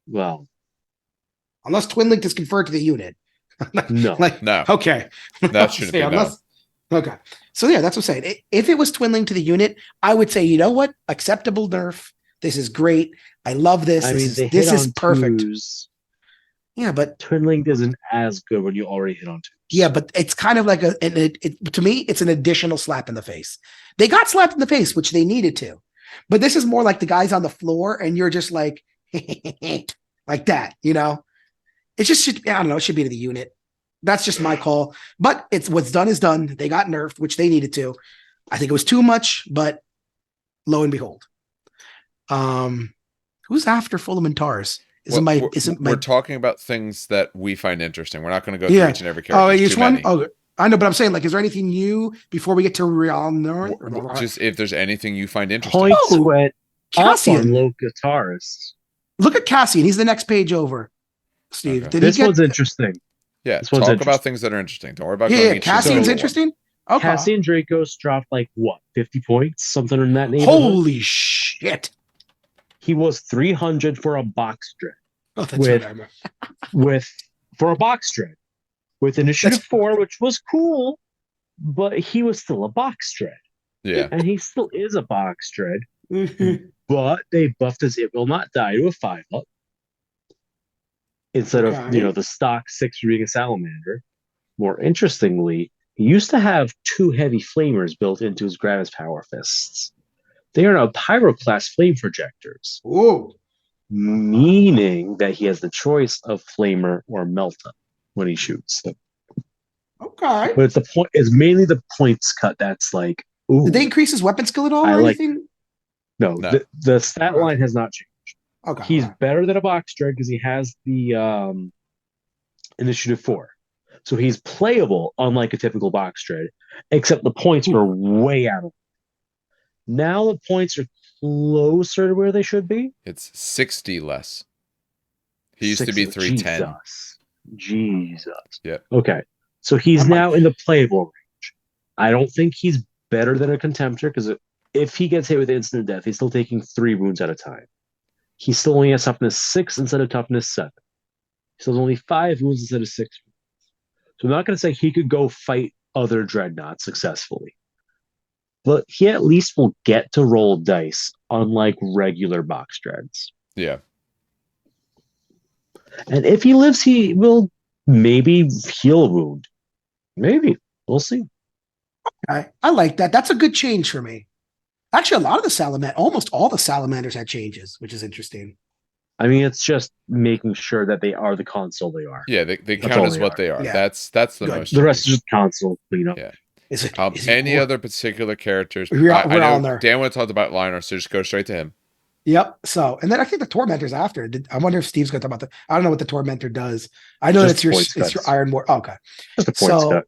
Speaker 3: Well,
Speaker 2: unless twin linked is conferred to the unit.
Speaker 3: no.
Speaker 2: Like
Speaker 1: No.
Speaker 2: okay,
Speaker 1: That shouldn't be, no.
Speaker 2: Okay, so yeah, that's what I'm saying. If it was twin linked to the unit, I would say, you know what, acceptable nerf. This is great. I love this.
Speaker 3: I mean, they
Speaker 2: this
Speaker 3: hit
Speaker 2: is
Speaker 3: on
Speaker 2: perfect.
Speaker 3: twos.
Speaker 2: Yeah, but
Speaker 3: Twin linked isn't as good when you already hit on twos.
Speaker 2: yeah, but it's kind of like to me, it's an additional slap in the face. They got slapped in the face, which they needed to, but this is more like the guys on the floor, and you're just like, like that, you know. It just should, I don't know, it should be to the unit. That's just my call. But it's what's done is done. They got nerfed, which they needed to. I think it was too much, but lo and behold. Who's after Fulham and Tars?
Speaker 1: We're talking about things that we find interesting. We're not going to go through
Speaker 2: Yeah.
Speaker 1: each and every character.
Speaker 2: Oh,
Speaker 1: There's
Speaker 2: each
Speaker 1: too
Speaker 2: one?
Speaker 1: many.
Speaker 2: Oh, I know, but I'm saying, like, is there anything new before we get to Real North?
Speaker 1: Just if there's anything you find interesting.
Speaker 3: Points
Speaker 2: Oh,
Speaker 3: went up on
Speaker 2: Cassian.
Speaker 3: low guitarists.
Speaker 2: Look at Cassian. He's the next page over. Steve,
Speaker 1: Okay.
Speaker 2: did
Speaker 3: This
Speaker 2: he get?
Speaker 3: one's interesting.
Speaker 1: Yeah,
Speaker 3: This one's
Speaker 1: talk
Speaker 3: interesting.
Speaker 1: about things that are interesting. Don't worry about
Speaker 2: Yeah,
Speaker 1: going
Speaker 2: yeah,
Speaker 1: each
Speaker 2: Cassian's
Speaker 1: individual one.
Speaker 2: interesting. Okay.
Speaker 3: Cassian Dracos dropped like what, 50 points, something in that neighborhood.
Speaker 2: Holy shit!
Speaker 3: He was 300 for a box dread
Speaker 2: Oh, that's
Speaker 3: With-
Speaker 2: right. I remember.
Speaker 3: for a box dread with initiative 4, which was cool, but he was still a box dread,
Speaker 1: Yeah.
Speaker 3: and he still is a box dread. But they buffed his It Will Not Die to a 5-up instead of
Speaker 2: Okay.
Speaker 3: the stock 6 being a salamander. More interestingly, he used to have 2 heavy flamers built into his Gravis Power Fists. They are now Pyroclast flame projectors,
Speaker 2: Whoa.
Speaker 3: meaning that he has the choice of flamer or melta when he shoots.
Speaker 2: Okay.
Speaker 3: But it's mainly the points cut that's like, ooh.
Speaker 2: Did they increase his weapon skill at all
Speaker 3: I
Speaker 2: or
Speaker 3: like-
Speaker 2: anything?
Speaker 3: No,
Speaker 1: No.
Speaker 3: the stat line has not changed.
Speaker 2: Okay.
Speaker 3: He's better than a box dread because he has the initiative 4. So he's playable, unlike a typical box dread, except the points are way out of. Now the points are closer to where they should be.
Speaker 1: It's 60 less. He used to be 310.
Speaker 3: Jesus.
Speaker 1: Yep.
Speaker 3: Okay. So he's
Speaker 2: That might-
Speaker 3: now in the playable range. I don't think he's better than a Contemptor because if he gets hit with instant death, he's still taking 3 wounds at a time. He still only has toughness 6 instead of toughness 7. He still has only 5 wounds instead of 6 wounds. So I'm not going to say he could go fight other dreadnoughts successfully. But he at least will get to roll dice, unlike regular box dreads.
Speaker 1: Yeah.
Speaker 3: And if he lives, he will maybe heal a wound. Maybe. We'll see.
Speaker 2: Okay. I like that. That's a good change for me. Actually, a lot of the almost all the salamanders had changes, which is interesting.
Speaker 3: I mean, it's just making sure that they are the console they are.
Speaker 1: Yeah, they
Speaker 3: That's
Speaker 1: count
Speaker 3: all
Speaker 1: as
Speaker 3: they
Speaker 1: what
Speaker 3: are.
Speaker 1: they are.
Speaker 2: Yeah.
Speaker 1: That's the
Speaker 2: Good.
Speaker 1: most.
Speaker 3: The rest is just console cleanup.
Speaker 1: Yeah.
Speaker 2: Is it?
Speaker 1: Any other particular characters?
Speaker 2: We're
Speaker 1: I
Speaker 2: on
Speaker 1: know
Speaker 2: there.
Speaker 1: Dan would have talked about Liner, so just go straight to him.
Speaker 2: Yep. So, and then I think the Tormentor's after. I wonder if Steve's going to talk about I don't know what the Tormentor does. I know
Speaker 3: Just
Speaker 2: that
Speaker 3: points
Speaker 2: it's your
Speaker 3: cuts.
Speaker 2: Iron War. Okay.
Speaker 3: Just a points
Speaker 2: So,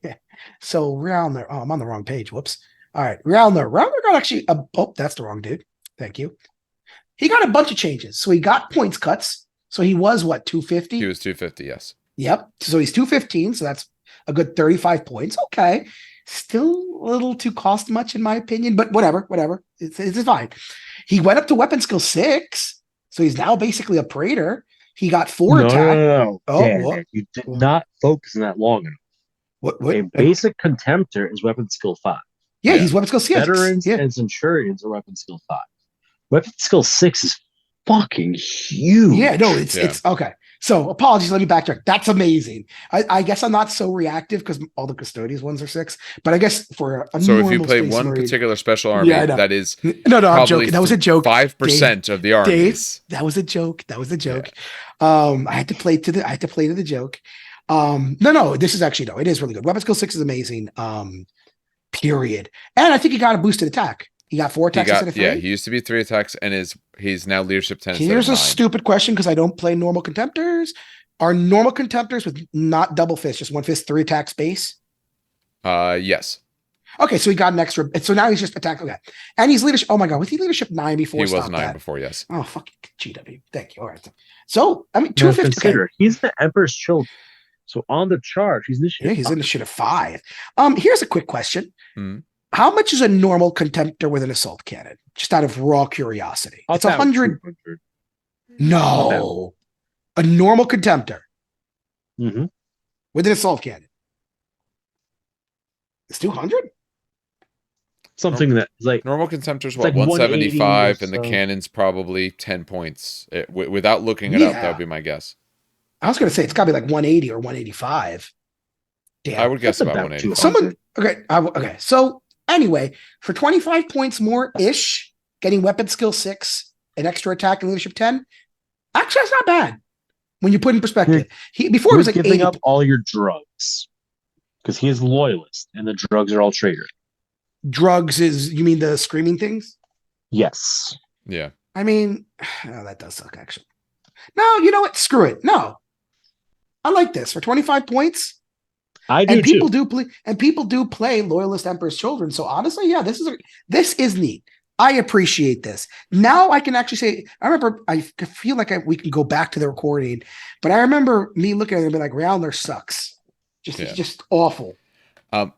Speaker 3: cut.
Speaker 2: so Realner. Oh, I'm on the wrong page. Whoops. All right. Realner got actually. Oh, that's the wrong dude. Thank you. he got a bunch of changes. So he got points cuts. So he was what, 250?
Speaker 1: He was 250, yes.
Speaker 2: Yep. So he's 215. So that's a good 35 points. Okay. Still a little too cost much in my opinion, but whatever. It's fine. He went up to weapon skill 6. So he's now basically a praetor. He got 4 attack.
Speaker 3: No.
Speaker 2: Oh,
Speaker 3: Dan, you did not focus on that long enough.
Speaker 2: What?
Speaker 3: A basic contemptor is weapon skill 5.
Speaker 2: Yeah, he's weapon skill 6.
Speaker 3: Veterans and centurions are weapon skill 5. Weapon skill 6 is fucking huge.
Speaker 2: Yeah, no, it's okay. So apologies, let me backtrack. That's amazing. I guess I'm not so reactive because all the custodians ones are 6, but I guess for a
Speaker 1: so if you
Speaker 2: normal
Speaker 1: play
Speaker 2: Space
Speaker 1: one
Speaker 2: Marine,
Speaker 1: particular special army, that is
Speaker 2: no, I'm joking. That was a joke.
Speaker 1: 5% of the armies.
Speaker 2: Dave, that was a joke. I had to play to the joke. No, this is actually it is really good. Weapon skill 6 is amazing. Period. And I think he got a boosted attack. He got 4 attacks instead of 3.
Speaker 1: Yeah, he used to be 3 attacks, and he's now leadership 10.
Speaker 2: Here's a stupid question because I don't play normal contemptors. Are normal contemptors with not double fist, just 1 fist, 3 attacks base?
Speaker 1: Yes.
Speaker 2: Okay, so he got an extra. So now he's just attack. Okay, and he's leadership. Oh my god, was he leadership 9 before?
Speaker 1: He was 9 before. Yes.
Speaker 2: Oh fucking GW. Thank you. All right. So I mean, 250.
Speaker 3: Okay. He's the Emperor's children. So on the charge, he's initiative.
Speaker 2: Yeah, he's initiative 5. Here's a quick question.
Speaker 1: Mm-hmm.
Speaker 2: How much is a normal contemptor with an assault cannon? Just out of raw curiosity. It's 100. No, a normal contemptor with an assault cannon. It's 200.
Speaker 3: Something that is like
Speaker 1: normal contemptor's what, 175, and the cannon's probably 10 points. Without looking it up, that would be my guess.
Speaker 2: I was going to say it's got to be like 180 or 185.
Speaker 1: Damn, I would guess about 185.
Speaker 2: Someone okay. So anyway, for 25 points more ish, getting weapon skill 6, an extra attack and leadership 10. Actually, that's not bad when you put in perspective. Before it was like
Speaker 3: giving up all your drugs because he is loyalist, and the drugs are all traitor.
Speaker 2: Drugs is, you mean the screaming things?
Speaker 3: Yes.
Speaker 1: Yeah.
Speaker 2: I mean, that does suck actually. No, you know what? Screw it. No, I like this for 25 points.
Speaker 3: I do,
Speaker 2: and people
Speaker 3: too.
Speaker 2: People do play Loyalist Emperor's Children. So honestly, yeah, this is neat. I appreciate this. Now I can actually say, I feel like we can go back to the recording, but I remember me looking at it and be like, Realner sucks. It's just awful.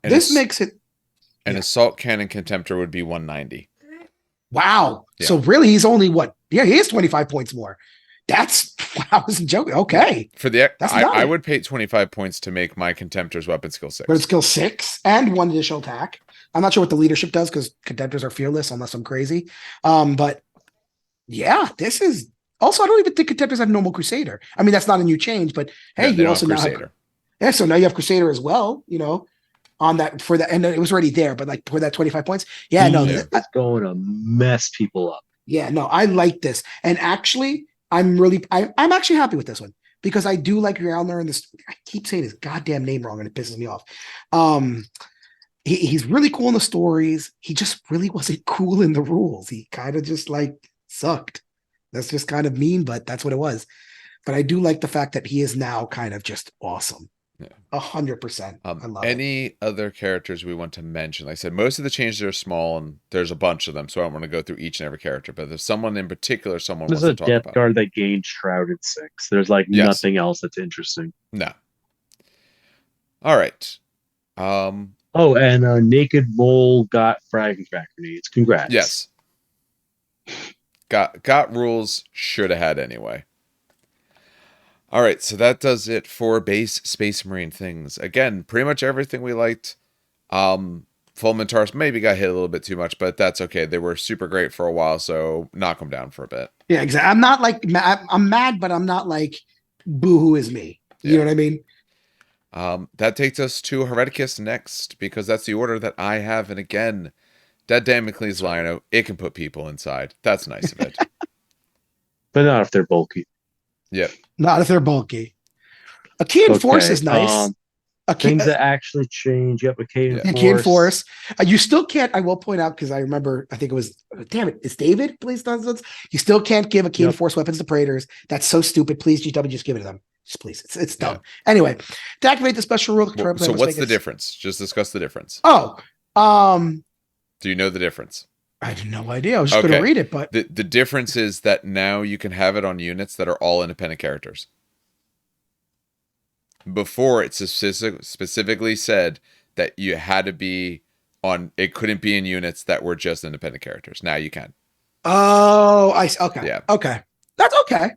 Speaker 2: This makes it.
Speaker 1: An assault cannon contemptor would be 190.
Speaker 2: Wow.
Speaker 1: Yeah.
Speaker 2: So really, he's only what? Yeah, he is 25 points more. I wasn't joking. Okay.
Speaker 1: For the I would pay 25 points to make my contemptor's weapon skill 6.
Speaker 2: But it's skill 6 and 1 additional attack. I'm not sure what the leadership does because contemptors are fearless unless I'm crazy. But yeah, this is also, I don't even think contemptors have normal crusader. I mean, that's not a new change, but hey, you also now have so now you have crusader as well, on that for that, and it was already there, but like for that 25 points. Yeah, no,
Speaker 3: it's going to mess people up.
Speaker 2: Yeah, no, I like this. And actually, I'm actually happy with this one because I do like Realner and this. I keep saying his goddamn name wrong and it pisses me off. He's really cool in the stories. He just really wasn't cool in the rules. He kind of just like sucked. That's just kind of mean, but that's what it was. But I do like the fact that he is now kind of just awesome. 100%. I love it.
Speaker 1: Any other characters we want to mention? Like I said, most of the changes are small, and there's a bunch of them, so I don't want to go through each and every character. But there's someone in particular,
Speaker 3: there's
Speaker 1: wants to talk about.
Speaker 3: There's a Death Guard that gained Shrouded 6. There's nothing else that's interesting.
Speaker 1: No. All right.
Speaker 3: And Naked Mole got frag and crack grenades. Congrats.
Speaker 1: Yes. Got rules. Should have had anyway. All right, so that does it for base Space Marine things. Again, pretty much everything we liked. Fulminatars maybe got hit a little bit too much, but that's okay. They were super great for a while, so knock them down for a bit.
Speaker 2: Yeah, exactly. I'm not like I'm mad, but I'm not like boo-hoo is me. You know what I mean?
Speaker 1: That takes us to Hereticus next, because that's the order that I have. And again, Dead Damocles Lino, it can put people inside. That's nice of it.
Speaker 3: But not if they're bulky.
Speaker 1: Yep.
Speaker 2: Not if they're bulky. Achaean Force is nice.
Speaker 3: Things that actually change. Yep,
Speaker 2: Achaean Force. You still can't, I will point out, because I remember, I think it was, damn it, it's David, please. You still can't give Achaean Force weapons to Praetors. That's so stupid. Please, GW, just give it to them. Just please. It's dumb. Yeah. Anyway, to activate the special rule.
Speaker 1: So what's the difference? Just discuss the difference.
Speaker 2: Oh.
Speaker 1: Do you know the difference?
Speaker 2: I had no idea. I was just going to
Speaker 1: Okay.
Speaker 2: read it, but
Speaker 1: The difference is that now you can have it on units that are all independent characters. Before, it specifically said that you had to be on. It couldn't be in units that were just independent characters. Now you can.
Speaker 2: oh, okay,
Speaker 1: Yeah,
Speaker 2: okay, that's okay.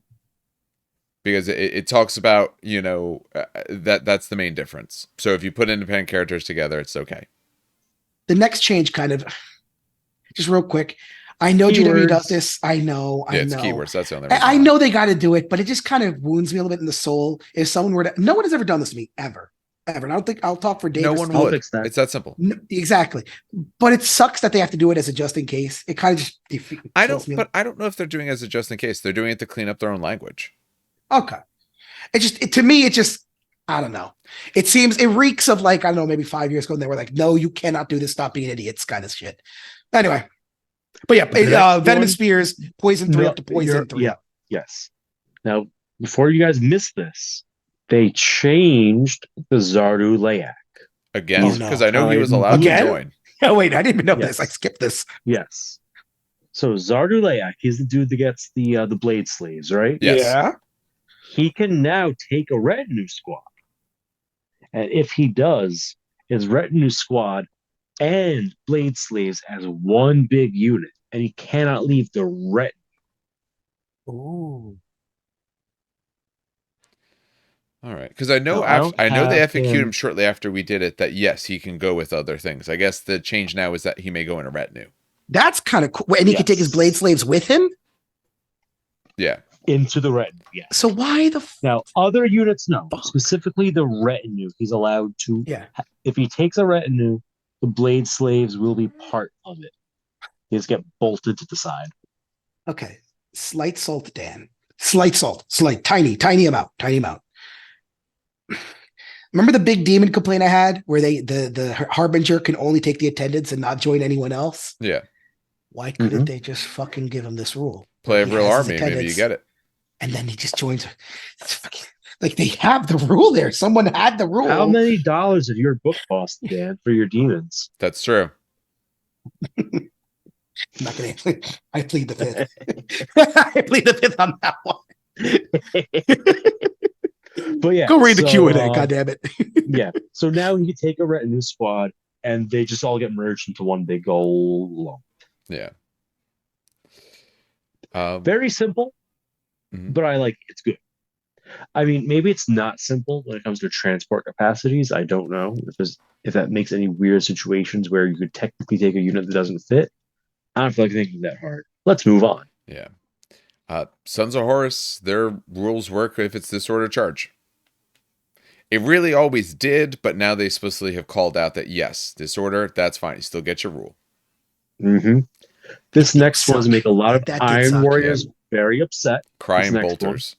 Speaker 1: because it talks about that's the main difference. So if you put independent characters together, it's okay.
Speaker 2: The next change, kind of, just real quick. I know GW does
Speaker 3: Keywords.
Speaker 2: this. I know.
Speaker 1: Yeah,
Speaker 2: I
Speaker 1: it's
Speaker 2: know.
Speaker 1: keywords. That's the only reason.
Speaker 2: I
Speaker 1: why.
Speaker 2: know they got to do it, but it just kind of wounds me a little bit in the soul. If someone were to, no one has ever done this to me ever, ever. And I don't think I'll talk for Dave.
Speaker 1: No
Speaker 2: or
Speaker 1: one
Speaker 2: Steve.
Speaker 1: would.
Speaker 3: fix that.
Speaker 1: It's that simple.
Speaker 2: No, exactly. But it sucks that they have to do it as a just in case. It kind of just
Speaker 1: I don't know if they're doing it as a just in case. They're doing it to clean up their own language.
Speaker 2: Okay. To me, it just, I don't know. It reeks of like, I don't know, maybe 5 years ago, and they were like, no, you cannot do this. Stop being idiots kind of shit. Anyway. But yeah, venomous spears, poison 3 up to poison 3.
Speaker 3: Yeah. Yes. Now, before you guys miss this, they changed the Zardu Layak.
Speaker 1: Again? Because I know he was allowed to join.
Speaker 2: Oh, wait, I didn't even know this. I skipped this.
Speaker 3: Yes. So Zardu Layak, he's the dude that gets the blade sleeves, right?
Speaker 1: Yes.
Speaker 2: Yeah.
Speaker 3: He can now take a retinue squad. And if he does, his retinue squad and blade sleeves as one big unit, and he cannot leave the retinue.
Speaker 2: Ooh.
Speaker 1: All right, because I know I know they FAQ'd him shortly after we did it that yes, he can go with other things. I guess the change now is that he may go in a retinue.
Speaker 2: That's kind of cool. And he can take his blade slaves with him?
Speaker 1: Yeah.
Speaker 3: Into the retinue, yeah.
Speaker 2: So why the
Speaker 3: now other units no. Specifically the retinue, he's allowed to.
Speaker 2: Yeah.
Speaker 3: If he takes a retinue, the blade slaves will be part of it. They just get bolted to the side.
Speaker 2: Okay. Slight salt, Dan. Slight salt. Slight. Tiny amount. Remember the big demon complaint I had where the Harbinger can only take the attendants and not join anyone else?
Speaker 1: Yeah.
Speaker 2: Why couldn't they just fucking give him this rule?
Speaker 1: Play a real army, maybe you get it.
Speaker 2: And then he just joins. Like they have the rule there. Someone had the rule.
Speaker 3: How many dollars did your book cost, Dan, for your demons?
Speaker 1: That's true.
Speaker 2: I'm not gonna. I plead the fifth. I plead the fifth on that one.
Speaker 3: But yeah,
Speaker 2: go read the Q&A. God damn it.
Speaker 3: Yeah. So now he can take a retinue squad, and they just all get merged into one big goal lump.
Speaker 1: Yeah.
Speaker 3: Very simple, but I like it. It's good. I mean, maybe it's not simple when it comes to transport capacities. I don't know if that makes any weird situations where you could technically take a unit that doesn't fit. I don't feel like thinking that hard. Let's move on.
Speaker 1: Yeah. Sons of Horus, their rules work if it's disorder charge. It really always did, but now they explicitly have called out that yes, disorder, that's fine. You still get your rule.
Speaker 3: Mm-hmm. This next one is make a lot of Iron Warriors very upset.
Speaker 1: Crying bolters.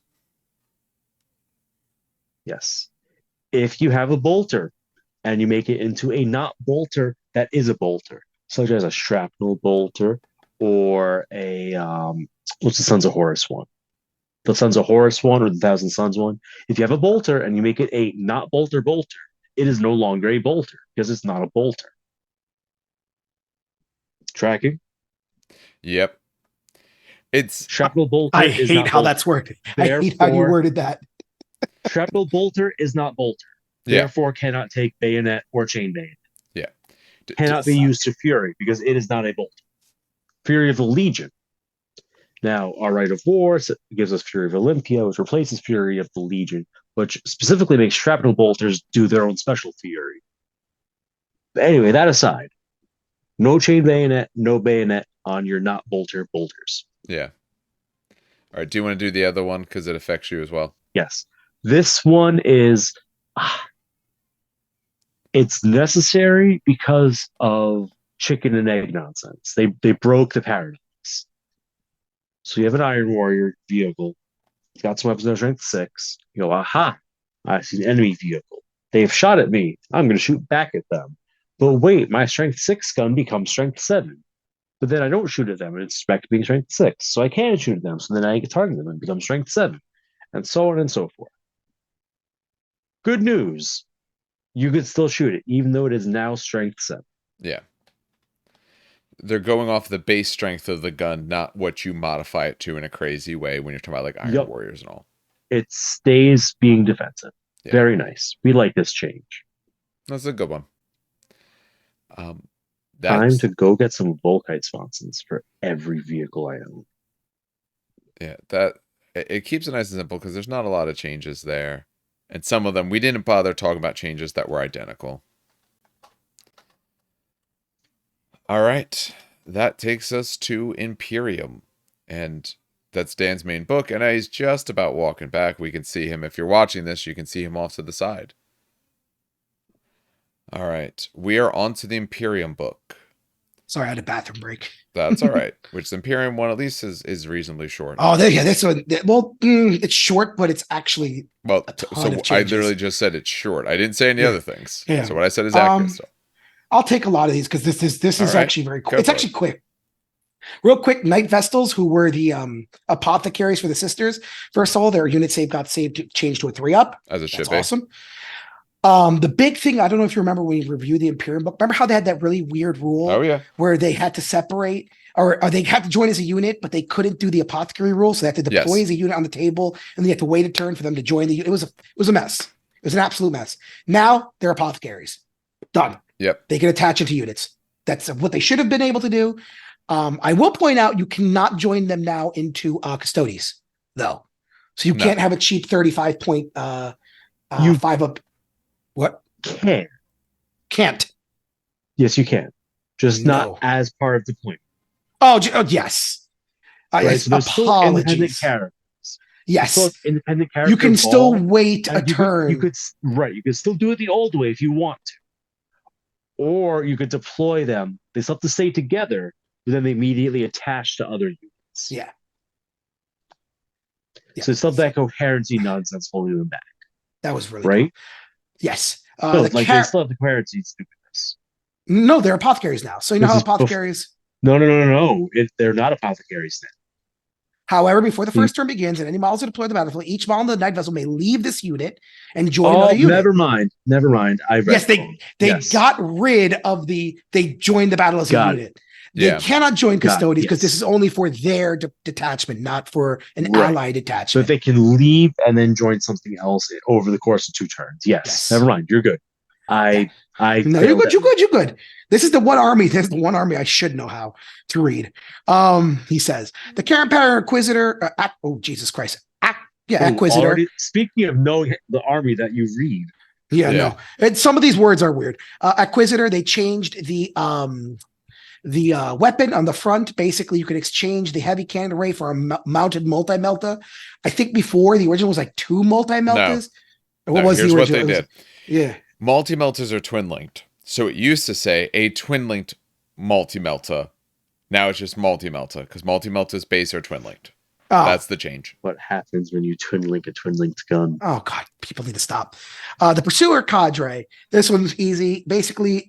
Speaker 3: Yes. If you have a bolter and you make it into a not bolter that is a bolter, such as a shrapnel bolter or a what's the Sons of Horus one? The Sons of Horus one or the Thousand Sons one. If you have a bolter and you make it a not bolter, it is no longer a bolter because it's not a bolter. Tracking?
Speaker 1: Yep. It's
Speaker 3: shrapnel bolter.
Speaker 2: I hate how that's worded. I hate how you worded that.
Speaker 3: Shrapnel bolter is not bolter. Therefore, cannot take bayonet or chain bayonet.
Speaker 1: Yeah.
Speaker 3: Cannot be used to Fury because it is not a bolter. Fury of the Legion. Now, our Right of War gives us Fury of Olympia, which replaces Fury of the Legion, which specifically makes shrapnel bolters do their own special Fury. But anyway, that aside, no chain bayonet, no bayonet on your not bolter bolters.
Speaker 1: Yeah. All right. Do you want to do the other one because it affects you as well?
Speaker 3: Yes. This one is it's necessary because of chicken and egg nonsense. They broke the paradigms. So you have an Iron Warrior vehicle. It's got some weapons that are strength 6. You go, aha! I see an enemy vehicle. They've shot at me. I'm going to shoot back at them. But wait, my strength 6 gun becomes strength 7. But then I don't shoot at them, and it's back to being strength 6. So I can shoot at them. So then I target them and become strength 7. And so on and so forth. Good news. You could still shoot it, even though it is now strength 7.
Speaker 1: Yeah. they're going off the base strength of the gun, not what you modify it to in a crazy way when you're talking about like Iron
Speaker 3: Yep.
Speaker 1: Warriors and all.
Speaker 3: It stays being defensive.
Speaker 1: Yeah.
Speaker 3: Very nice. We like this change.
Speaker 1: That's a good one.
Speaker 3: Time
Speaker 1: That's
Speaker 3: to go get some Volkite sponsons for every vehicle I own.
Speaker 1: yeah. That it keeps it nice and simple because there's not a lot of changes there, and some of them we didn't bother talking about changes that were identical. All right, that takes us to Imperium, and that's Dan's main book, and he's just about walking back. We can see him. If you're watching this, you can see him off to the side. All right, we are on to the Imperium book.
Speaker 2: Sorry, I had a bathroom break.
Speaker 1: That's all right. Which the Imperium one at least is reasonably short.
Speaker 2: Oh, this one. Well, it's short, but it's actually
Speaker 1: Well,
Speaker 2: a ton
Speaker 1: so
Speaker 2: of
Speaker 1: I
Speaker 2: changes.
Speaker 1: literally just said it's short. I didn't say any other things.
Speaker 2: Yeah.
Speaker 1: So what I said is accurate. So.
Speaker 2: I'll take a lot of these because this is
Speaker 1: All right.
Speaker 2: actually very quick.
Speaker 1: Go
Speaker 2: It's
Speaker 1: for
Speaker 2: actually
Speaker 1: it.
Speaker 2: quick. Real quick, Night Vestals, who were the apothecaries for the sisters, first of all, their unit save got changed to a 3-up.
Speaker 1: As it should
Speaker 2: That's
Speaker 1: be.
Speaker 2: awesome. The big thing, I don't know if you remember when you reviewed the Imperium book, remember how they had that really weird rule
Speaker 1: Oh yeah.
Speaker 2: where they had to separate or they had to join as a unit, but they couldn't do the apothecary rule. So they had to deploy
Speaker 1: Yes.
Speaker 2: as a unit on the table and they had to wait a turn for them to join the unit. It was a mess. It was an absolute mess. Now they're apothecaries. Done.
Speaker 1: Yep.
Speaker 2: They can attach into units. That's what they should have been able to do. I will point out you cannot join them now into Custodes, though. So you
Speaker 1: No.
Speaker 2: can't have a cheap 35 point
Speaker 3: You-
Speaker 2: 5-up. What?
Speaker 3: Can.
Speaker 2: Can't.
Speaker 3: Yes, you can. Just
Speaker 2: No.
Speaker 3: not as part of the point.
Speaker 2: Oh, yes.
Speaker 3: Right?
Speaker 2: Yes,
Speaker 3: So there's still independent
Speaker 2: apologies.
Speaker 3: characters.
Speaker 2: Yes.
Speaker 3: Still independent character
Speaker 2: You can still
Speaker 3: ball,
Speaker 2: wait a
Speaker 3: and
Speaker 2: turn.
Speaker 3: You could still do it the old way if you want to. Or you could deploy them. They still have to stay together, but then they immediately attach to other units.
Speaker 2: Yeah.
Speaker 3: So it's not that coherency nonsense holding them back,
Speaker 2: That was really
Speaker 3: right?
Speaker 2: cool. Yes.
Speaker 3: No, they still have the coherency stupidness.
Speaker 2: No, they're apothecaries now. So you know
Speaker 3: This
Speaker 2: how
Speaker 3: is
Speaker 2: apothecaries.
Speaker 3: No. They're not apothecaries then.
Speaker 2: However, before the first turn begins and any models are deployed to the battlefield, each model in the night vessel may leave this unit and join another unit.
Speaker 3: Never mind. I read
Speaker 2: Yes, they got rid of they joined the battle as a unit. They cannot join Custodes because this is only for their detachment, not for an allied detachment.
Speaker 3: So they can leave and then join something else over the course of 2 turns. Yes. Never mind. You're good. No,
Speaker 2: you're good. This is the one army. This is the one army I should know how to read. He says the Karen Inquisitor. Jesus Christ. Inquisitor.
Speaker 3: Speaking of knowing the army that you read.
Speaker 2: Yeah. No. And some of these words are weird. Acquisitor. They changed the weapon on the front. Basically, you could exchange the heavy cannon array for a mounted multi-melta. I think before the original was like 2 multi-meltas.
Speaker 1: No.
Speaker 2: What was the original?
Speaker 1: What they did.
Speaker 2: Yeah.
Speaker 1: Multi-meltas are twin-linked. So it used to say a twin-linked multi-melta. Now it's just multi-melta because multi-melta's base are twin-linked. Oh. That's the change.
Speaker 3: What happens when you twin-link a twin-linked gun?
Speaker 2: Oh, God. People need to stop. The Pursuer Cadre. This one's easy. Basically,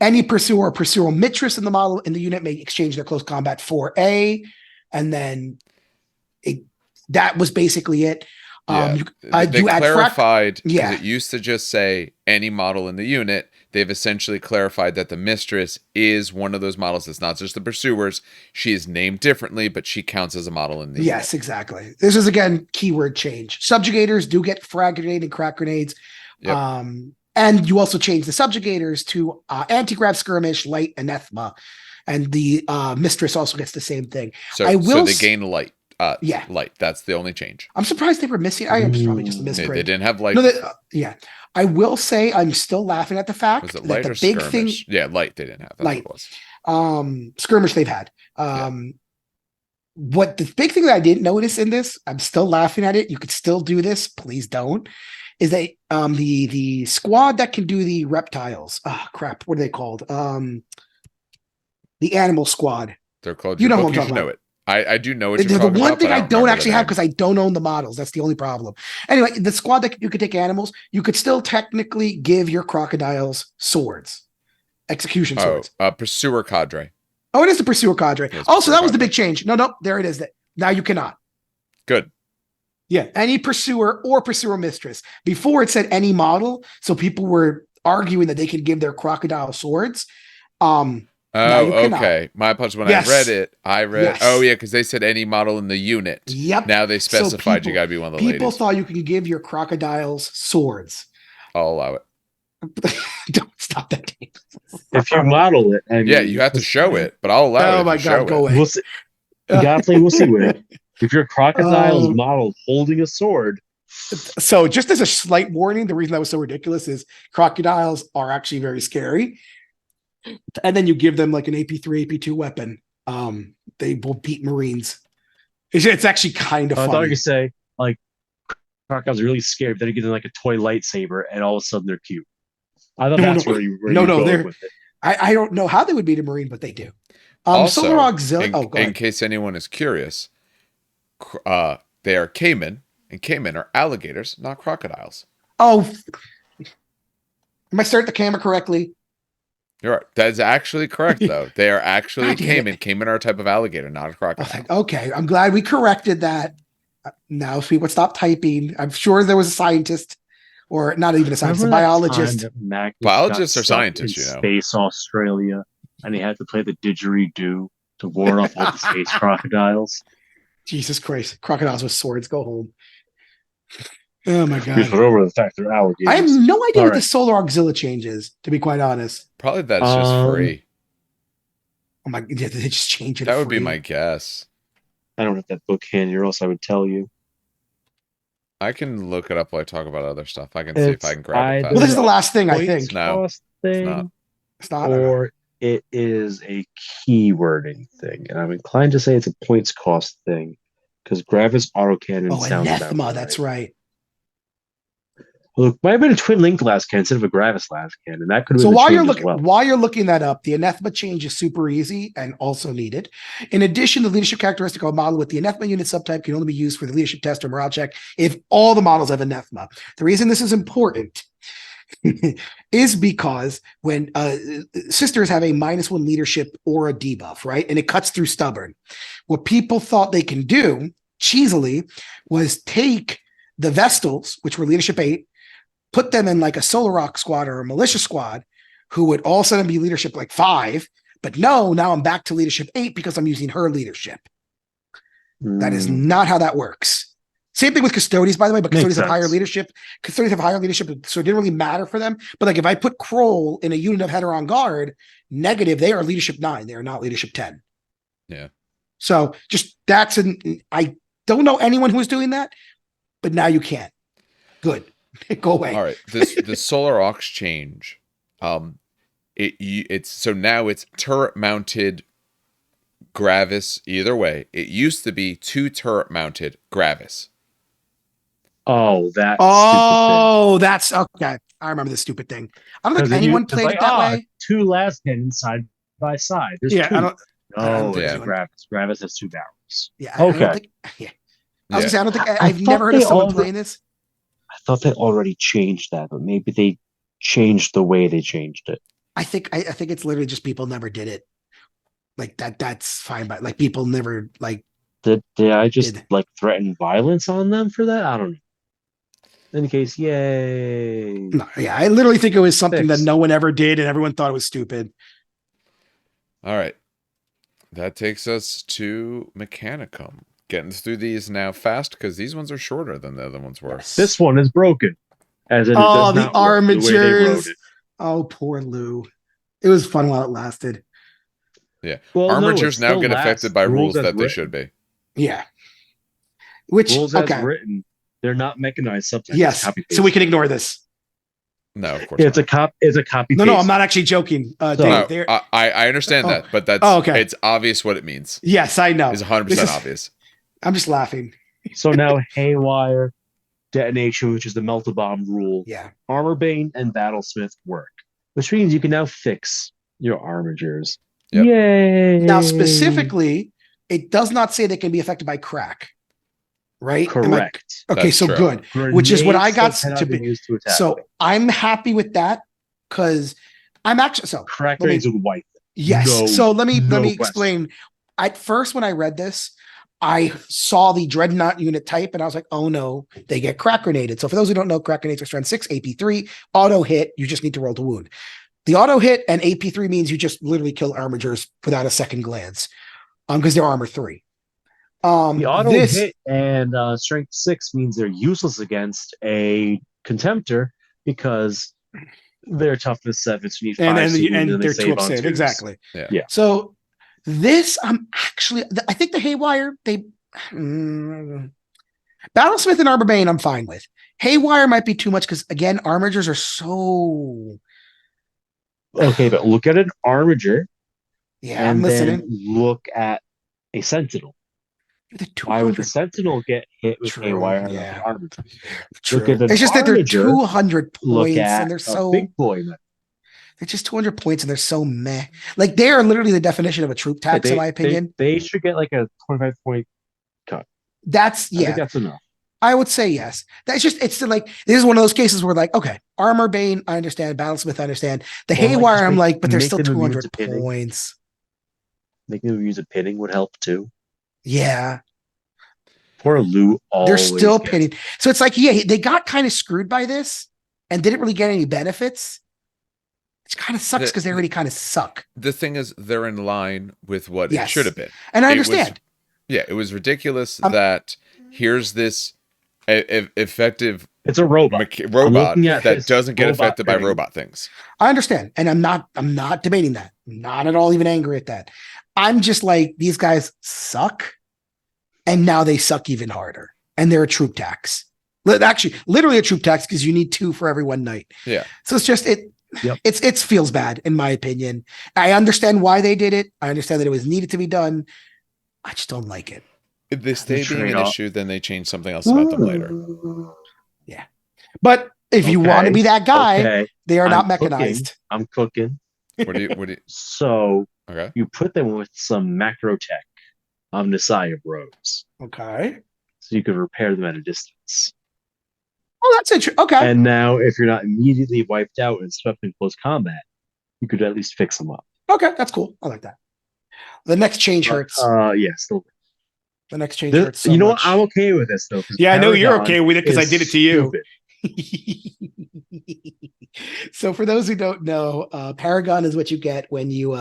Speaker 2: any Pursuer or Pursuer Mistress in the unit may exchange their close combat for A. And then that was basically it.
Speaker 1: They clarified because it used to just say any model in the unit. They've essentially clarified that the Mistress is one of those models. It's not just the Pursuers. She is named differently, but she counts as a model in the unit.
Speaker 2: Yes, exactly. This is, again, keyword change. Subjugators do get frag grenade and crack grenades. Yep. And you also change the subjugators to anti-grav skirmish, light, anathema. And the Mistress also gets the same thing.
Speaker 1: So they gain light. Light. That's the only change.
Speaker 2: I'm surprised they were missing. I am probably just a misprint.
Speaker 1: They didn't have light.
Speaker 2: No, I will say I'm still laughing at the fact
Speaker 1: that light
Speaker 2: the
Speaker 1: or
Speaker 2: big
Speaker 1: skirmish?
Speaker 2: thing.
Speaker 1: Yeah, light. They didn't have. That's
Speaker 2: light.
Speaker 1: What it was.
Speaker 2: Skirmish they've had. What the big thing that I didn't notice in this, I'm still laughing at it. You could still do this. Please don't. Is that the squad that can do the reptiles? Oh crap! What are they called? The animal squad.
Speaker 1: They're called.
Speaker 2: You know what I'm talking about.
Speaker 1: Know it. I do know what you're
Speaker 2: They're
Speaker 1: talking
Speaker 2: the one
Speaker 1: about,
Speaker 2: thing I don't actually have because I don't own the models. That's the only problem. Anyway, the squad that you could take animals, you could still technically give your crocodiles swords, execution swords.
Speaker 1: Pursuer Cadre.
Speaker 2: Oh, it is the Pursuer Cadre.
Speaker 1: Yes,
Speaker 2: also, that was the big change. No, there it is. Now you cannot.
Speaker 1: Good.
Speaker 2: Yeah, any Pursuer or Pursuer Mistress. Before it said any model, so people were arguing that they could give their crocodile swords. Now you
Speaker 1: Oh,
Speaker 2: cannot.
Speaker 1: okay. My apologies. When
Speaker 2: Yes.
Speaker 1: I read.
Speaker 2: Yes.
Speaker 1: Oh, yeah, because they said any model in the unit.
Speaker 2: Yep.
Speaker 1: Now they
Speaker 2: So
Speaker 1: specified you got to be one of the
Speaker 2: people
Speaker 1: ladies.
Speaker 2: thought you could give your crocodiles swords.
Speaker 1: I'll allow it.
Speaker 2: Don't stop that.
Speaker 3: If you model it, I mean,
Speaker 1: Yeah, you have to show it, but I'll allow it.
Speaker 2: Oh
Speaker 1: if
Speaker 2: my
Speaker 1: you show
Speaker 2: God, go
Speaker 1: it.
Speaker 2: away.
Speaker 3: we'll see. You gotta play. We'll see with it. If your crocodile is
Speaker 2: Oh.
Speaker 3: modeled holding a sword,
Speaker 2: So just as a slight warning, the reason that was so ridiculous is crocodiles are actually very scary. And then you give them like an AP3, AP2 weapon. They will beat Marines. It's actually kind of
Speaker 3: I thought you
Speaker 2: funny.
Speaker 3: could say like crocodiles are really scary, but then you get them like a toy lightsaber, and all of a sudden they're cute. I thought that's where you go
Speaker 2: they're
Speaker 3: with it.
Speaker 2: I don't know how they would beat a Marine, but they do.
Speaker 1: Also,
Speaker 2: Solar Auxiliary.
Speaker 1: in, in case anyone is curious, they are caiman, and caiman are alligators, not crocodiles.
Speaker 2: Oh, am I starting the camera correctly?
Speaker 1: You're right. That is actually correct, though. They are actually
Speaker 2: God damn
Speaker 1: caiman.
Speaker 2: it.
Speaker 1: Caiman are a type of alligator, not a
Speaker 2: I was
Speaker 1: crocodile.
Speaker 2: like, okay, I'm glad we corrected that. Now, if people would stop typing, I'm sure there was a scientist, or not even a scientist, a biologist.
Speaker 1: Biologists are scientists,
Speaker 3: in
Speaker 1: you know.
Speaker 3: Space Australia, and he had to play the didgeridoo to ward off all the space crocodiles.
Speaker 2: Jesus Christ, crocodiles with swords, go home. Oh my
Speaker 3: We
Speaker 2: God.
Speaker 3: put over the fact they're alligators.
Speaker 2: I have no idea
Speaker 3: All
Speaker 2: what the
Speaker 3: right.
Speaker 2: Solar Auxiliary change is, to be quite honest.
Speaker 1: Probably that's just free.
Speaker 2: Oh my, yeah, they just change it.
Speaker 1: That would be
Speaker 2: free?
Speaker 1: my guess.
Speaker 3: I don't have that book handy, or else I would tell you.
Speaker 1: I can look it up while I talk about other stuff. I can see if I can grab it
Speaker 3: either-
Speaker 1: fast.
Speaker 2: Well, this is the last thing, I
Speaker 3: Points
Speaker 2: think.
Speaker 1: No,
Speaker 3: cost thing,
Speaker 1: not.
Speaker 2: It's not.
Speaker 3: or it is a keywording thing, and I'm inclined to say it's a points cost thing because Gravis autocannon
Speaker 2: Oh,
Speaker 3: sounds about
Speaker 2: anathema. That's right.
Speaker 3: Look, might have been a twin link glass cannon instead of a Gravis glass cannon. That could have
Speaker 2: So
Speaker 3: been
Speaker 2: while you're
Speaker 3: change
Speaker 2: looking,
Speaker 3: as well.
Speaker 2: while you're looking that up, the anathema change is super easy and also needed. In addition, the leadership characteristic of a model with the anathema unit subtype can only be used for the leadership test or morale check if all the models have anathema. The reason this is important is because when sisters have a -1 leadership or a debuff, right? And it cuts through stubborn. What people thought they can do cheesily was take the Vestals, which were leadership 8, put them in like a Solar Rock squad or a Militia squad, who would all of a sudden be leadership like 5. But no, now I'm back to leadership 8 because I'm using her leadership. That is not how that works. Same thing with custodies, by the way, but
Speaker 3: Makes
Speaker 2: custodies have higher
Speaker 3: sense.
Speaker 2: leadership. Custodies have higher leadership, so it didn't really matter for them. But like if I put Kroll in a unit of Heteron Guard, negative, they are leadership 9. They are not leadership 10.
Speaker 1: Yeah.
Speaker 2: So just I don't know anyone who is doing that, but now you can't. Good. Go away.
Speaker 1: All right. The Solar Aux change. It's so now it's turret mounted Gravis either way. It used to be 2 turret mounted Gravis.
Speaker 3: Oh, that.
Speaker 2: Oh, that's okay. I remember this stupid thing. I don't think anyone played it that way.
Speaker 3: 2 last cannons side by side. There's 2.
Speaker 2: I don't
Speaker 3: No,
Speaker 2: think
Speaker 3: it's
Speaker 1: so.
Speaker 3: Gravis. Gravis has 2 barrels.
Speaker 2: Yeah. I
Speaker 3: Okay.
Speaker 2: don't think, yeah. I was gonna say I don't think I've
Speaker 3: thought
Speaker 2: never heard of
Speaker 3: they
Speaker 2: someone
Speaker 3: all-
Speaker 2: playing this.
Speaker 3: I thought they already changed that, but maybe they changed the way they changed it.
Speaker 2: I think it's literally just people never did it. Like that. That's fine, but like people never like.
Speaker 3: Did I just
Speaker 2: Did.
Speaker 3: like threaten violence on them for that? I don't know. In any case, yay.
Speaker 2: No, yeah, I literally think it was something that
Speaker 3: Fixed.
Speaker 2: no one ever did, and everyone thought it was stupid.
Speaker 1: All right. That takes us to Mechanicum. Getting through these now fast because these ones are shorter than the other ones were.
Speaker 3: This one is broken. As in, it
Speaker 2: Oh,
Speaker 3: does
Speaker 2: the
Speaker 3: not work the way they wrote
Speaker 2: armatures.
Speaker 3: it.
Speaker 2: Oh, poor Lou. It was fun while it lasted.
Speaker 1: Yeah.
Speaker 3: Well,
Speaker 1: Armatures
Speaker 3: no, it
Speaker 1: now
Speaker 3: still
Speaker 1: get
Speaker 3: lasts.
Speaker 1: affected by rules
Speaker 3: as
Speaker 1: that they
Speaker 3: written.
Speaker 1: should be.
Speaker 2: Yeah. Which
Speaker 3: Rules
Speaker 2: okay.
Speaker 3: as written, they're not mechanized subtypes.
Speaker 2: Yes.
Speaker 3: Copy
Speaker 2: So we
Speaker 3: paste.
Speaker 2: can ignore this.
Speaker 1: No, of course
Speaker 3: It's
Speaker 1: not.
Speaker 3: a copy.
Speaker 2: No,
Speaker 3: paste.
Speaker 2: I'm not actually joking. Dave,
Speaker 1: No,
Speaker 2: there.
Speaker 1: I understand
Speaker 2: Oh.
Speaker 1: that, but that's
Speaker 2: Okay.
Speaker 1: it's obvious what it means.
Speaker 2: Yes, I know.
Speaker 1: It's 100%
Speaker 2: This is-
Speaker 1: obvious.
Speaker 2: I'm just laughing.
Speaker 3: So now haywire, detonation, which is the melt a bomb rule,
Speaker 2: Yeah.
Speaker 3: armor bane, and battlesmith work, which means you can now fix your armatures.
Speaker 1: Yep.
Speaker 3: Yay!
Speaker 2: Now, specifically, it does not say they can be affected by crack. Right? Am I-
Speaker 3: correct.
Speaker 2: Okay,
Speaker 1: That's
Speaker 2: so
Speaker 1: true.
Speaker 2: good. Which is what I got
Speaker 3: Grenades
Speaker 2: to
Speaker 3: cannot
Speaker 2: be.
Speaker 3: be used to attack.
Speaker 2: So I'm happy with that because I'm actually so
Speaker 3: crack
Speaker 2: let me-
Speaker 3: grenades would wipe.
Speaker 2: yes.
Speaker 3: No-
Speaker 2: So let me
Speaker 3: no
Speaker 2: explain. At first, when I read this, I saw the dreadnought unit type and I was like, oh no, they get crack grenaded. So for those who don't know, crack grenades are strength 6, AP3, auto hit. You just need to roll to wound. The auto hit and AP3 means you just literally kill armigers without a second glance, because they're armor 3.
Speaker 3: The auto
Speaker 2: This
Speaker 3: hit and strength 6 means they're useless against a contemptor because they're toughness 7, so you need 5
Speaker 2: and
Speaker 3: they
Speaker 2: they're 2
Speaker 3: save on
Speaker 2: upset.
Speaker 3: 2s.
Speaker 2: Exactly.
Speaker 3: Yeah.
Speaker 2: So this, I think the Haywire, Battlesmith and Armorbane, I'm fine with. Haywire might be too much because, again, armigers are so...
Speaker 3: Okay, but look at an armiger
Speaker 2: Yeah, I'm listening.
Speaker 3: then look at a sentinel. Why would the sentinel get hit with Haywire and not the armiger?
Speaker 2: True.
Speaker 3: Look at
Speaker 2: it's just that they're
Speaker 3: armiger,
Speaker 2: 200 points
Speaker 3: look at
Speaker 2: and they're so
Speaker 3: big boy.
Speaker 2: They're just 200 points and they're so meh. Like, they are literally the definition of a troop tax, in my opinion.
Speaker 3: They should get like a 25 point cut. I think that's enough.
Speaker 2: I would say yes. That's just, it's like, this is one of those cases where, like, okay, Armor Bane, I understand. Battlesmith, I understand. The Haywire, I'm like, but there's still 200 points.
Speaker 3: Making them use a pinning would help too.
Speaker 2: Yeah.
Speaker 3: Poor Lou.
Speaker 2: They're still pinning. So it's like, yeah, they got kind of screwed by this and didn't really get any benefits. It kind of sucks because they already kind of suck.
Speaker 1: The thing is, they're in line with what it should have been.
Speaker 2: And I understand.
Speaker 1: It was ridiculous that here's this effective...
Speaker 3: It's a robot
Speaker 1: that doesn't get affected by robot things.
Speaker 2: I understand. And I'm not debating that. I'm not at all even angry at that. I'm just like, these guys suck. And now they suck even harder. And they're a troop tax. Actually, literally a troop tax because you need 2 for every 1 knight.
Speaker 1: Yeah.
Speaker 2: So it's just, it feels bad in my opinion. I understand why they did it. I understand that it was needed to be done. I just don't like it.
Speaker 1: If they stay being an issue, then they change something else about them later.
Speaker 2: Yeah. But if you want to be that guy, they are not mechanized.
Speaker 3: I'm cooking.
Speaker 1: What do you
Speaker 3: So you put them with some macro tech Omnissiah robes.
Speaker 2: Okay.
Speaker 3: So you could repair them at a distance.
Speaker 2: Oh, that's interesting. Okay.
Speaker 3: And now if you're not immediately wiped out and swept in close combat, you could at least fix them up.
Speaker 2: Okay, that's cool. I like that. The next change hurts.
Speaker 3: Still.
Speaker 2: The next change hurts. So
Speaker 3: you know
Speaker 2: much.
Speaker 3: what? I'm okay with this though.
Speaker 2: Yeah, I know you're okay with it because I did it to you. So for those who don't know, Paragon is what you get when you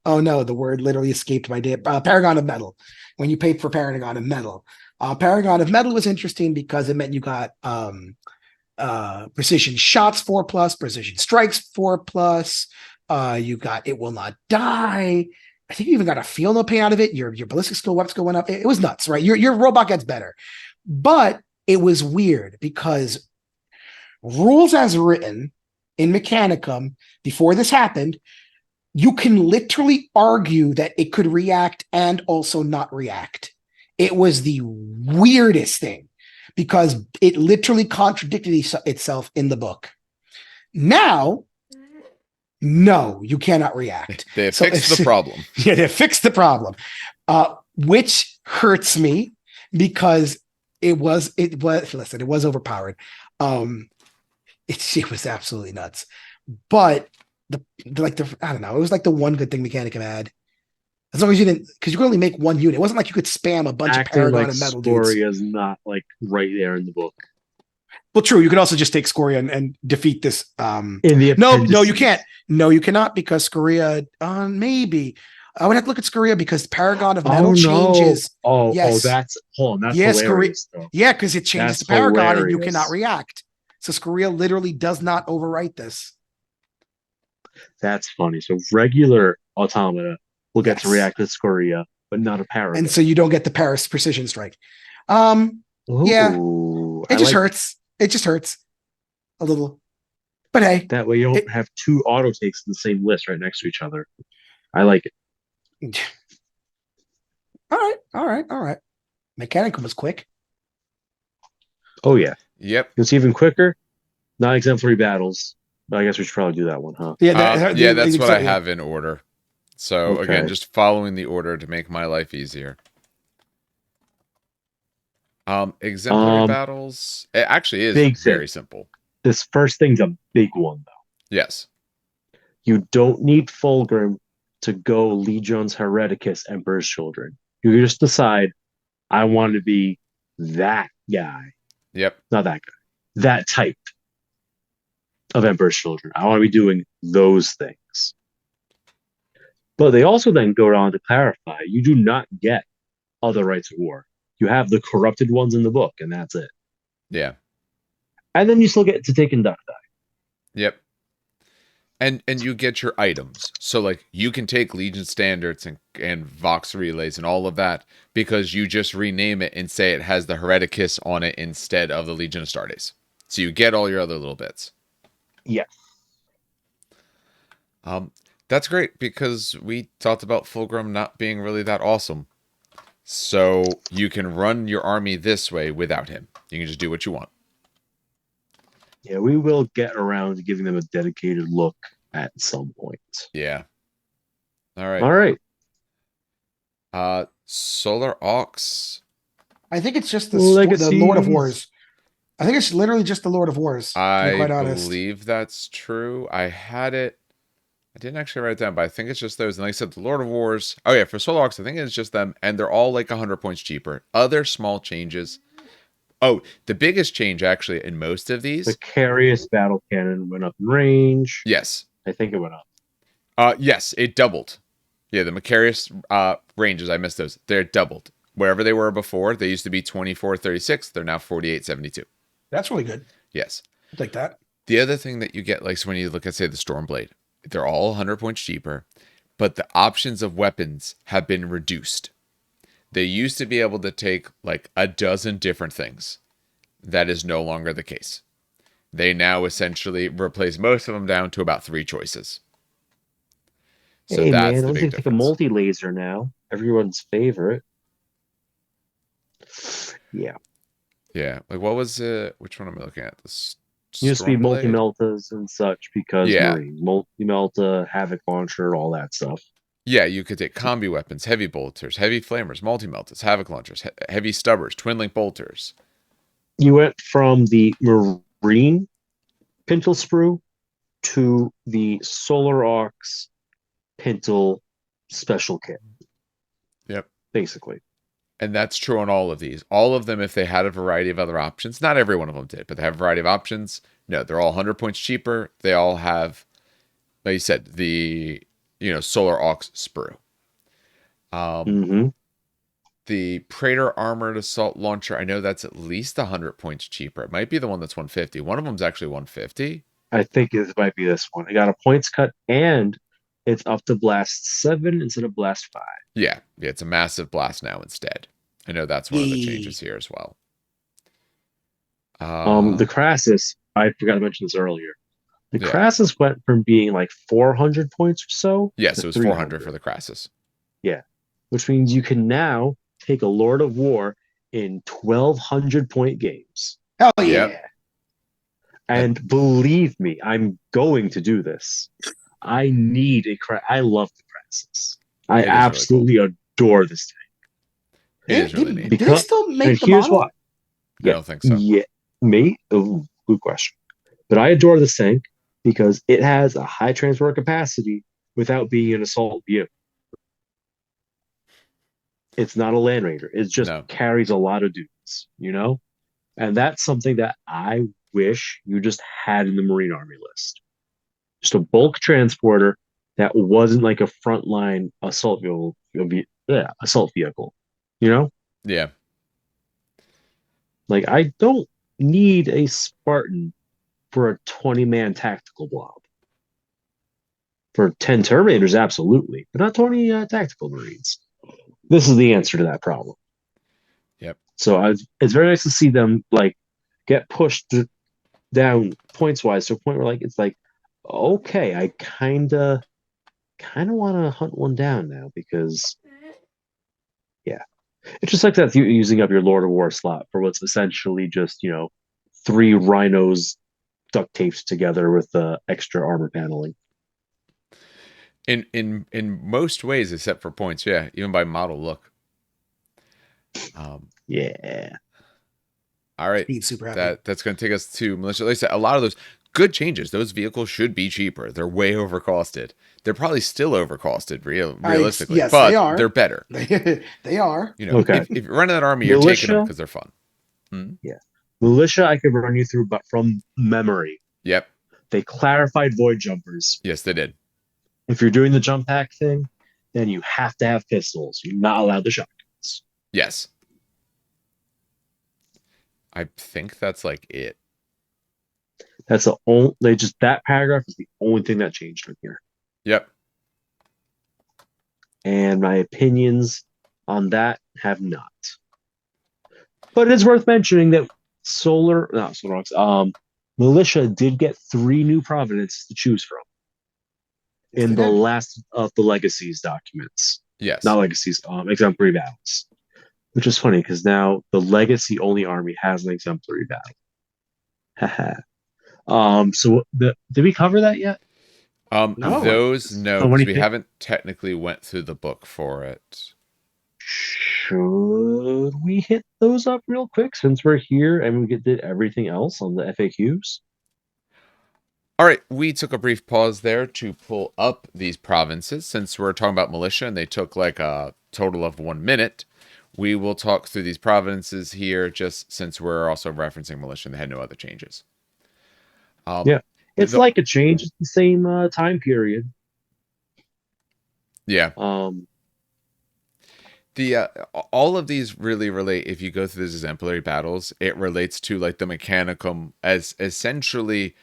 Speaker 2: oh no, the word literally escaped my day. Paragon of Metal. When you paid for Paragon of Metal. Paragon of Metal was interesting because it meant you got precision shots 4+, precision strikes 4+. You got It Will Not Die. I think you even got a feel no pain out of it. Your ballistic skill weapons going up. It was nuts, right? Your robot gets better. But it was weird because rules as written in Mechanicum before this happened, you can literally argue that it could react and also not react. It was the weirdest thing because it literally contradicted itself in the book. Now, no, you cannot react.
Speaker 1: They have fixed the problem.
Speaker 2: Yeah, they fixed the problem, which hurts me because it was overpowered. It was absolutely nuts. But I don't know, it was like the one good thing Mechanicum had. As long as you didn't, because you could only make 1 unit. It wasn't like you could spam a bunch of Paragon and Metal dudes.
Speaker 3: Scoria is not like right there in the book.
Speaker 2: Well, true. You could also just take Scoria and defeat this.
Speaker 3: In the
Speaker 2: no, you can't. No, you cannot because Scoria. Maybe I would have to look at Scoria because Paragon of Metal changes.
Speaker 3: That's hilarious.
Speaker 2: Yeah, because it changes to Paragon and you cannot react. So Scoria literally does not overwrite this.
Speaker 3: That's funny. So regular automata will get to react to Scoria, but not a Paragon.
Speaker 2: And so you don't get the Paris precision strike. Yeah, it just hurts. It just hurts a little. But hey.
Speaker 3: That way you don't have 2 auto takes in the same list right next to each other. I like it.
Speaker 2: All right. Mechanicum was quick.
Speaker 3: Oh, yeah.
Speaker 1: Yep.
Speaker 3: It's even quicker. Not exemplary battles. But I guess we should probably do that one, huh?
Speaker 2: Yeah,
Speaker 1: that's what I have in order. So, again, just following the order to make my life easier. Exemplary battles. It actually is very simple.
Speaker 3: This first thing's a big one, though.
Speaker 1: Yes.
Speaker 3: You don't need Fulgrim to go Legion's Hereticus, Emperor's Children. You can just decide, I want to be that guy.
Speaker 1: Yep.
Speaker 3: Not that guy. That type. of Emperor's Children. I want to be doing those things. But they also then go on to clarify you do not get other rights of war. You have the corrupted ones in the book, and that's it.
Speaker 1: Yeah.
Speaker 3: And then you still get to take Inducti.
Speaker 1: Yep. And you get your items. So like you can take Legion standards and Vox relays and all of that because you just rename it and say it has the Hereticus on it instead of the Legion of Astares. So you get all your other little bits.
Speaker 3: Yeah.
Speaker 1: That's great because we talked about Fulgrim not being really that awesome. So you can run your army this way without him. You can just do what you want.
Speaker 3: Yeah, we will get around to giving them a dedicated look at some point.
Speaker 1: Yeah. All right.
Speaker 3: All right.
Speaker 1: Solar Aux.
Speaker 2: I think it's just the
Speaker 3: Legacies.
Speaker 2: Lord of Wars. I think it's literally just the Lord of Wars, to be
Speaker 1: I
Speaker 2: quite honest.
Speaker 1: believe that's true. I had it. I didn't actually write it down, but I think it's just those. And like I said, the Lord of Wars. Oh yeah, for Solar Aux, I think it's just them, and they're all like 100 points cheaper. Other small changes. Oh, the biggest change actually in most of these.
Speaker 3: The Carius battle cannon went up in range.
Speaker 1: Yes.
Speaker 3: I think it went up.
Speaker 1: Yes, it doubled. Yeah, the Macarius ranges, I missed those. They're doubled. Wherever they were before, they used to be 24.36. They're now 48.72.
Speaker 2: That's really good.
Speaker 1: Yes.
Speaker 2: I'll take that.
Speaker 1: The other thing that you get, like so when you look at, say, the Stormblade, they're all 100 points cheaper, but the options of weapons have been reduced. They used to be able to take like a dozen different things. That is no longer the case. They now essentially replace most of them down to about 3 choices. So
Speaker 3: hey
Speaker 1: that's
Speaker 3: man,
Speaker 1: the
Speaker 3: I'm
Speaker 1: big
Speaker 3: going to take a
Speaker 1: difference.
Speaker 3: multi-laser now. Everyone's favorite. Yeah.
Speaker 1: Yeah. Like what was it? Which one am I looking at? This
Speaker 3: Used to be
Speaker 1: Stormblade?
Speaker 3: multi-meltas and such because
Speaker 1: Yeah.
Speaker 3: Marine. Multi-melta, Havoc Launcher, all that stuff.
Speaker 1: Yeah, you could take combi weapons, heavy bolters, heavy flamers, multi-meltas, havoc launchers, heavy stubbers, twin link bolters.
Speaker 3: You went from the Marine Pintle Sprue to the Solar Aux Pintle Special Kit.
Speaker 1: Yep.
Speaker 3: Basically.
Speaker 1: And that's true on all of these. All of them, if they had a variety of other options, not every one of them did, but they have a variety of options. No, they're all 100 points cheaper. They all have, like you said, the Solar Aux sprue. The Praetor Armored Assault Launcher, I know that's at least 100 points cheaper. It might be the one that's 150. One of them's actually 150.
Speaker 3: I think it might be this one. I got a points cut and it's up to blast 7 instead of blast 5.
Speaker 1: Yeah, it's a massive blast now instead. I know that's one of the changes here as well.
Speaker 3: The Crassus, I forgot to mention this earlier. The Crassus went from being like 400 points or so.
Speaker 1: Yes, it was 400 for the Crassus.
Speaker 3: Yeah, which means you can now take a Lord of War in 1,200 point games.
Speaker 2: Hell yeah.
Speaker 1: Yep.
Speaker 3: And believe me, I'm going to do this. I need I love the Crassus. I absolutely really cool. Adore this tank.
Speaker 1: It is really neat.
Speaker 2: Do they still make the
Speaker 3: here's
Speaker 2: model?
Speaker 3: Why.
Speaker 1: I don't think so.
Speaker 3: Yeah, me? Oh, good question. But I adore this tank because it has a high transport capacity without being an assault vehicle. It's not a Land Raider. It just carries a lot of dudes, And that's something that I wish you just had in the Marine Army list. Just a bulk transporter that wasn't like a frontline assault vehicle. Assault vehicle.
Speaker 1: Yeah.
Speaker 3: Like, I don't need a Spartan for a 20-man tactical blob. For 10 Terminators, absolutely. But not 20 tactical Marines. This is the answer to that problem.
Speaker 1: Yep.
Speaker 3: So it's very nice to see them get pushed down points-wise to a point where it's like, okay, I kind of want to hunt one down now because, yeah. It's just like that using up your Lord of War slot for what's essentially just, 3 rhinos duct taped together with extra armor paneling.
Speaker 1: In most ways, except for points, yeah, even by model look.
Speaker 3: Yeah.
Speaker 1: All right.
Speaker 2: Being super happy.
Speaker 1: That's going to take us to Militia. Like I said, a lot of those good changes. Those vehicles should be cheaper. They're way overcosted. They're probably still overcosted, realistically.
Speaker 2: Yes,
Speaker 1: but
Speaker 2: they are.
Speaker 1: They're better.
Speaker 2: They are.
Speaker 3: Okay.
Speaker 1: If you're running that army, you're taking them because they're fun.
Speaker 3: Yeah. Militia, I could run you through, but from memory.
Speaker 1: Yep.
Speaker 3: they clarified void jumpers.
Speaker 1: Yes, they did.
Speaker 3: If you're doing the jump pack thing, then you have to have pistols. You're not allowed the shotguns.
Speaker 1: Yes. I think that's like it.
Speaker 3: That's the only. That paragraph is the only thing that changed from here.
Speaker 1: Yep.
Speaker 3: And my opinions on that have not. But it is worth mentioning that Militia did get 3 new provenances to choose from in the last of the Legacies documents.
Speaker 1: Yes.
Speaker 3: Not Legacies, exemplary battles. Which is funny because now the Legacy only army has an exemplary battle. So did we cover that yet?
Speaker 2: No.
Speaker 1: Those no,
Speaker 3: So what do
Speaker 1: because
Speaker 3: you
Speaker 1: we
Speaker 3: think?
Speaker 1: haven't technically went through the book for it.
Speaker 3: Should we hit those up real quick since we're here and we did everything else on the FAQs?
Speaker 1: All right, we took a brief pause there to pull up these provinces since we're talking about militia and they took like a total of 1 minute. We will talk through these provinces here just since we're also referencing militia and they had no other changes.
Speaker 3: Yeah, it's like a change. It's the same time period.
Speaker 1: Yeah. All of these really relate. If you go through these exemplary battles, it relates to like the Mechanicum as essentially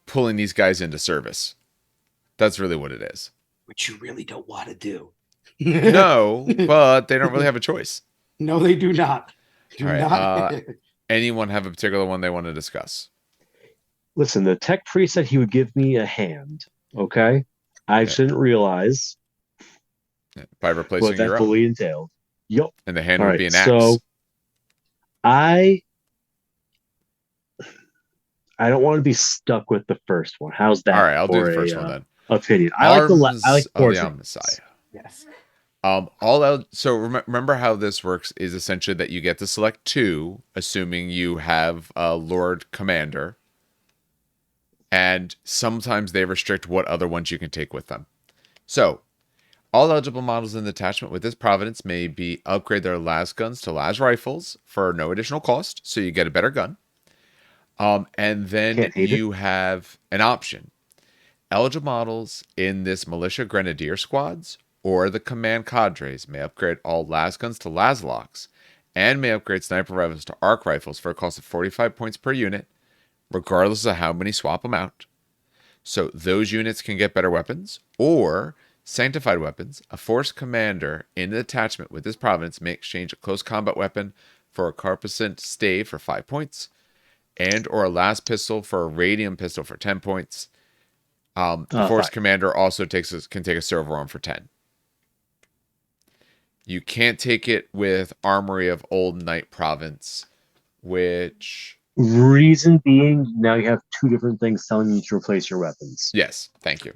Speaker 1: pulling these guys into service. That's really what it is.
Speaker 2: Which you really don't want to do.
Speaker 1: No, but they don't really have a choice.
Speaker 2: No, they do not.
Speaker 1: All right. Anyone have a particular one they want to discuss?
Speaker 3: Listen, the tech priest said he would give me a hand. Okay, I didn't realize
Speaker 1: by replacing
Speaker 3: what that
Speaker 1: your
Speaker 3: fully
Speaker 1: own.
Speaker 3: entailed. Yep.
Speaker 1: And the hand
Speaker 3: All
Speaker 1: would
Speaker 3: right,
Speaker 1: be an axe.
Speaker 3: So I don't want to be stuck with the first one. How's that?
Speaker 1: All right, I'll do the first one then.
Speaker 3: Opinion.
Speaker 1: I like
Speaker 3: the
Speaker 1: the Messiah.
Speaker 2: Yes.
Speaker 1: So remember how this works is essentially that you get to select 2, assuming you have a Lord Commander, and sometimes they restrict what other ones you can take with them. So all eligible models in the attachment with this province may be upgrade their las guns to las rifles for no additional cost, so you get a better gun. And then you have an option. Eligible models in this militia grenadier squads or the command cadres may upgrade all las guns to las locks and may upgrade sniper rifles to arc rifles for a cost of 45 points per unit, regardless of how many swap them out. So those units can get better weapons, or sanctified weapons. A force commander in the attachment with this province may exchange a close combat weapon for a Carpacent stave for 5 points, and or a las pistol for a radium pistol for 10 points. The force commander also can take a silver arm for 10. You can't take it with Armory of Old Knight Province, which...
Speaker 3: Reason being, now you have 2 different things telling you to replace your weapons.
Speaker 1: Yes, thank you.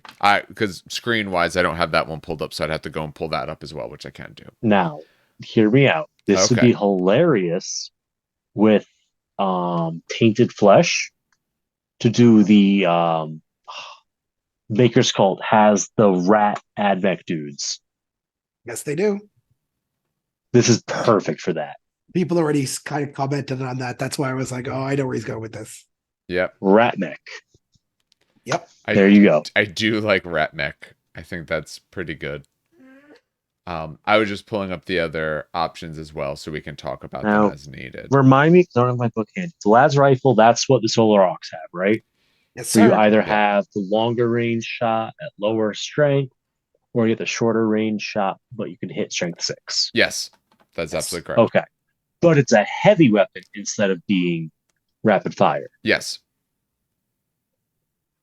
Speaker 1: Because screen-wise, I don't have that one pulled up, so I'd have to go and pull that up as well, which I can do.
Speaker 3: Now, hear me out. This would be hilarious with Tainted Flesh to do the Maker's Cult has the rat advec dudes.
Speaker 2: Yes, they do.
Speaker 3: This is perfect for that.
Speaker 2: People already kind of commented on that. That's why I was like, oh, I know where he's going with this.
Speaker 1: Yep.
Speaker 3: Rat mech.
Speaker 2: Yep.
Speaker 3: There you go.
Speaker 1: I do like rat mech. I think that's pretty good. I was just pulling up the other options as well so we can talk about them as needed.
Speaker 3: Remind me, because I don't have my book handy. The las rifle, that's what the Solar Aux have, right?
Speaker 2: Yes,
Speaker 3: so
Speaker 2: sir.
Speaker 3: You either have the longer range shot at lower strength, or you get the shorter range shot, but you can hit strength 6.
Speaker 1: Yes, that's absolutely correct.
Speaker 3: Okay. But it's a heavy weapon instead of being rapid fire.
Speaker 1: Yes.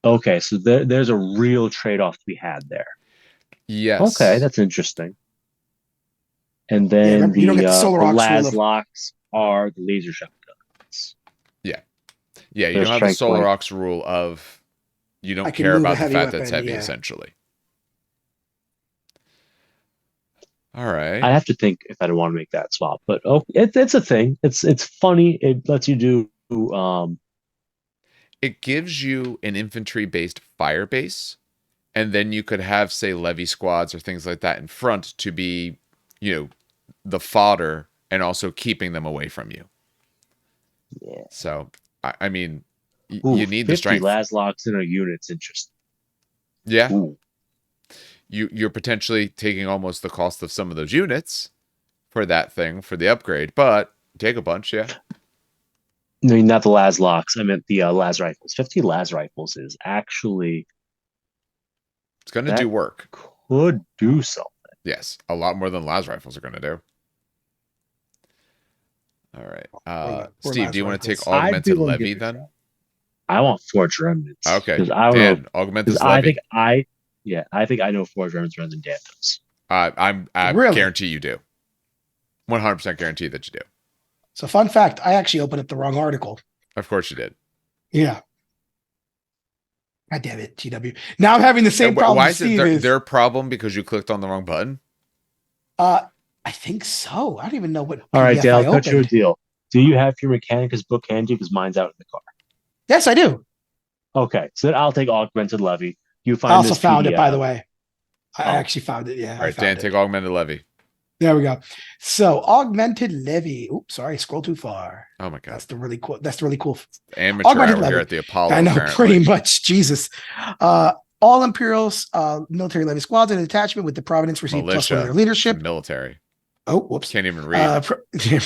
Speaker 3: Okay, so there's a real trade-off to be had there.
Speaker 1: Yes.
Speaker 3: Okay, that's interesting. And then
Speaker 2: you don't get the Solar Aux
Speaker 3: las locks are the laser shotguns.
Speaker 1: Yeah. Yeah, you don't have the Solar Aux rule of you don't care about the fact that's heavy, essentially. All right.
Speaker 3: I have to think if I want to make that swap, but it's a thing. It's funny. It lets you do.
Speaker 1: It gives you an infantry-based fire base, and then you could have, say, levy squads or things like that in front to be, the fodder and also keeping them away from you.
Speaker 3: Yeah.
Speaker 1: So, I mean,
Speaker 3: Ooh,
Speaker 1: You need the
Speaker 3: 50
Speaker 1: strength.
Speaker 3: Lasloks in a unit's interesting.
Speaker 1: Yeah.
Speaker 3: Ooh.
Speaker 1: You're potentially taking almost the cost of some of those units for that thing, for the upgrade, but take a bunch, yeah.
Speaker 3: I mean, not the Lasloks. I meant the Las rifles. 50 Las rifles is actually
Speaker 1: It's going to
Speaker 3: that
Speaker 1: do work.
Speaker 3: could do something.
Speaker 1: Yes, a lot more than Las rifles are going to do. All right.
Speaker 2: Or
Speaker 1: Steve,
Speaker 2: Las
Speaker 1: do you want to take
Speaker 2: rifles.
Speaker 3: I'd be
Speaker 1: augmented
Speaker 3: willing to
Speaker 1: levy
Speaker 3: give it a
Speaker 1: then?
Speaker 3: shot. I want Forge Remnants.
Speaker 1: Okay.
Speaker 3: Because I don't know.
Speaker 1: Dan, augment
Speaker 3: Because
Speaker 1: this levy.
Speaker 3: I think I know Forge Remnants better than Dan does.
Speaker 1: I
Speaker 2: Really?
Speaker 1: guarantee you do. 100% guarantee that you do.
Speaker 2: So fun fact, I actually opened up the wrong article.
Speaker 1: Of course you did.
Speaker 2: Yeah. God damn it, GW. Now I'm having the same problem.
Speaker 1: Why is
Speaker 2: Steve
Speaker 1: it their problem because you clicked on the wrong button?
Speaker 2: I think so. I don't even know what.
Speaker 3: All right,
Speaker 2: PDF
Speaker 3: Dan,
Speaker 2: I
Speaker 3: I'll cut you a
Speaker 2: opened.
Speaker 3: deal. Do you have your Mechanicus book handy? Because mine's out in the car.
Speaker 2: Yes, I do.
Speaker 3: Okay, so then I'll take augmented levy. You
Speaker 2: I
Speaker 3: find
Speaker 2: also
Speaker 3: this
Speaker 2: found it, by
Speaker 3: PDF.
Speaker 2: the way. I
Speaker 3: Oh.
Speaker 2: actually found it. Yeah,
Speaker 1: All
Speaker 2: I
Speaker 1: right,
Speaker 2: found
Speaker 1: Dan,
Speaker 2: it.
Speaker 1: take augmented levy.
Speaker 2: There we go. So augmented levy. Oops, sorry, scroll too far.
Speaker 1: Oh my god.
Speaker 2: That's the really cool. That's really cool.
Speaker 1: Amateur
Speaker 2: Augmented
Speaker 1: hour here
Speaker 2: levy.
Speaker 1: at the Apollo.
Speaker 2: I know,
Speaker 1: apparently.
Speaker 2: pretty much. Jesus. All Imperials military levy squads and detachment with the Provenance receive +1 of their
Speaker 1: Militia.
Speaker 2: leadership.
Speaker 1: Military.
Speaker 2: Oh, whoops.
Speaker 1: Can't even read.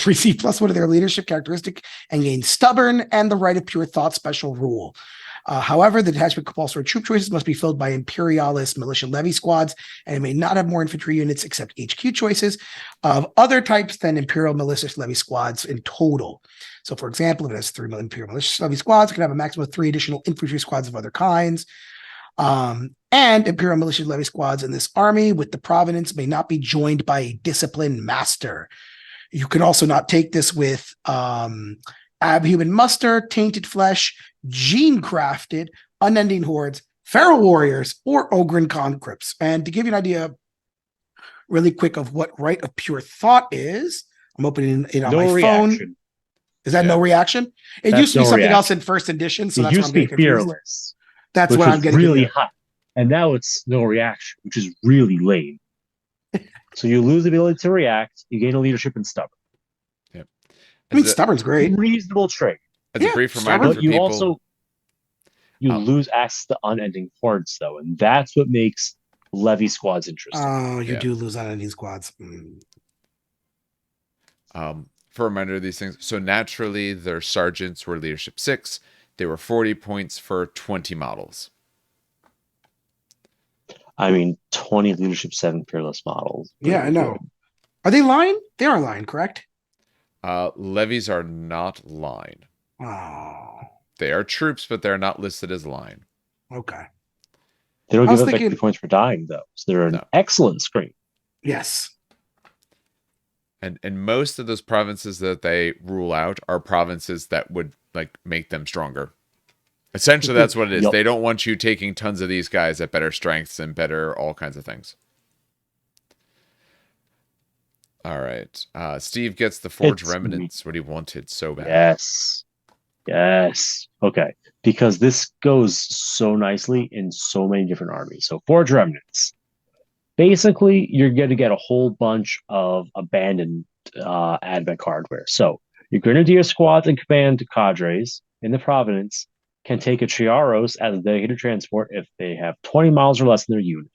Speaker 2: Receive +1 of their leadership characteristic and gain stubborn and the right of pure thought special rule. However, the detachment compulsory troop choices must be filled by Imperialis militia levy squads, and it may not have more infantry units except HQ choices of other types than Imperial militia levy squads in total. So, for example, if it has 3 Imperial militia levy squads, it can have a maximum of 3 additional infantry squads of other kinds. And Imperial militia levy squads in this army with the Provenance may not be joined by a disciplined master. You can also not take this with abhuman muster, tainted flesh, gene crafted, unending hordes, feral warriors, or ogren conscripts. And to give you an idea really quick of what right of pure thought is, I'm opening it on my phone.
Speaker 3: Reaction.
Speaker 2: Is that no reaction? It used to be something else in first edition, so that's why I'm getting confused.
Speaker 3: Fearless.
Speaker 2: That's what I'm getting
Speaker 3: really hot. And now it's no reaction, which is really lame. So you lose the ability to react, you gain a leadership and stubborn.
Speaker 1: Yep.
Speaker 2: I mean, stubborn's great.
Speaker 3: Reasonable trait.
Speaker 1: As a brief reminder
Speaker 3: But
Speaker 1: for
Speaker 3: you
Speaker 1: people,
Speaker 3: also lose access to unending hordes, though, and that's what makes levy squads interesting.
Speaker 2: Oh, you do lose unending squads.
Speaker 1: For a reminder of these things, so naturally their sergeants were leadership 6. They were 40 points for 20 models.
Speaker 3: I mean, 20 leadership 7 peerless models.
Speaker 2: Yeah, I know. Are they line? They are line, correct?
Speaker 1: Levies are not line.
Speaker 2: Oh.
Speaker 1: They are troops, but they're not listed as line.
Speaker 2: Okay.
Speaker 3: They don't give up victory points for dying, though. So they're an excellent screen.
Speaker 2: Yes.
Speaker 1: And most of those provinces that they rule out are provinces that would like make them stronger. Essentially, that's what it is. Yep. They don't want you taking tons of these guys at better strengths and better all kinds of things. All right. Steve gets the Forge Remnants, what he wanted so bad.
Speaker 3: Yes. Okay. Because this goes so nicely in so many different armies. So Forge Remnants. Basically, you're going to get a whole bunch of abandoned advent hardware. So your Grenadier squads and command cadres in the Provenance can take a Triaros as a dedicated transport if they have 20 miles or less in their unit.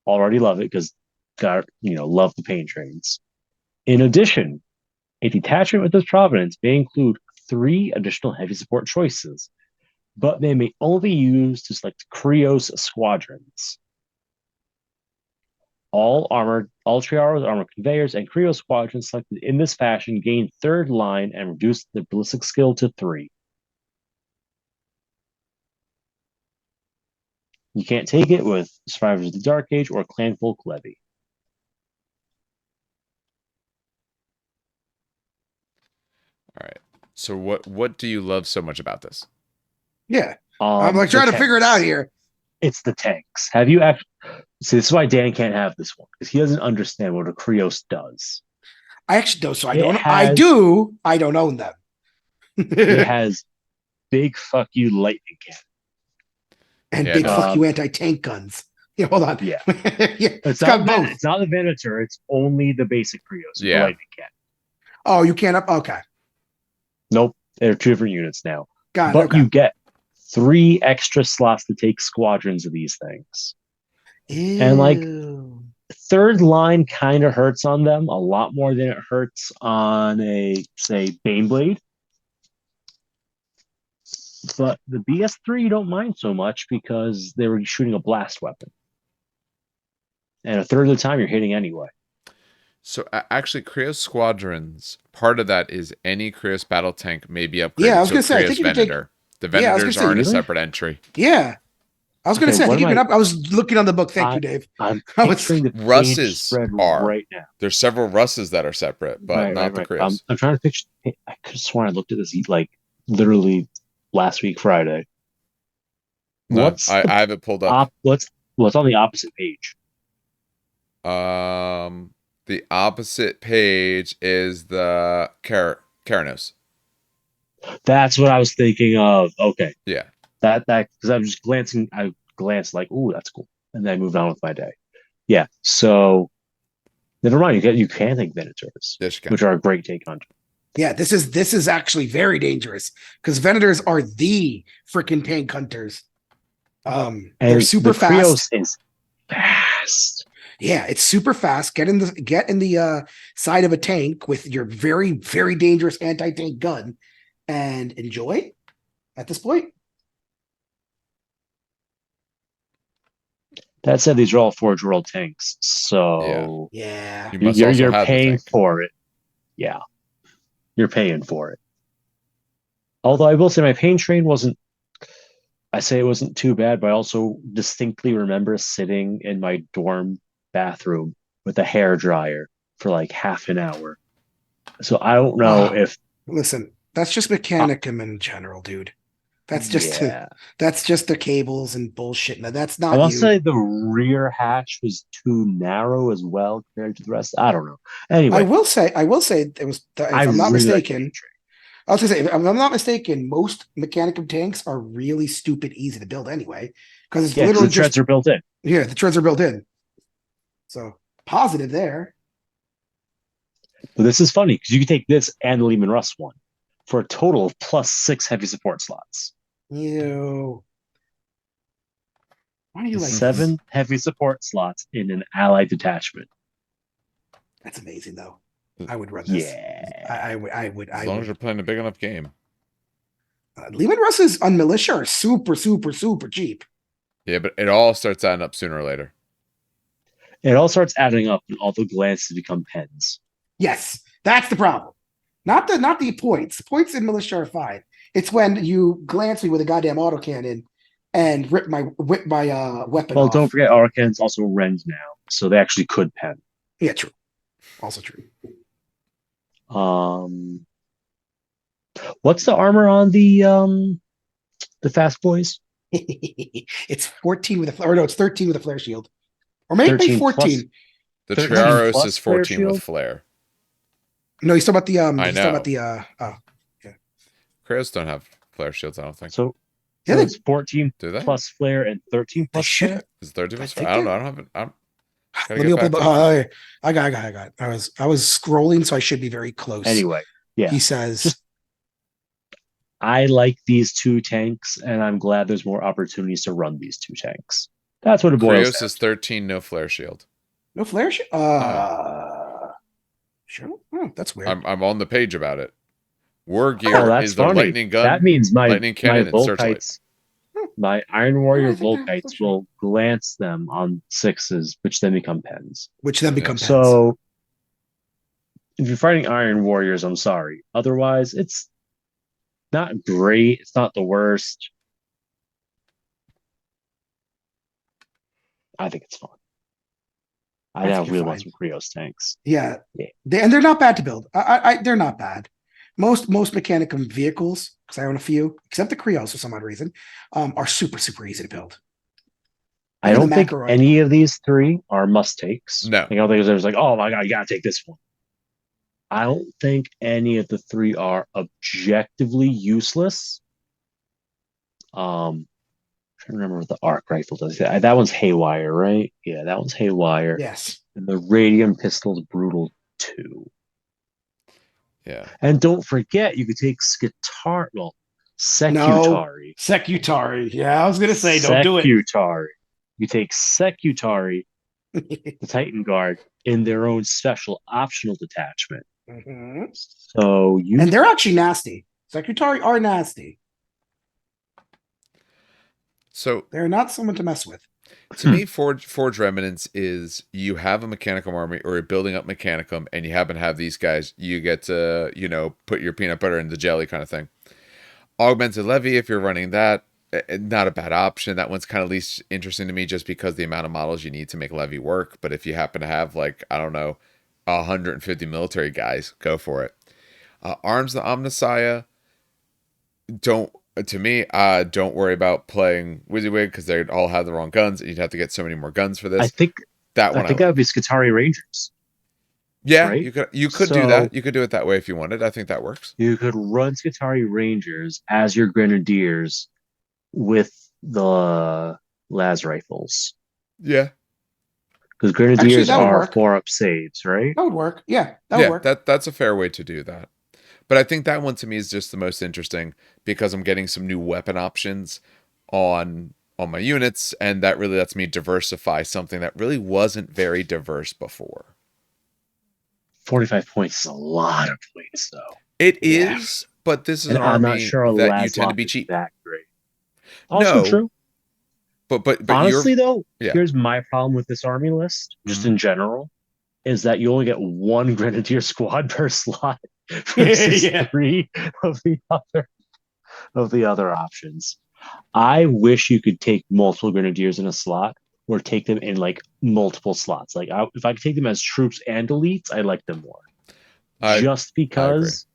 Speaker 3: Already love it because love the pain trains. In addition, a detachment with this Provenance may include 3 additional heavy support choices, but they may only be used to select Krios squadrons. All Triaros, armored conveyors, and Krios squadrons selected in this fashion gain 3rd line and reduce their ballistic skill to 3. You can't take it with Survivors of the Dark Age or Clanfolk Levy.
Speaker 1: All right. So what do you love so much about this?
Speaker 2: Yeah. I'm like trying to figure it out here.
Speaker 3: It's the tanks. Have you actually... See, this is why Dan can't have this one, because he doesn't understand what a Krios does.
Speaker 2: I actually don't, so I don't. I do. I don't own them.
Speaker 3: It has big fuck you lightning cannon.
Speaker 2: And big fuck you anti-tank guns. Yeah, hold on.
Speaker 3: Yeah.
Speaker 2: It's got both.
Speaker 3: It's not the Venator, it's only the basic Krios.
Speaker 1: Yeah.
Speaker 3: The lightning cannon.
Speaker 2: Oh, you can't up? Okay.
Speaker 3: Nope. They're 2 different units now.
Speaker 2: Got it.
Speaker 3: but
Speaker 2: Okay.
Speaker 3: you get 3 extra slots to take squadrons of these things. And like
Speaker 2: Ew.
Speaker 3: third line kind of hurts on them a lot more than it hurts on a, say, Baneblade. But the BS3 you don't mind so much because they were shooting a blast weapon. And a third of the time you're hitting anyway.
Speaker 1: So actually, Krios Squadrons, part of that is any Krios battle tank may be upgraded
Speaker 2: Yeah, I was
Speaker 1: to a
Speaker 2: gonna say. I
Speaker 1: Krios
Speaker 2: think you can take.
Speaker 1: Venator. The
Speaker 2: Yeah, I was gonna
Speaker 1: Venators
Speaker 2: say.
Speaker 1: aren't a
Speaker 3: Really?
Speaker 1: separate entry.
Speaker 2: Yeah, I was gonna
Speaker 3: Okay,
Speaker 2: say. I
Speaker 3: what
Speaker 2: think you
Speaker 3: am
Speaker 2: can. I was looking on the book. Thank you,
Speaker 3: I,
Speaker 2: Dave.
Speaker 3: I'm
Speaker 2: I was.
Speaker 3: picturing the page
Speaker 1: Russes
Speaker 3: spread
Speaker 1: are.
Speaker 3: right now.
Speaker 1: There's several Russes that are separate, but not the
Speaker 3: Right.
Speaker 1: Krios.
Speaker 3: I'm trying to picture. I could have sworn I looked at this like literally last week Friday.
Speaker 1: No,
Speaker 3: What's
Speaker 1: I
Speaker 3: the
Speaker 1: have it pulled up.
Speaker 3: what's on the opposite page?
Speaker 1: The opposite page is the Karanos.
Speaker 3: That's what I was thinking of. Okay,
Speaker 1: Yeah.
Speaker 3: that because I was just glancing. I glanced like, "Ooh, that's cool," and then I moved on with my day. Yeah. So never mind. You can take Venators,
Speaker 1: Yes, you can.
Speaker 3: which are a great take on.
Speaker 2: Yeah, this is actually very dangerous because Venators are the freaking tank hunters.
Speaker 3: And
Speaker 2: They're super
Speaker 3: the Krios
Speaker 2: fast.
Speaker 3: is fast.
Speaker 2: Yeah, it's super fast. Get in the side of a tank with your very very dangerous anti-tank gun, and enjoy. At this point,
Speaker 3: That said, these are all Forge World tanks,
Speaker 1: Yeah.
Speaker 3: so
Speaker 2: yeah,
Speaker 1: You must also
Speaker 3: you're
Speaker 1: have the
Speaker 3: paying
Speaker 1: tank.
Speaker 3: for it. Yeah, you're paying for it. Although I will say my pain train wasn't. I say it wasn't too bad, but I also distinctly remember sitting in my dorm bathroom with a hair dryer for like half an hour. So I don't know if
Speaker 2: listen, that's just
Speaker 3: uh,
Speaker 2: Mechanicum in general, dude. That's just
Speaker 3: yeah.
Speaker 2: that's just the cables and bullshit. No, that's
Speaker 3: I
Speaker 2: not
Speaker 3: want to
Speaker 2: you.
Speaker 3: say the rear hatch was too narrow as well compared to the rest. I don't know. Anyway,
Speaker 2: I will say it was.
Speaker 3: I
Speaker 2: If I'm not
Speaker 3: really like the pain
Speaker 2: mistaken,
Speaker 3: train.
Speaker 2: I was gonna say, if I'm not mistaken, most Mechanicum tanks are really stupid easy to build anyway, because it's
Speaker 3: Yeah, because
Speaker 2: literally
Speaker 3: the treads
Speaker 2: just
Speaker 3: are built in.
Speaker 2: yeah, the treads are built in. So positive there.
Speaker 3: But this is funny because you can take this and the Lehman Russ one for a total of +6 heavy support slots.
Speaker 2: You. Why do you like this?
Speaker 3: 7 heavy support slots in an allied detachment.
Speaker 2: That's amazing, though. I would run this.
Speaker 3: Yeah.
Speaker 1: As long as you're playing a big enough game.
Speaker 2: Lehman Russes on Militia are super, super, super cheap.
Speaker 1: Yeah, but it all starts adding up sooner or later.
Speaker 3: It all starts adding up and all the glances become pens.
Speaker 2: Yes, that's the problem. Not the points. Points in Militia are fine. It's when you glance me with a goddamn autocannon and whip my weapon
Speaker 3: Well,
Speaker 2: off.
Speaker 3: don't forget Arcans also rend now, so they actually could pen.
Speaker 2: Yeah, true. Also true.
Speaker 3: What's the armor on the fast boys?
Speaker 2: It's 14 with a flare. Or no, it's 13 with a flare shield. Or maybe
Speaker 3: 13
Speaker 2: 14.
Speaker 3: plus
Speaker 1: The
Speaker 3: 13
Speaker 1: Triaros
Speaker 3: plus
Speaker 1: is
Speaker 3: flare
Speaker 1: 14 with
Speaker 3: shield?
Speaker 1: flare.
Speaker 2: No, he's talking about the
Speaker 1: I
Speaker 2: he's talking
Speaker 1: know.
Speaker 2: about the yeah.
Speaker 1: Krios don't have flare shields, I don't think.
Speaker 3: So
Speaker 2: Yeah, they,
Speaker 3: it's 14
Speaker 1: Do they?
Speaker 3: plus flare and 13
Speaker 2: they
Speaker 3: plus
Speaker 2: should
Speaker 3: flare?
Speaker 2: have.
Speaker 1: Is it 13
Speaker 2: I
Speaker 1: plus
Speaker 2: think
Speaker 1: flare? I don't know.
Speaker 2: they-
Speaker 1: I don't have it. Gotta
Speaker 2: Let
Speaker 1: get
Speaker 2: me open
Speaker 1: back
Speaker 2: the
Speaker 1: to you.
Speaker 2: I got. I was scrolling, so I should be very close.
Speaker 3: Anyway, yeah.
Speaker 2: He says
Speaker 3: Just I like these 2 tanks, and I'm glad there's more opportunities to run these 2 tanks. That's what it boils
Speaker 1: Krios
Speaker 3: down
Speaker 1: is
Speaker 3: to.
Speaker 1: 13, no flare shield.
Speaker 2: no flare shield. Sure. Oh, that's weird.
Speaker 1: I'm on the page about it. War
Speaker 3: Oh,
Speaker 1: gear
Speaker 3: that's
Speaker 1: is the
Speaker 3: funny.
Speaker 1: lightning gun,
Speaker 3: That means
Speaker 1: lightning cannon, and searchlight.
Speaker 3: Volkites, my Iron Warrior
Speaker 2: I think that-
Speaker 3: Volkites will glance them on 6s, which then become pens.
Speaker 2: Which then become pens.
Speaker 3: So if you're fighting Iron Warriors, I'm sorry. Otherwise, it's not great. It's not the worst. I think it's fun. I
Speaker 2: think
Speaker 3: now
Speaker 2: you're
Speaker 3: really want
Speaker 2: fine.
Speaker 3: some Krios tanks.
Speaker 2: Yeah,
Speaker 3: Yeah.
Speaker 2: They're not bad to build. They're not bad. Most Mechanicum vehicles, because I own a few, except the Krios for some odd reason, are super super easy to build.
Speaker 3: I
Speaker 2: Even
Speaker 3: don't
Speaker 2: the
Speaker 3: think
Speaker 2: Makarov.
Speaker 3: any of these 3 are must takes.
Speaker 1: No.
Speaker 3: I don't think there's like, oh my god, you gotta take this one. I don't think any of the 3 are objectively useless. I'm trying to remember what the arc rifle does. That one's haywire, right? Yeah, that one's haywire.
Speaker 2: Yes.
Speaker 3: And the radium pistol's brutal too.
Speaker 1: Yeah.
Speaker 3: And don't forget, you could take Skitar. Well,
Speaker 2: No,
Speaker 3: Secutari.
Speaker 2: Secutari. Yeah, I was gonna say, don't do it.
Speaker 3: Secutari. You take Secutari, the Titan Guard, in their own special optional detachment.
Speaker 2: Mhm.
Speaker 3: So you
Speaker 2: And they're actually nasty. Secutari are nasty.
Speaker 1: So
Speaker 2: They're not someone to mess with.
Speaker 1: to me, Forge Remnants is you have a Mechanicum army or you're building up Mechanicum and you happen to have these guys, you get to, put your peanut butter in the jelly kind of thing. Augmented Levy, if you're running that, not a bad option. That one's kind of least interesting to me just because the amount of models you need to make Levy work. But if you happen to have, like, I don't know, 150 military guys, go for it. Arms the Omnissiah, don't to me, don't worry about playing WYSIWYG because they all have the wrong guns, and you'd have to get so many more guns for this.
Speaker 3: I think
Speaker 1: that one.
Speaker 3: I think that would be Scutari Rangers.
Speaker 1: Yeah,
Speaker 3: right?
Speaker 1: you could do that. You could do it that way if you wanted. I think that works.
Speaker 3: You could run Scutari Rangers as your Grenadiers with the las rifles.
Speaker 1: Yeah,
Speaker 3: because Grenadiers
Speaker 2: Actually,
Speaker 3: are
Speaker 2: work.
Speaker 3: 4-up saves, right?
Speaker 2: That would work. Yeah, that would work.
Speaker 1: That's a fair way to do that. But I think that one to me is just the most interesting because I'm getting some new weapon options on my units, and that really lets me diversify something that really wasn't very diverse before.
Speaker 3: 45 points is a lot of points, though.
Speaker 1: It is, but this is an
Speaker 3: I'm
Speaker 1: army
Speaker 3: not sure
Speaker 1: that you tend to be cheap.
Speaker 3: That great. Also true.
Speaker 1: But
Speaker 3: honestly, though, here's my problem with this army list, just in general, is that you only get one Grenadier squad per slot versus three of the other options. I wish you could take multiple Grenadiers in a slot or take them in like multiple slots. Like if I could take them as troops and elites, I like them more. Just because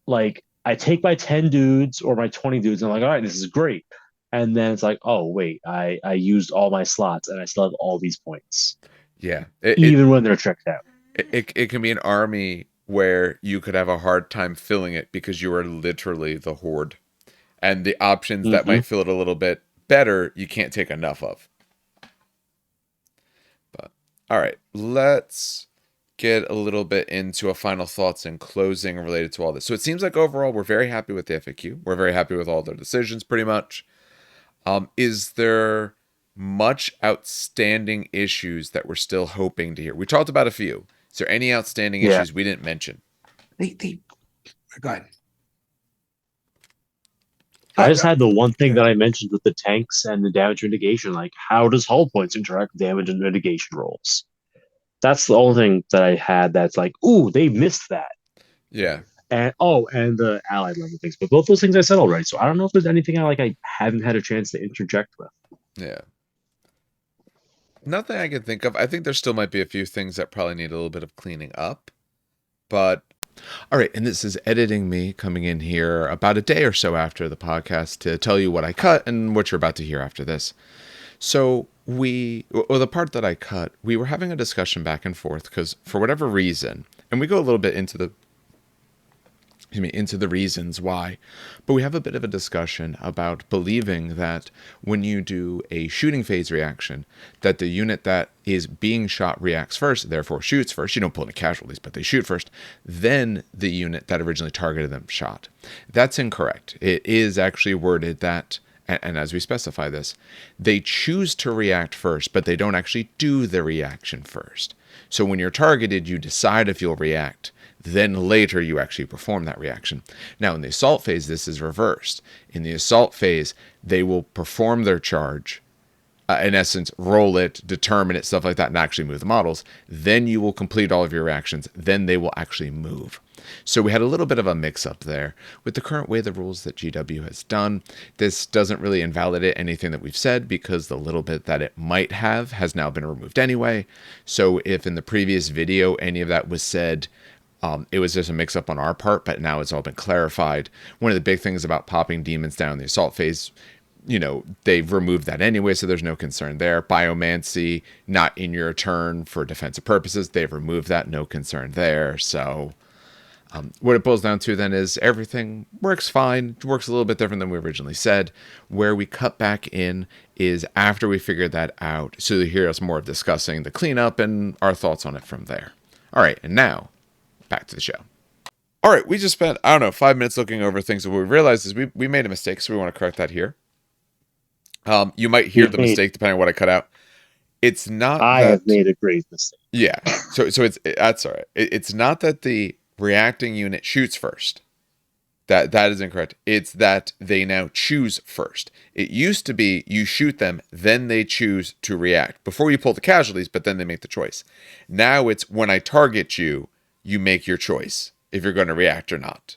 Speaker 3: like I take my 10 dudes or my 20 dudes and I'm like, all right, this is great. And then it's like, oh wait, I used all my slots and I still have all these points.
Speaker 1: Yeah.
Speaker 3: Even when they're tricked out.
Speaker 1: It can be an army where you could have a hard time filling it because you are literally the horde. And the options that might fill it a little bit better, you can't take enough of. But all right, let's get a little bit into a final thoughts and closing related to all this. So it seems like overall we're very happy with the FAQ. We're very happy with all their decisions pretty much. Is there much outstanding issues that we're still hoping to hear? We talked about a few. Is there any outstanding issues we didn't mention?
Speaker 2: Go ahead.
Speaker 3: I just had the one thing that I mentioned with the tanks and the damage mitigation. Like, how does hull points interact with damage and mitigation rolls? That's the only thing that I had that's like, ooh, they missed that.
Speaker 1: Yeah.
Speaker 3: And the allied level things. But both those things I said already. So I don't know if there's anything I haven't had a chance to interject with.
Speaker 1: Yeah. Nothing I can think of. I think there still might be a few things that probably need a little bit of cleaning up. But all right, and this is editing me coming in here about a day or so after the podcast to tell you what I cut and what you're about to hear after this. So the part that I cut, we were having a discussion back and forth because for whatever reason, and we go a little bit into the reasons why, but we have a bit of a discussion about believing that when you do a shooting phase reaction, that the unit that is being shot reacts first, therefore shoots first. You don't pull any casualties, but they shoot first. Then the unit that originally targeted them shot. That's incorrect. It is actually worded that, and as we specify this, they choose to react first, but they don't actually do the reaction first. So when you're targeted, you decide if you'll react. Then later you actually perform that reaction. Now in the assault phase, this is reversed. In the assault phase, they will perform their charge, in essence, roll it, determine it, stuff like that, and actually move the models. Then you will complete all of your reactions. Then they will actually move. So we had a little bit of a mix-up there. With the current way the rules that GW has done, this doesn't really invalidate anything that we've said because the little bit that it might have has now been removed anyway. So if in the previous video any of that was said, it was just a mix-up on our part, but now it's all been clarified. One of the big things about popping demons down in the assault phase, they've removed that anyway, so there's no concern there. Biomancy, not in your turn for defensive purposes, they've removed that, no concern there. So what it boils down to then is everything works fine. It works a little bit different than we originally said. Where we cut back in is after we figured that out, so you hear us more discussing the cleanup and our thoughts on it from there. All right, and now back to the show. All right, we just spent, I don't know, 5 minutes looking over things, and what we realized is we made a mistake, so we want to correct that here. You might hear the mistake depending on what I cut out. It's not
Speaker 3: I
Speaker 1: that...
Speaker 3: have made a grave mistake.
Speaker 1: Yeah. So that's all right. It's not that the reacting unit shoots first. That is incorrect. It's that they now choose first. It used to be you shoot them, then they choose to react before you pull the casualties, but then they make the choice. Now it's when I target you, you make your choice if you're going to react or not.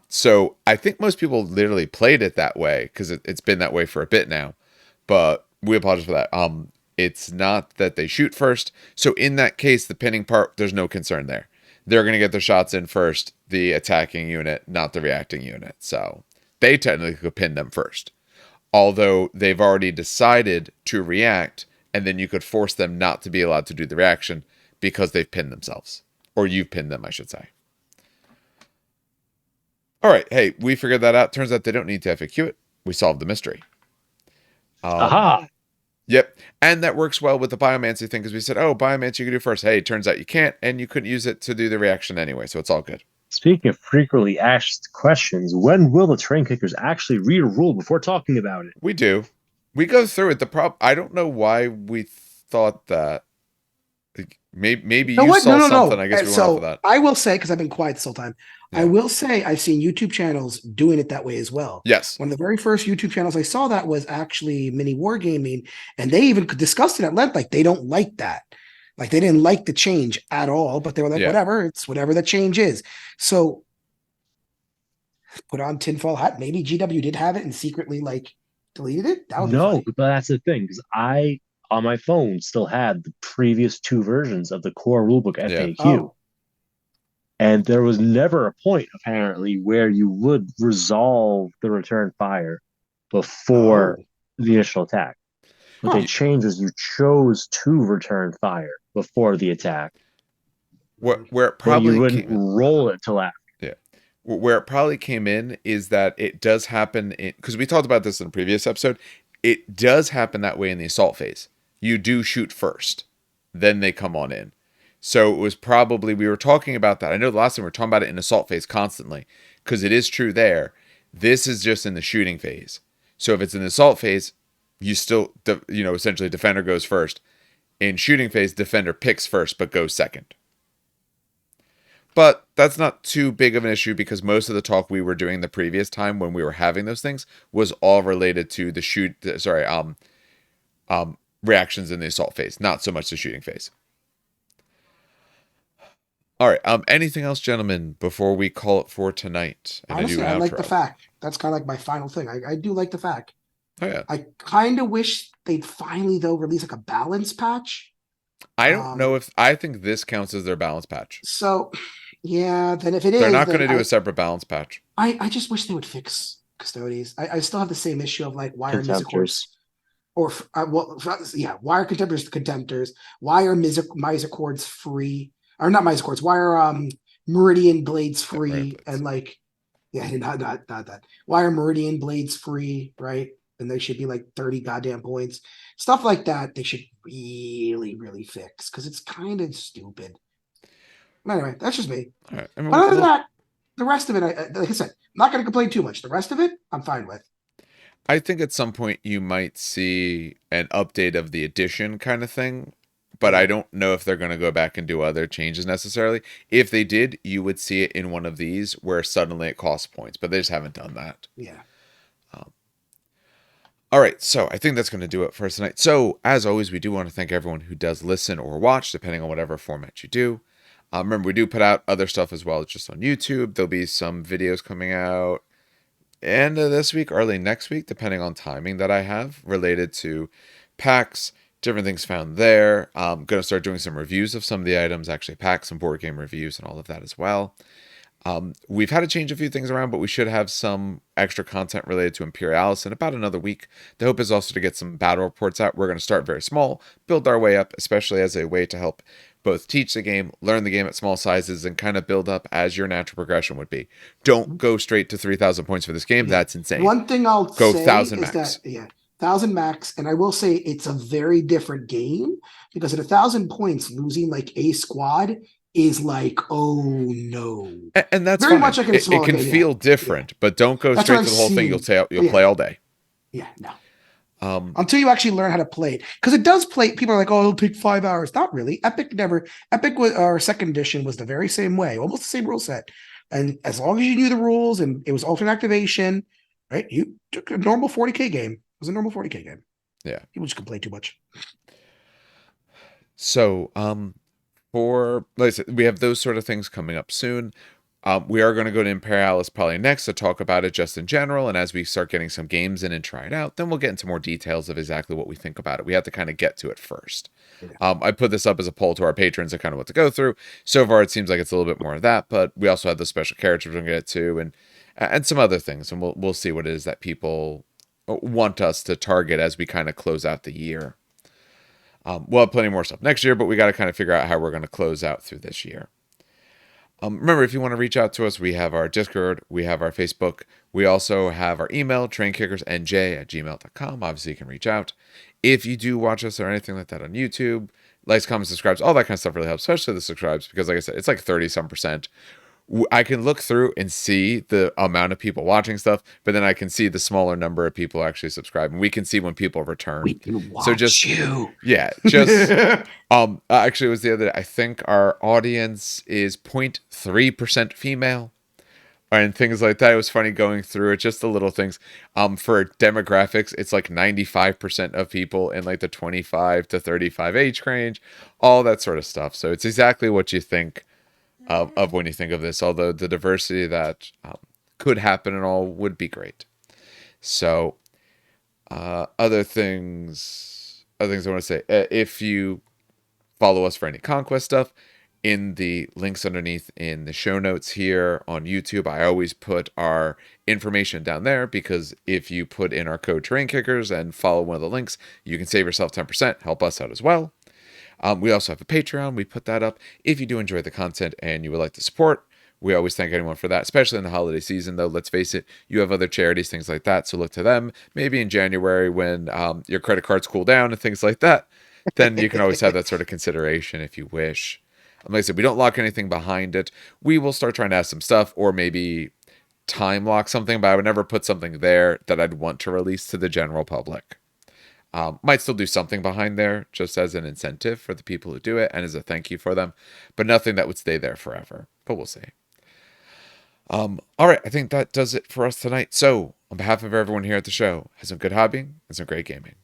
Speaker 1: So I think most people literally played it that way because it's been that way for a bit now, but we apologize for that. It's not that they shoot first. So in that case, the pinning part, there's no concern there. They're going to get their shots in first, the attacking unit, not the reacting unit. So they technically could pin them first. Although they've already decided to react, and then you could force them not to be allowed to do the reaction because they've pinned themselves. Or you've pinned them, I should say. All right. Hey, we figured that out. Turns out they don't need to FAQ it. We solved the mystery.
Speaker 3: Aha!
Speaker 1: Yep. And that works well with the biomancy thing because we said, oh, biomancy you can do first. Hey, it turns out you can't, and you couldn't use it to do the reaction anyway, so it's all good.
Speaker 3: Speaking of frequently asked questions, when will the train kickers actually read a rule before talking about it?
Speaker 1: We do. We go through it. I don't know why we thought that. Maybe you saw something. I guess we went off of that.
Speaker 2: I will say, because I've been quiet this whole time,
Speaker 1: Yeah.
Speaker 2: I will say I've seen YouTube channels doing it that way as well.
Speaker 1: Yes.
Speaker 2: One of the very first YouTube channels I saw that was actually Mini Wargaming, and they even discussed it at length. Like they don't like that. Like they didn't like the change at all, but they were like, whatever, it's whatever the change is. So put on tinfoil hat. Maybe GW did have it and secretly like deleted it. That would be funny.
Speaker 3: But that's the thing, because I on my phone still had the previous two versions of the core rulebook FAQ.
Speaker 2: Oh.
Speaker 3: And there was never a point, apparently, where you would resolve the return fire before the initial attack. What they changed is you chose to return fire before the attack.
Speaker 1: Where it probably
Speaker 3: you wouldn't roll it till after.
Speaker 1: Yeah. Where it probably came in is that it does happen because we talked about this in a previous episode. It does happen that way in the assault phase. You do shoot first, then they come on in. So it was probably, we were talking about that. I know the last time we were talking about it in assault phase constantly, because it is true there. This is just in the shooting phase. So if it's in the assault phase, you still, essentially defender goes first. In shooting phase, defender picks first, but goes second. But that's not too big of an issue because most of the talk we were doing the previous time when we were having those things was all related to the reactions in the assault phase, not so much the shooting phase. All right. Anything else, gentlemen, before we call it for tonight? And
Speaker 2: honestly, I like the fact. That's kind of like my final thing. I do like the fact.
Speaker 1: Oh, yeah.
Speaker 2: I kind of wish they'd finally, though, release like a balance patch.
Speaker 1: I don't know if I think this counts as their balance patch.
Speaker 2: So, yeah, then if it is,
Speaker 1: they're not going to do a separate balance patch.
Speaker 2: I just wish they would fix Custodes. I still have the same issue of like, why are Misicors? Or, why are Contemptors? Why are Misericords free? Or not Misericords. Why are Meridian Blades free? And like, not that. Why are Meridian Blades free, right? And they should be like 30 goddamn points. Stuff like that they should really, really fix because it's kind of stupid. Anyway, that's just me.
Speaker 1: All right.
Speaker 2: But other than that, the rest of it, like I said, I'm not going to complain too much. The rest of it, I'm fine with.
Speaker 1: I think at some point you might see an update of the edition kind of thing, but I don't know if they're going to go back and do other changes necessarily. If they did, you would see it in one of these where suddenly it costs points, but they just haven't done that.
Speaker 2: Yeah.
Speaker 1: All right, so I think that's going to do it for us tonight. So, as always, we do want to thank everyone who does listen or watch, depending on whatever format you do. Remember, we do put out other stuff as well, just on YouTube. There'll be some videos coming out end of this week, early next week, depending on timing that I have, related to packs, different things found there. I'm going to start doing some reviews of some of the items, actually packs and board game reviews and all of that as well. We've had to change a few things around, but we should have some extra content related to Imperialis in about another week. The hope is also to get some battle reports out. We're going to start very small, build our way up, especially as a way to help both teach the game, learn the game at small sizes, and kind of build up as your natural progression would be. Don't go straight to 3,000 points for this game. That's insane.
Speaker 2: One thing I'll
Speaker 1: go
Speaker 2: say
Speaker 1: 1,000
Speaker 2: is
Speaker 1: max.
Speaker 2: that, 1,000 max, and I will say it's a very different game because at 1,000 points, losing like a squad is like, oh no.
Speaker 1: And that's
Speaker 2: Very much
Speaker 1: fine.
Speaker 2: like in a
Speaker 1: It
Speaker 2: smaller
Speaker 1: can
Speaker 2: game. Yeah.
Speaker 1: feel
Speaker 2: Yeah.
Speaker 1: different, but don't go
Speaker 2: That's what
Speaker 1: straight
Speaker 2: I've
Speaker 1: to the whole thing.
Speaker 2: seen.
Speaker 1: You'll
Speaker 2: Yeah.
Speaker 1: play all day.
Speaker 2: Yeah. No.
Speaker 1: Um,
Speaker 2: Until you actually learn how to play it. Because it does play, people are like, oh, it'll take 5 hours. Not really. Epic was, our second edition was the very same way, almost the same rule set. And as long as you knew the rules and it was alternate activation, right? You took a normal 40K game. It was a normal 40K game.
Speaker 1: Yeah.
Speaker 2: People just complain too much.
Speaker 1: So, like I said, we have those sort of things coming up soon. We are going to go to Imperialis probably next to talk about it just in general. And as we start getting some games in and try it out, then we'll get into more details of exactly what we think about it. We have to kind of get to it first.
Speaker 2: Yeah.
Speaker 1: I put this up as a poll to our patrons of kind of what to go through. So far, it seems like it's a little bit more of that, but we also have the special characters we're going to get to and some other things. And we'll see what it is that people want us to target as we kind of close out the year. We'll have plenty more stuff next year, but we got to kind of figure out how we're going to close out through this year. Remember, if you want to reach out to us, we have our Discord, we have our Facebook, we also have our email, trainkickersnj@gmail.com. Obviously, you can reach out. If you do watch us or anything like that on YouTube, likes, comments, subscribes, all that kind of stuff really helps, especially the subscribes, because like I said, it's like 30-some%. I can look through and see the amount of people watching stuff, but then I can see the smaller number of people actually subscribe, and we can see when people return.
Speaker 2: We can watch
Speaker 1: So just
Speaker 2: you.
Speaker 1: Yeah, just actually it was the other day. I think our audience is 0.3% female and things like that. It was funny going through it, just the little things. For demographics, it's like 95% of people in like the 25 to 35 age range, all that sort of stuff. So it's exactly what you think of when you think of this, although the diversity that could happen and all would be great. So other things I want to say, if you follow us for any conquest stuff, in the links underneath in the show notes here on YouTube, I always put our information down there, because if you put in our code Terrain Kickers and follow one of the links, you can save yourself 10%, help us out as well. We also have a Patreon. We put that up. If you do enjoy the content and you would like to support, we always thank anyone for that, especially in the holiday season, though. Let's face it, you have other charities, things like that, so look to them. Maybe in January when your credit cards cool down and things like that, then you can always have that sort of consideration if you wish. Like I said, we don't lock anything behind it. We will start trying to ask some stuff or maybe time lock something, but I would never put something there that I'd want to release to the general public. Might still do something behind there just as an incentive for the people who do it and as a thank you for them, but nothing that would stay there forever. But we'll see. All right, I think that does it for us tonight. So, on behalf of everyone here at the show, have some good hobbying and some great gaming.